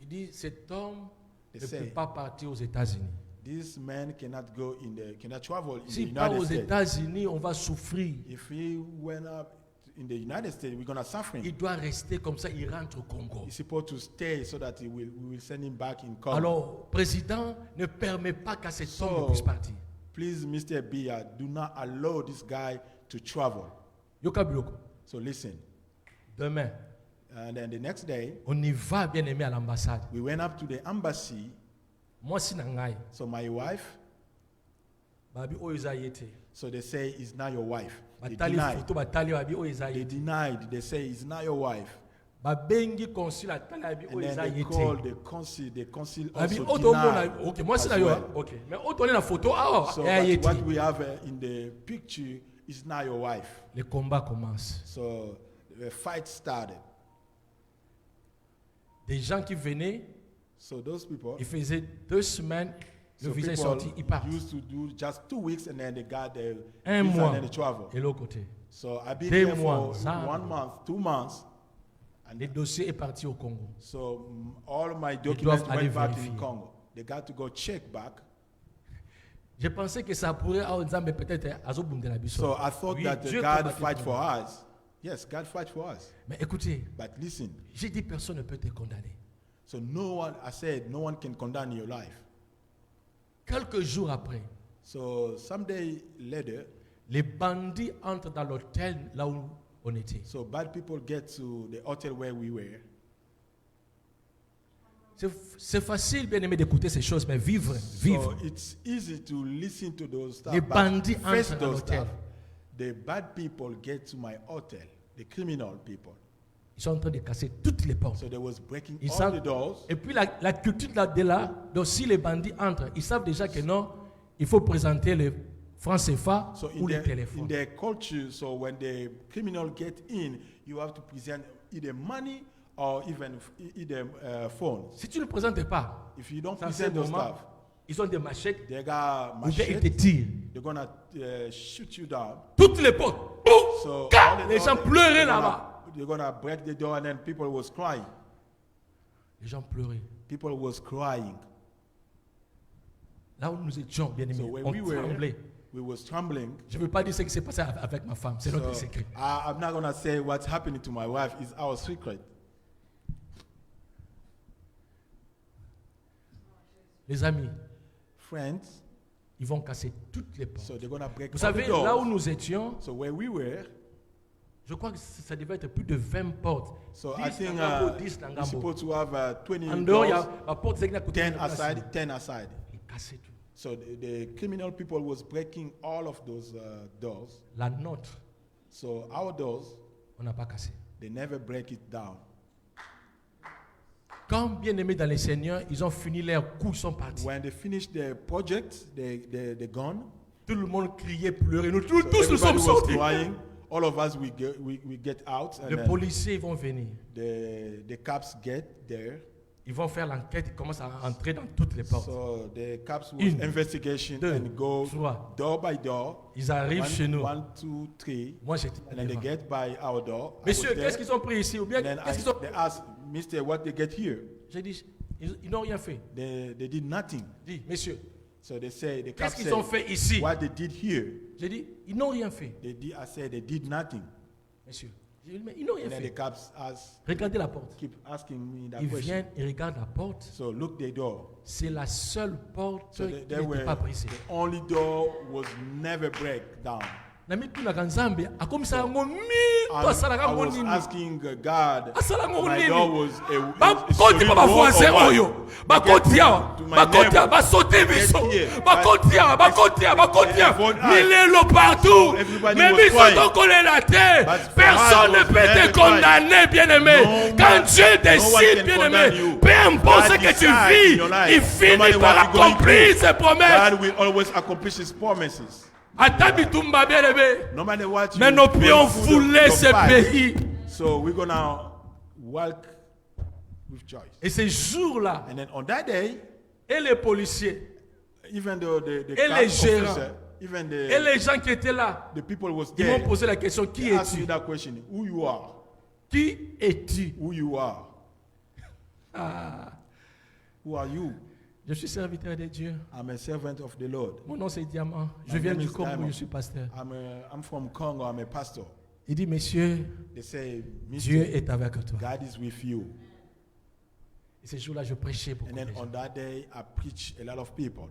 Speaker 2: Il dit, cet homme
Speaker 3: They
Speaker 2: ne
Speaker 3: say,
Speaker 2: peut pas partir aux États-Unis.
Speaker 3: this man cannot travel in
Speaker 2: S'il
Speaker 3: the
Speaker 2: part aux
Speaker 3: United States.
Speaker 2: États-Unis, on va souffrir.
Speaker 3: If he went up in the United States, we're gonna suffer him.
Speaker 2: Il doit rester comme ça, il rentre au Congo.
Speaker 3: He's supposed to stay so that we will send him back in Congo.
Speaker 2: Alors, président, ne permet pas qu'à cet homme ne puisse partir.
Speaker 3: Please, Mr. Biya, do not allow this guy to travel.
Speaker 2: Yoka Biloko.
Speaker 3: So listen.
Speaker 2: Demain,
Speaker 3: And then the next day,
Speaker 2: on y va, bien aimé, à l'ambassade.
Speaker 3: we went up to the embassy.
Speaker 2: Moi, si nangai,
Speaker 3: So my wife,
Speaker 2: babi oyoza yete.
Speaker 3: so they say it's not your wife. They
Speaker 2: Batali
Speaker 3: denied.
Speaker 2: photo batali babi oyoza
Speaker 3: They
Speaker 2: yete.
Speaker 3: denied. They say it's not your wife.
Speaker 2: Babengi consul atali babi
Speaker 3: And then
Speaker 2: oyoza
Speaker 3: they called
Speaker 2: yete.
Speaker 3: the consul. The consul
Speaker 2: Babi
Speaker 3: also
Speaker 2: oto
Speaker 3: denied.
Speaker 2: mona, ok, moi si
Speaker 3: as
Speaker 2: na yo,
Speaker 3: well.
Speaker 2: ok. Mais oto na photo, ah,
Speaker 3: So
Speaker 2: eh
Speaker 3: but what
Speaker 2: yete.
Speaker 3: we have in the picture is not your wife.
Speaker 2: Le combat commence.
Speaker 3: So the fight started.
Speaker 2: Des gens qui venaient,
Speaker 3: So those people,
Speaker 2: ils faisaient 2 semaines, le
Speaker 3: so
Speaker 2: visa est
Speaker 3: people
Speaker 2: sorti, ils partent.
Speaker 3: used to do just 2 weeks and then they got the
Speaker 2: Un
Speaker 3: visa
Speaker 2: mois.
Speaker 3: and then they travel.
Speaker 2: Et l'autre côté.
Speaker 3: So I've been
Speaker 2: 2
Speaker 3: here
Speaker 2: mois,
Speaker 3: for
Speaker 2: ça.
Speaker 3: 1 month, 2 months.
Speaker 2: Le dossier est parti au Congo.
Speaker 3: So all my
Speaker 2: doivent
Speaker 3: documents
Speaker 2: aller
Speaker 3: went back
Speaker 2: vérifier.
Speaker 3: in Congo. They got to go check back.
Speaker 2: Je pensais que ça pourrait en disant, mais peut-être azobundela biso.
Speaker 3: So I thought
Speaker 2: Oui,
Speaker 3: that
Speaker 2: Dieu
Speaker 3: God
Speaker 2: combattait
Speaker 3: fight
Speaker 2: pour
Speaker 3: for
Speaker 2: nous.
Speaker 3: us. Yes, God fight for us.
Speaker 2: Mais écoutez,
Speaker 3: But listen,
Speaker 2: j'ai dit personne ne peut te condamner.
Speaker 3: so no one, I said, no one can condemn your life.
Speaker 2: Quelques jours après,
Speaker 3: So someday later,
Speaker 2: les bandits entrent dans l'hôtel là où on était.
Speaker 3: so bad people get to the hotel where we were.
Speaker 2: C'est facile, bien aimé, d'écouter ces choses, mais vivre.
Speaker 3: So it's easy to listen to those stuff.
Speaker 2: Les
Speaker 3: but
Speaker 2: bandits
Speaker 3: face
Speaker 2: entrent dans
Speaker 3: those
Speaker 2: l'hôtel.
Speaker 3: stuff, the bad people get to my hotel, the criminal people.
Speaker 2: Ils sont en train de casser toutes les portes.
Speaker 3: So they was breaking
Speaker 2: Ils
Speaker 3: all
Speaker 2: savent-
Speaker 3: the doors.
Speaker 2: Et puis la culture de là, donc si les bandits entrent, ils savent déjà que non, il faut présenter le franc CFA
Speaker 3: So
Speaker 2: ou le téléphone.
Speaker 3: in their culture, so when the criminal get in, you have to present either money or even either phones.
Speaker 2: Si tu ne le présentes pas,
Speaker 3: If you don't
Speaker 2: ça, c'est
Speaker 3: present
Speaker 2: le
Speaker 3: those
Speaker 2: moment,
Speaker 3: stuff,
Speaker 2: ils ont des machettes,
Speaker 3: they got
Speaker 2: ou bien ils te
Speaker 3: machete,
Speaker 2: tirent.
Speaker 3: they're gonna shoot you down.
Speaker 2: Toutes les portes. Boum,
Speaker 3: So
Speaker 2: car,
Speaker 3: all
Speaker 2: les gens
Speaker 3: all
Speaker 2: pleuraient
Speaker 3: they're
Speaker 2: là-bas.
Speaker 3: They're gonna break the door and then people was crying.
Speaker 2: Les gens pleuraient.
Speaker 3: People was crying.
Speaker 2: Là où nous étions, bien aimés,
Speaker 3: So when
Speaker 2: on
Speaker 3: we were,
Speaker 2: tremblait.
Speaker 3: we was trembling.
Speaker 2: Je ne veux pas dire ce qui s'est passé avec ma femme. C'est
Speaker 3: So,
Speaker 2: notre secret.
Speaker 3: I'm not gonna say what's happening to my wife is our secret.
Speaker 2: Les amis,
Speaker 3: Friends,
Speaker 2: ils vont casser toutes les portes.
Speaker 3: so they're gonna break
Speaker 2: Vous
Speaker 3: all the
Speaker 2: savez,
Speaker 3: doors.
Speaker 2: là où nous étions,
Speaker 3: So where we were,
Speaker 2: je crois que ça devait être plus de 20 portes.
Speaker 3: so
Speaker 2: 10
Speaker 3: I think
Speaker 2: Nangambo, 10
Speaker 3: we're
Speaker 2: Nangambo.
Speaker 3: supposed to have 20
Speaker 2: En dehors, il y
Speaker 3: doors,
Speaker 2: a la porte qui est à côté
Speaker 3: 10
Speaker 2: de la place.
Speaker 3: aside, 10 aside.
Speaker 2: Ils cassaient tout.
Speaker 3: So the criminal people was breaking all of those doors.
Speaker 2: La nôtre,
Speaker 3: So our doors,
Speaker 2: on n'a pas cassé.
Speaker 3: they never break it down.
Speaker 2: Quand bien aimés dans les Seigneurs, ils ont fini leur coup, ils sont partis.
Speaker 3: When they finished their project, they're gone.
Speaker 2: Tout le monde criait, pleurait. Nous tous,
Speaker 3: So
Speaker 2: tous nous sommes
Speaker 3: everybody was
Speaker 2: sortis.
Speaker 3: crying. All of us, we get out. And
Speaker 2: Les
Speaker 3: then
Speaker 2: policiers ils vont venir.
Speaker 3: the cops get there.
Speaker 2: Ils vont faire l'enquête, ils commencent à entrer dans toutes les portes.
Speaker 3: So the cops will
Speaker 2: Une,
Speaker 3: investigation
Speaker 2: deux,
Speaker 3: and go
Speaker 2: trois.
Speaker 3: door by door.
Speaker 2: Ils arrivent chez nous.
Speaker 3: 1, 2, 3.
Speaker 2: Moi, j'étais
Speaker 3: And then they
Speaker 2: devant.
Speaker 3: get by our door. I
Speaker 2: Monsieur,
Speaker 3: was there.
Speaker 2: qu'est-ce qu'ils ont pris ici? Ou bien,
Speaker 3: And then
Speaker 2: qu'est-ce qu'ils ont...
Speaker 3: they asked, Mister, what they get here?
Speaker 2: J'ai dit, ils n'ont rien fait.
Speaker 3: They did nothing.
Speaker 2: Dis, messieurs,
Speaker 3: So they say, the
Speaker 2: qu'est-ce
Speaker 3: cops
Speaker 2: qu'ils ont
Speaker 3: say,
Speaker 2: fait ici?
Speaker 3: what they did here.
Speaker 2: J'ai dit, ils n'ont rien fait.
Speaker 3: I said they did nothing.
Speaker 2: Messieurs, j'ai dit, mais ils n'ont rien
Speaker 3: And then the
Speaker 2: fait.
Speaker 3: cops
Speaker 2: Regardez la porte.
Speaker 3: keep asking me that
Speaker 2: Ils
Speaker 3: question.
Speaker 2: viennent, ils regardent la porte.
Speaker 3: So look the door.
Speaker 2: C'est la seule porte
Speaker 3: So
Speaker 2: qui
Speaker 3: they
Speaker 2: n'était
Speaker 3: were
Speaker 2: pas brisée.
Speaker 3: the only door was never break down.
Speaker 2: Nami tunaka nzambe akomisa yango mingi
Speaker 3: And
Speaker 2: asalaka
Speaker 3: I
Speaker 2: yango
Speaker 3: was
Speaker 2: nini
Speaker 3: asking God,
Speaker 2: asalaka yango
Speaker 3: my
Speaker 2: nini
Speaker 3: door was a
Speaker 2: bakoti
Speaker 3: solid
Speaker 2: pa
Speaker 3: wall
Speaker 2: bavoisin
Speaker 3: or what?
Speaker 2: oyo bakoti awa
Speaker 3: to my
Speaker 2: bakoti awa
Speaker 3: neighbor.
Speaker 2: basote biso
Speaker 3: Get here.
Speaker 2: bakoti awa bakoti awa bakoti awa milelo partout
Speaker 3: So everybody
Speaker 2: mais
Speaker 3: was
Speaker 2: biso
Speaker 3: crying.
Speaker 2: tokolela te
Speaker 3: But for
Speaker 2: personne ne
Speaker 3: us,
Speaker 2: peut
Speaker 3: never
Speaker 2: te condamner bien aimé
Speaker 3: No
Speaker 2: quand
Speaker 3: man-
Speaker 2: Dieu
Speaker 3: no one
Speaker 2: décide
Speaker 3: can
Speaker 2: bien
Speaker 3: condemn
Speaker 2: aimé
Speaker 3: you.
Speaker 2: peu importe ce
Speaker 3: God
Speaker 2: que tu
Speaker 3: decides
Speaker 2: vis
Speaker 3: in your life.
Speaker 2: il
Speaker 3: No
Speaker 2: finit
Speaker 3: matter
Speaker 2: par
Speaker 3: what you're going
Speaker 2: accomplir
Speaker 3: through,
Speaker 2: ses promesses
Speaker 3: God will always accomplish His promises.
Speaker 2: ata bitumba bien aimé
Speaker 3: No matter what
Speaker 2: mais
Speaker 3: you
Speaker 2: nos pieds ont
Speaker 3: go through
Speaker 2: foulé
Speaker 3: your
Speaker 2: ce
Speaker 3: fight.
Speaker 2: pays.
Speaker 3: So we're gonna walk with choice.
Speaker 2: Et ces jours-là,
Speaker 3: And then on that day,
Speaker 2: et les policiers,
Speaker 3: even the
Speaker 2: Et
Speaker 3: cop
Speaker 2: les gérants.
Speaker 3: officer, even
Speaker 2: et les gens qui étaient là,
Speaker 3: the people was
Speaker 2: ils m'ont
Speaker 3: there.
Speaker 2: posé la question, qui
Speaker 3: They asked
Speaker 2: es-tu?
Speaker 3: me that question: who you are?
Speaker 2: Qui es-tu?
Speaker 3: Who you are?
Speaker 2: Ah,
Speaker 3: Who are you?
Speaker 2: je suis serviteur de Dieu.
Speaker 3: I'm a servant of the Lord.
Speaker 2: Mon nom c'est Diamant. Je
Speaker 3: My
Speaker 2: viens
Speaker 3: name
Speaker 2: du
Speaker 3: is
Speaker 2: Congo,
Speaker 3: Diamond.
Speaker 2: je suis pasteur.
Speaker 3: I'm from Congo. I'm a pastor.
Speaker 2: Il dit, messieurs,
Speaker 3: They say,
Speaker 2: Dieu
Speaker 3: Mister,
Speaker 2: est avec toi.
Speaker 3: God is with you.
Speaker 2: Et ces jours-là, je prêchais beaucoup.
Speaker 3: And then
Speaker 2: de gens.
Speaker 3: on that day, I preach a lot of people.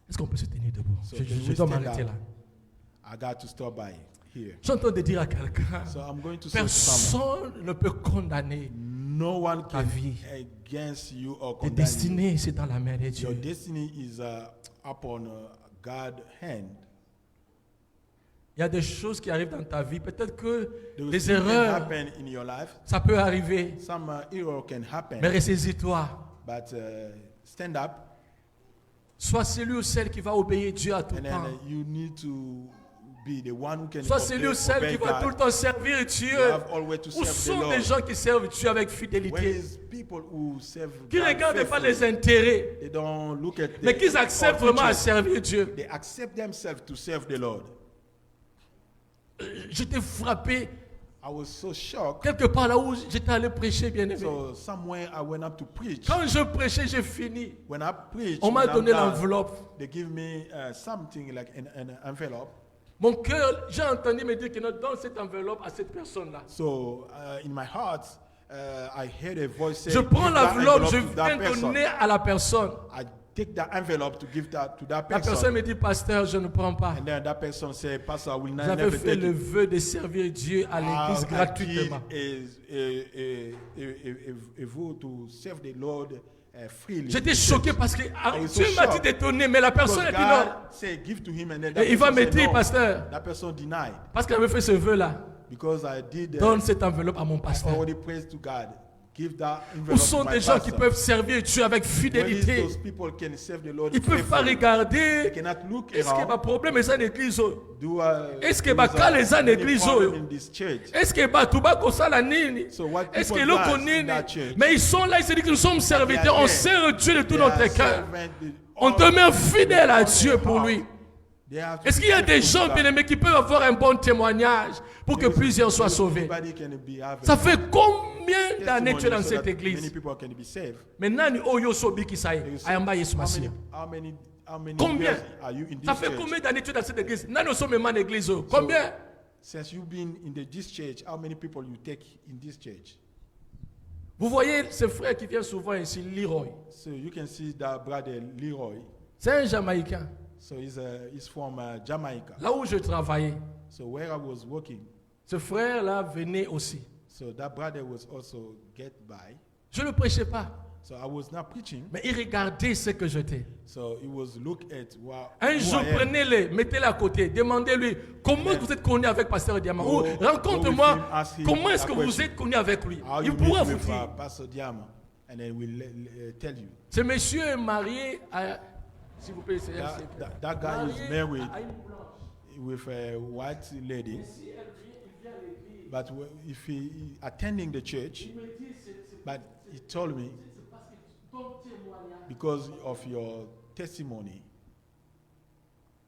Speaker 2: Est-ce qu'on peut se tenir debout?
Speaker 3: So
Speaker 2: Je
Speaker 3: can
Speaker 2: je
Speaker 3: we
Speaker 2: dois
Speaker 3: stand
Speaker 2: m'arrêter
Speaker 3: up?
Speaker 2: là.
Speaker 3: I got to stop by here.
Speaker 2: J'entends de dire à quelqu'un,
Speaker 3: So I'm going to say to someone,
Speaker 2: personne ne peut condamner.
Speaker 3: no one
Speaker 2: Ta
Speaker 3: can
Speaker 2: vie.
Speaker 3: against you or
Speaker 2: Tes
Speaker 3: condemn you.
Speaker 2: destinées, c'est dans la main de
Speaker 3: Your
Speaker 2: Dieu.
Speaker 3: destiny is upon God's hand.
Speaker 2: Il y a des choses qui arrivent dans ta vie. Peut-être que
Speaker 3: There
Speaker 2: des
Speaker 3: will things can
Speaker 2: erreurs,
Speaker 3: happen in your life.
Speaker 2: ça peut arriver.
Speaker 3: Some error can happen.
Speaker 2: Mais ressaisis-toi.
Speaker 3: But stand up,
Speaker 2: Sois celui ou celle qui va obéir Dieu à tout
Speaker 3: and
Speaker 2: temps.
Speaker 3: then you need to be the one who can
Speaker 2: Sois celui ou celle
Speaker 3: obey
Speaker 2: qui va tout le
Speaker 3: God.
Speaker 2: temps servir
Speaker 3: You
Speaker 2: Dieu.
Speaker 3: have always to
Speaker 2: Où
Speaker 3: serve the
Speaker 2: sont
Speaker 3: Lord.
Speaker 2: des gens qui servent Dieu avec
Speaker 3: Where
Speaker 2: fidélité,
Speaker 3: is people who serve
Speaker 2: qui ne
Speaker 3: God
Speaker 2: regardent pas les
Speaker 3: faithfully?
Speaker 2: intérêts,
Speaker 3: They don't look at
Speaker 2: mais
Speaker 3: the
Speaker 2: qui acceptent
Speaker 3: all
Speaker 2: vraiment à
Speaker 3: features.
Speaker 2: servir Dieu.
Speaker 3: They accept themselves to serve the Lord.
Speaker 2: J'étais frappé
Speaker 3: I was so shocked.
Speaker 2: quelque part là où j'étais allé prêcher, bien aimé.
Speaker 3: So somewhere I went up to preach.
Speaker 2: Quand je prêchais, j'ai fini.
Speaker 3: When I preach,
Speaker 2: On m'a
Speaker 3: when I'm
Speaker 2: donné
Speaker 3: done,
Speaker 2: l'enveloppe.
Speaker 3: they give me something like an envelope.
Speaker 2: Mon cœur, j'ai entendu me dire que non, donne cette enveloppe à cette personne-là.
Speaker 3: So in my heart, I heard a voice say,
Speaker 2: Je prends
Speaker 3: "Give that
Speaker 2: l'enveloppe, je
Speaker 3: envelope to that
Speaker 2: viens
Speaker 3: person."
Speaker 2: donner à la personne.
Speaker 3: I take that envelope to give that to that
Speaker 2: La
Speaker 3: person.
Speaker 2: personne me dit, pasteur, je ne prends pas.
Speaker 3: And then that person say, Pastor, I will
Speaker 2: J'avais
Speaker 3: never
Speaker 2: fait
Speaker 3: take
Speaker 2: le
Speaker 3: it.
Speaker 2: vœu de servir Dieu à l'église
Speaker 3: I
Speaker 2: gratuitement.
Speaker 3: give a vow to serve the Lord freely.
Speaker 2: J'étais choqué parce que
Speaker 3: was so
Speaker 2: Dieu m'a dit
Speaker 3: shocked.
Speaker 2: d'étonner, mais la
Speaker 3: Because
Speaker 2: personne a dit non.
Speaker 3: God say, give to him, and then that
Speaker 2: Et il va
Speaker 3: person
Speaker 2: me
Speaker 3: say
Speaker 2: dire,
Speaker 3: no.
Speaker 2: pasteur,
Speaker 3: That person denied
Speaker 2: parce qu'elle avait fait ce vœu-là,
Speaker 3: because I did.
Speaker 2: donne cette enveloppe à mon
Speaker 3: I
Speaker 2: pasteur.
Speaker 3: already praised to God. Give that
Speaker 2: Où
Speaker 3: envelope
Speaker 2: sont
Speaker 3: to my
Speaker 2: des gens qui
Speaker 3: pastor.
Speaker 2: peuvent servir Dieu avec
Speaker 3: Where is
Speaker 2: fidélité?
Speaker 3: those people can serve the Lord
Speaker 2: Ils ne peuvent pas
Speaker 3: faithfully?
Speaker 2: regarder.
Speaker 3: They cannot look
Speaker 2: Est-ce que
Speaker 3: around.
Speaker 2: ma problème est ça l'église?
Speaker 3: Est-ce
Speaker 2: que bakale eza na église oyo? Est-ce que bato bakosala nini?
Speaker 3: So what
Speaker 2: Est-ce que
Speaker 3: people
Speaker 2: loko
Speaker 3: does in
Speaker 2: nini?
Speaker 3: that church?
Speaker 2: Mais ils sont là, ils se disent que nous sommes serviteurs, on
Speaker 3: there.
Speaker 2: sert Dieu de tout
Speaker 3: They
Speaker 2: notre
Speaker 3: are
Speaker 2: cœur.
Speaker 3: servant,
Speaker 2: On
Speaker 3: all-
Speaker 2: demeure fidèle à
Speaker 3: all
Speaker 2: Dieu
Speaker 3: their
Speaker 2: pour
Speaker 3: heart.
Speaker 2: lui.
Speaker 3: They have to
Speaker 2: Est-ce
Speaker 3: be
Speaker 2: qu'il y a des
Speaker 3: faithful
Speaker 2: gens
Speaker 3: to
Speaker 2: bien
Speaker 3: God.
Speaker 2: aimés qui peuvent avoir un bon témoignage pour que plusieurs soient sauvés?
Speaker 3: Everybody can be have a
Speaker 2: Ça fait combien d'années
Speaker 3: testimony
Speaker 2: tu es dans
Speaker 3: so
Speaker 2: cette
Speaker 3: that
Speaker 2: église?
Speaker 3: Many people can be saved.
Speaker 2: Mais nani oyo sobi kisaye?
Speaker 3: You say,
Speaker 2: Ayamba Yesu
Speaker 3: how many,
Speaker 2: Masiya.
Speaker 3: how many how many
Speaker 2: Combien?
Speaker 3: years are you in this
Speaker 2: Ça fait
Speaker 3: church?
Speaker 2: combien d'années tu es dans cette église? Nous nous sommes même en église. Combien?
Speaker 3: Since you've been in this church, how many people you take in this church?
Speaker 2: Vous voyez ce frère qui vient souvent ici, Leroy.
Speaker 3: So you can see that brother Leroy.
Speaker 2: C'est un Jamaïcain.
Speaker 3: So he's from Jamaica.
Speaker 2: Là où je travaillais,
Speaker 3: So where I was working,
Speaker 2: ce frère-là venait aussi.
Speaker 3: so that brother was also get by.
Speaker 2: Je ne prêchais pas,
Speaker 3: So I was not preaching.
Speaker 2: mais il regardait ce que j'étais.
Speaker 3: So he was look at
Speaker 2: Un
Speaker 3: who
Speaker 2: jour,
Speaker 3: I am.
Speaker 2: prenez-les, mettez-les à côté, demandez-lui comment vous êtes connu avec Pasteur Diamant. Ou
Speaker 3: Go
Speaker 2: raconte-moi
Speaker 3: with him, ask him
Speaker 2: comment est-ce
Speaker 3: that
Speaker 2: que vous
Speaker 3: question.
Speaker 2: êtes connu avec lui.
Speaker 3: How
Speaker 2: Il
Speaker 3: you
Speaker 2: pourra
Speaker 3: meet
Speaker 2: vous
Speaker 3: with
Speaker 2: dire.
Speaker 3: Pastor Diama, and then we'll tell you.
Speaker 2: Ce monsieur est marié à... S'il vous plaît, c'est
Speaker 3: That guy is married with a white lady. But if he attending the church, but he told me because of your testimony.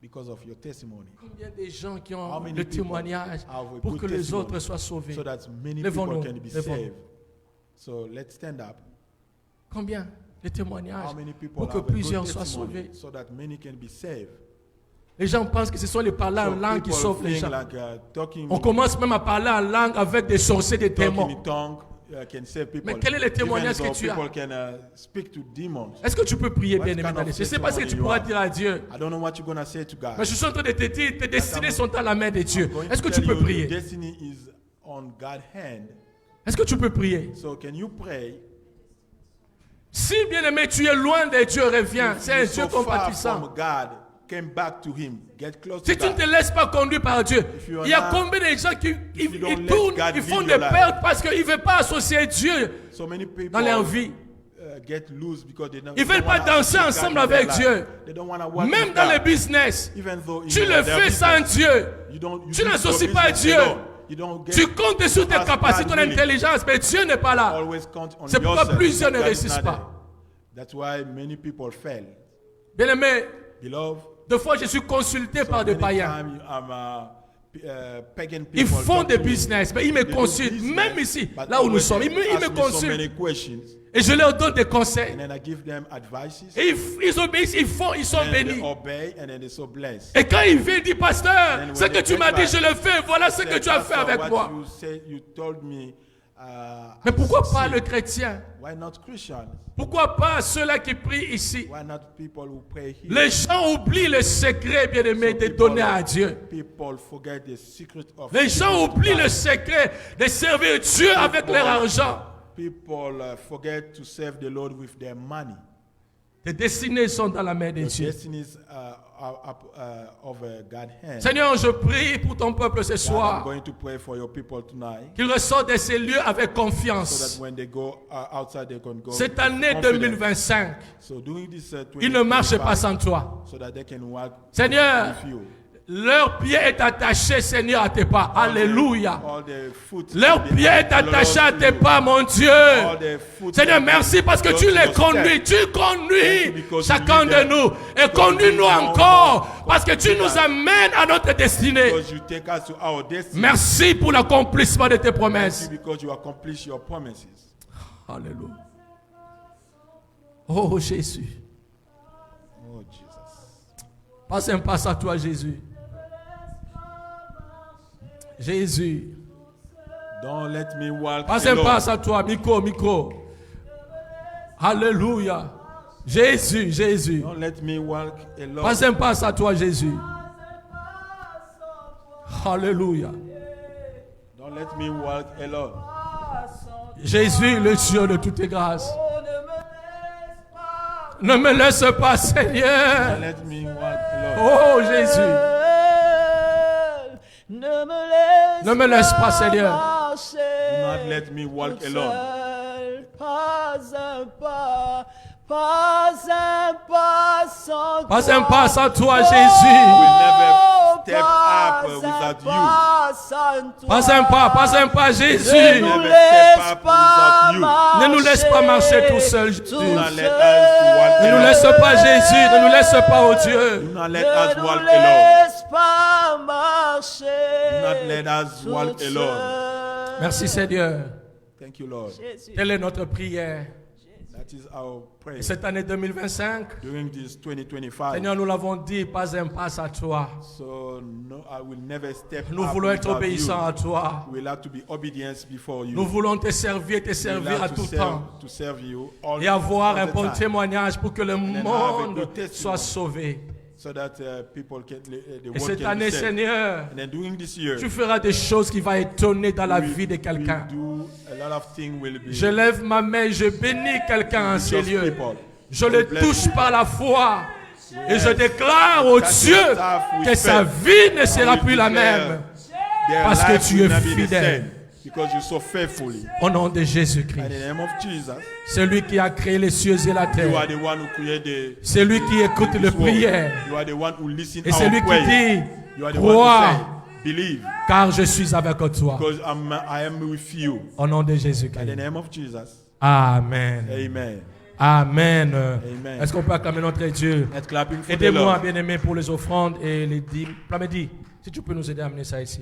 Speaker 3: Because of your testimony.
Speaker 2: Combien de gens qui
Speaker 3: How
Speaker 2: ont
Speaker 3: many
Speaker 2: le
Speaker 3: people
Speaker 2: témoignage
Speaker 3: have a
Speaker 2: pour
Speaker 3: good
Speaker 2: que les
Speaker 3: testimony
Speaker 2: autres soient sauvés?
Speaker 3: so that many
Speaker 2: Lèvons-nous,
Speaker 3: people can be
Speaker 2: lèvons-nous.
Speaker 3: saved. So let's stand up.
Speaker 2: Combien de témoignages
Speaker 3: How many people
Speaker 2: pour que
Speaker 3: have a good
Speaker 2: plusieurs soient
Speaker 3: testimony
Speaker 2: sauvés?
Speaker 3: so that many can be saved?
Speaker 2: Les gens pensent que ce sont les parlants en
Speaker 3: So
Speaker 2: langue qui
Speaker 3: people
Speaker 2: sauvent les
Speaker 3: think
Speaker 2: gens.
Speaker 3: like talking
Speaker 2: On commence même à parler en langue avec des sorciers, des démons.
Speaker 3: in tongue can save people.
Speaker 2: Mais quel est le témoignage
Speaker 3: Even
Speaker 2: que tu as?
Speaker 3: though people can speak to demons.
Speaker 2: Est-ce que tu peux prier,
Speaker 3: What
Speaker 2: bien-aimé?
Speaker 3: kind of
Speaker 2: Je ne sais pas ce que tu
Speaker 3: testimony
Speaker 2: pourras
Speaker 3: you
Speaker 2: dire à Dieu.
Speaker 3: I don't know what you're gonna say to God.
Speaker 2: Mais je suis en train de te dire, tes destinées sont à la main de Dieu.
Speaker 3: I'm going
Speaker 2: Est-ce
Speaker 3: to
Speaker 2: que tu
Speaker 3: tell
Speaker 2: peux
Speaker 3: you,
Speaker 2: prier?
Speaker 3: your destiny is on God's hand.
Speaker 2: Est-ce que tu peux prier?
Speaker 3: So can you pray?
Speaker 2: Si, bien-aimé, tu es loin de Dieu, reviens. C'est un
Speaker 3: You're
Speaker 2: Dieu
Speaker 3: so far
Speaker 2: compatissant.
Speaker 3: from God, came back to Him. Get close
Speaker 2: Si
Speaker 3: to
Speaker 2: tu ne te
Speaker 3: God.
Speaker 2: laisses pas conduire par Dieu,
Speaker 3: you are
Speaker 2: il y a
Speaker 3: not-
Speaker 2: combien de gens qui
Speaker 3: you don't
Speaker 2: ils
Speaker 3: let
Speaker 2: tournent,
Speaker 3: God
Speaker 2: ils font
Speaker 3: lead
Speaker 2: des
Speaker 3: your life.
Speaker 2: pertes parce qu'ils ne veulent pas associer Dieu
Speaker 3: So many people
Speaker 2: dans leur vie.
Speaker 3: get loose because they don't.
Speaker 2: Ils veulent pas danser ensemble avec Dieu.
Speaker 3: They don't want to work
Speaker 2: Même
Speaker 3: with
Speaker 2: dans le
Speaker 3: God.
Speaker 2: business,
Speaker 3: Even though in
Speaker 2: tu le
Speaker 3: their
Speaker 2: fais sans
Speaker 3: business,
Speaker 2: Dieu.
Speaker 3: you
Speaker 2: Tu
Speaker 3: do
Speaker 2: n'associes
Speaker 3: your
Speaker 2: pas
Speaker 3: business
Speaker 2: Dieu.
Speaker 3: alone. You don't get
Speaker 2: Tu comptes sur tes
Speaker 3: ask
Speaker 2: capacités,
Speaker 3: God
Speaker 2: ton
Speaker 3: willing.
Speaker 2: intelligence, mais Dieu n'est pas là.
Speaker 3: Always count on
Speaker 2: C'est pourquoi
Speaker 3: yourself.
Speaker 2: plusieurs ne
Speaker 3: God is
Speaker 2: réussissent
Speaker 3: not
Speaker 2: pas.
Speaker 3: there. That's why many people fail.
Speaker 2: Bien-aimé,
Speaker 3: Beloved,
Speaker 2: deux fois je suis consulté par des
Speaker 3: many
Speaker 2: païens.
Speaker 3: times pagan people
Speaker 2: Ils font
Speaker 3: talk
Speaker 2: des
Speaker 3: to me.
Speaker 2: business, mais ils me
Speaker 3: They do
Speaker 2: consultent,
Speaker 3: business,
Speaker 2: même ici,
Speaker 3: but
Speaker 2: là où nous
Speaker 3: always
Speaker 2: sommes. Ils
Speaker 3: they
Speaker 2: me
Speaker 3: ask me so
Speaker 2: consultent
Speaker 3: many questions,
Speaker 2: et je leur donne des conseils.
Speaker 3: and then I give them advices.
Speaker 2: Et ils obéissent, ils font, ils sont
Speaker 3: And they
Speaker 2: bénis.
Speaker 3: obey, and then they're so blessed.
Speaker 2: Et quand il vient, il dit, pasteur,
Speaker 3: And
Speaker 2: ce
Speaker 3: when
Speaker 2: que
Speaker 3: they
Speaker 2: tu
Speaker 3: get
Speaker 2: m'as dit,
Speaker 3: back,
Speaker 2: je le fais. Voilà ce
Speaker 3: Say,
Speaker 2: que tu as fait
Speaker 3: "Pastor,
Speaker 2: avec
Speaker 3: what
Speaker 2: moi.
Speaker 3: you told me.
Speaker 2: Mais pourquoi
Speaker 3: I
Speaker 2: pas le
Speaker 3: succeed.
Speaker 2: chrétien?
Speaker 3: Why not Christians?
Speaker 2: Pourquoi pas ceux-là qui prient ici?
Speaker 3: Why not people who pray here?
Speaker 2: Les gens oublient le secret, bien-aimé, de donner à Dieu.
Speaker 3: People forget the secret of
Speaker 2: Les gens
Speaker 3: giving to
Speaker 2: oublient
Speaker 3: God.
Speaker 2: le secret de servir Dieu avec leur argent.
Speaker 3: People forget to serve the Lord with their money.
Speaker 2: Tes destinées sont dans la main de
Speaker 3: The
Speaker 2: Dieu.
Speaker 3: destinies are up over God's hand.
Speaker 2: Seigneur, je prie pour ton peuple ce
Speaker 3: God, I'm
Speaker 2: soir.
Speaker 3: going to pray for your people tonight,
Speaker 2: Qu'ils ressortent de ces lieux avec
Speaker 3: so
Speaker 2: confiance.
Speaker 3: that when they go outside, they can go.
Speaker 2: Cette
Speaker 3: with
Speaker 2: année
Speaker 3: confidence.
Speaker 2: 2025,
Speaker 3: So doing this,
Speaker 2: ils ne marchent pas
Speaker 3: 2025,
Speaker 2: sans toi.
Speaker 3: so that they can walk
Speaker 2: Seigneur,
Speaker 3: with you.
Speaker 2: leur pied est attaché, Seigneur, à tes pas. Alléluia.
Speaker 3: All the foot
Speaker 2: Leur
Speaker 3: to the-
Speaker 2: pied est attaché à tes pas, mon Dieu.
Speaker 3: All the foot
Speaker 2: Seigneur,
Speaker 3: to
Speaker 2: merci parce que
Speaker 3: go
Speaker 2: tu
Speaker 3: to
Speaker 2: les
Speaker 3: your
Speaker 2: conduis.
Speaker 3: step.
Speaker 2: Tu
Speaker 3: Thank you
Speaker 2: conduis
Speaker 3: because
Speaker 2: chacun
Speaker 3: you
Speaker 2: de
Speaker 3: lead
Speaker 2: nous.
Speaker 3: them.
Speaker 2: Et
Speaker 3: Because
Speaker 2: conduis-nous
Speaker 3: you lead them
Speaker 2: encore.
Speaker 3: all.
Speaker 2: Parce que tu nous amènes à notre destinée.
Speaker 3: Because you take us to our destiny.
Speaker 2: Merci pour l'accomplissement de tes
Speaker 3: Thank
Speaker 2: promesses.
Speaker 3: you because you accomplish your promises.
Speaker 2: Alléluia. Oh Jésus.
Speaker 3: Oh Jesus.
Speaker 2: Passe un pas à toi, Jésus. Jésus.
Speaker 3: Don't let me walk
Speaker 2: Passe un
Speaker 3: alone.
Speaker 2: pas à toi. Micro. Alléluia. Jésus, Jésus.
Speaker 3: Don't let me walk alone.
Speaker 2: Passe un pas à toi, Jésus. Alléluia.
Speaker 3: Don't let me walk alone.
Speaker 2: Jésus, le Dieu de toutes les grâces. Ne me laisse pas, Seigneur.
Speaker 3: Don't let me walk alone.
Speaker 2: Oh Jésus.
Speaker 1: Ne
Speaker 2: me laisse pas, Seigneur.
Speaker 3: Do not let me walk alone.
Speaker 1: Pas un pas, pas un pas sans
Speaker 2: Pas un
Speaker 1: toi.
Speaker 2: pas sans toi,
Speaker 3: We
Speaker 2: Jésus.
Speaker 3: never step up without you.
Speaker 2: Pas un pas, Jésus.
Speaker 1: Ne nous
Speaker 3: Never
Speaker 1: laisse
Speaker 3: step up
Speaker 1: pas
Speaker 3: without you.
Speaker 2: Ne nous laisse pas marcher tout seul, Jésus.
Speaker 3: Do not let us walk
Speaker 2: Ne nous
Speaker 3: alone.
Speaker 2: laisse pas, Jésus. Ne nous laisse pas, oh Dieu.
Speaker 3: Do not let
Speaker 1: Ne
Speaker 3: us
Speaker 1: nous
Speaker 3: walk alone.
Speaker 1: laisse pas marcher.
Speaker 3: Do not let us walk alone.
Speaker 2: Merci, Seigneur.
Speaker 3: Thank you, Lord.
Speaker 1: Jésus.
Speaker 2: Telle est notre prière.
Speaker 3: That is our prayer.
Speaker 2: Et cette année 2025,
Speaker 3: During this 2025.
Speaker 2: Seigneur, nous l'avons dit, pas un pas à toi.
Speaker 3: So no, I will never step
Speaker 2: Nous
Speaker 3: up
Speaker 2: voulons être
Speaker 3: without
Speaker 2: obéissants
Speaker 3: you.
Speaker 2: à toi.
Speaker 3: We'll have to be obedient before you.
Speaker 2: Nous voulons te servir
Speaker 3: We'll
Speaker 2: à
Speaker 3: have
Speaker 2: tout temps.
Speaker 3: to serve you all,
Speaker 2: Et avoir
Speaker 3: all
Speaker 2: un
Speaker 3: the
Speaker 2: bon
Speaker 3: time,
Speaker 2: témoignage pour que le
Speaker 3: then have a
Speaker 2: monde
Speaker 3: good testimony.
Speaker 2: soit sauvé.
Speaker 3: so that people can, the
Speaker 2: Et
Speaker 3: world
Speaker 2: cette
Speaker 3: can be
Speaker 2: année,
Speaker 3: saved.
Speaker 2: Seigneur,
Speaker 3: And then during this year,
Speaker 2: tu feras des choses qui vont étonner dans la
Speaker 3: we-
Speaker 2: vie de quelqu'un.
Speaker 3: we do a lot of things will be
Speaker 2: Je lève ma main, je bénis quelqu'un en ces
Speaker 3: just
Speaker 2: lieux.
Speaker 3: people.
Speaker 2: Je le
Speaker 3: bless
Speaker 2: touche
Speaker 3: you.
Speaker 2: par la foi. Et je déclare au Dieu que sa vie ne sera plus la même.
Speaker 3: Their
Speaker 2: Parce que
Speaker 3: life
Speaker 2: tu
Speaker 3: will
Speaker 2: es
Speaker 3: not be the
Speaker 2: fidèle.
Speaker 3: same, because you so faithfully.
Speaker 2: Au nom de
Speaker 3: In
Speaker 2: Jésus-Christ.
Speaker 3: the name of Jesus,
Speaker 2: Celui qui a créé les cieux et la
Speaker 3: you are
Speaker 2: terre.
Speaker 3: the one who created
Speaker 2: Celui qui écoute les
Speaker 3: this world.
Speaker 2: prières.
Speaker 3: You are the one who listens
Speaker 2: Et
Speaker 3: our
Speaker 2: celui qui
Speaker 3: prayer.
Speaker 2: dit,
Speaker 3: You are the one who
Speaker 2: crois,
Speaker 3: say, believe,
Speaker 2: car je suis avec toi.
Speaker 3: because I am with you.
Speaker 2: Au nom de
Speaker 3: In the
Speaker 2: Jésus-Christ.
Speaker 3: name of Jesus,
Speaker 2: Amen.
Speaker 3: amen.
Speaker 2: Amen.
Speaker 3: Amen.
Speaker 2: Est-ce qu'on peut acclamer notre Dieu?
Speaker 3: Let's clapping for the
Speaker 2: Aidez-moi,
Speaker 3: Lord.
Speaker 2: bien-aimés, pour les offrandes et les dîmes. Plamedi, si tu peux nous aider à amener ça ici.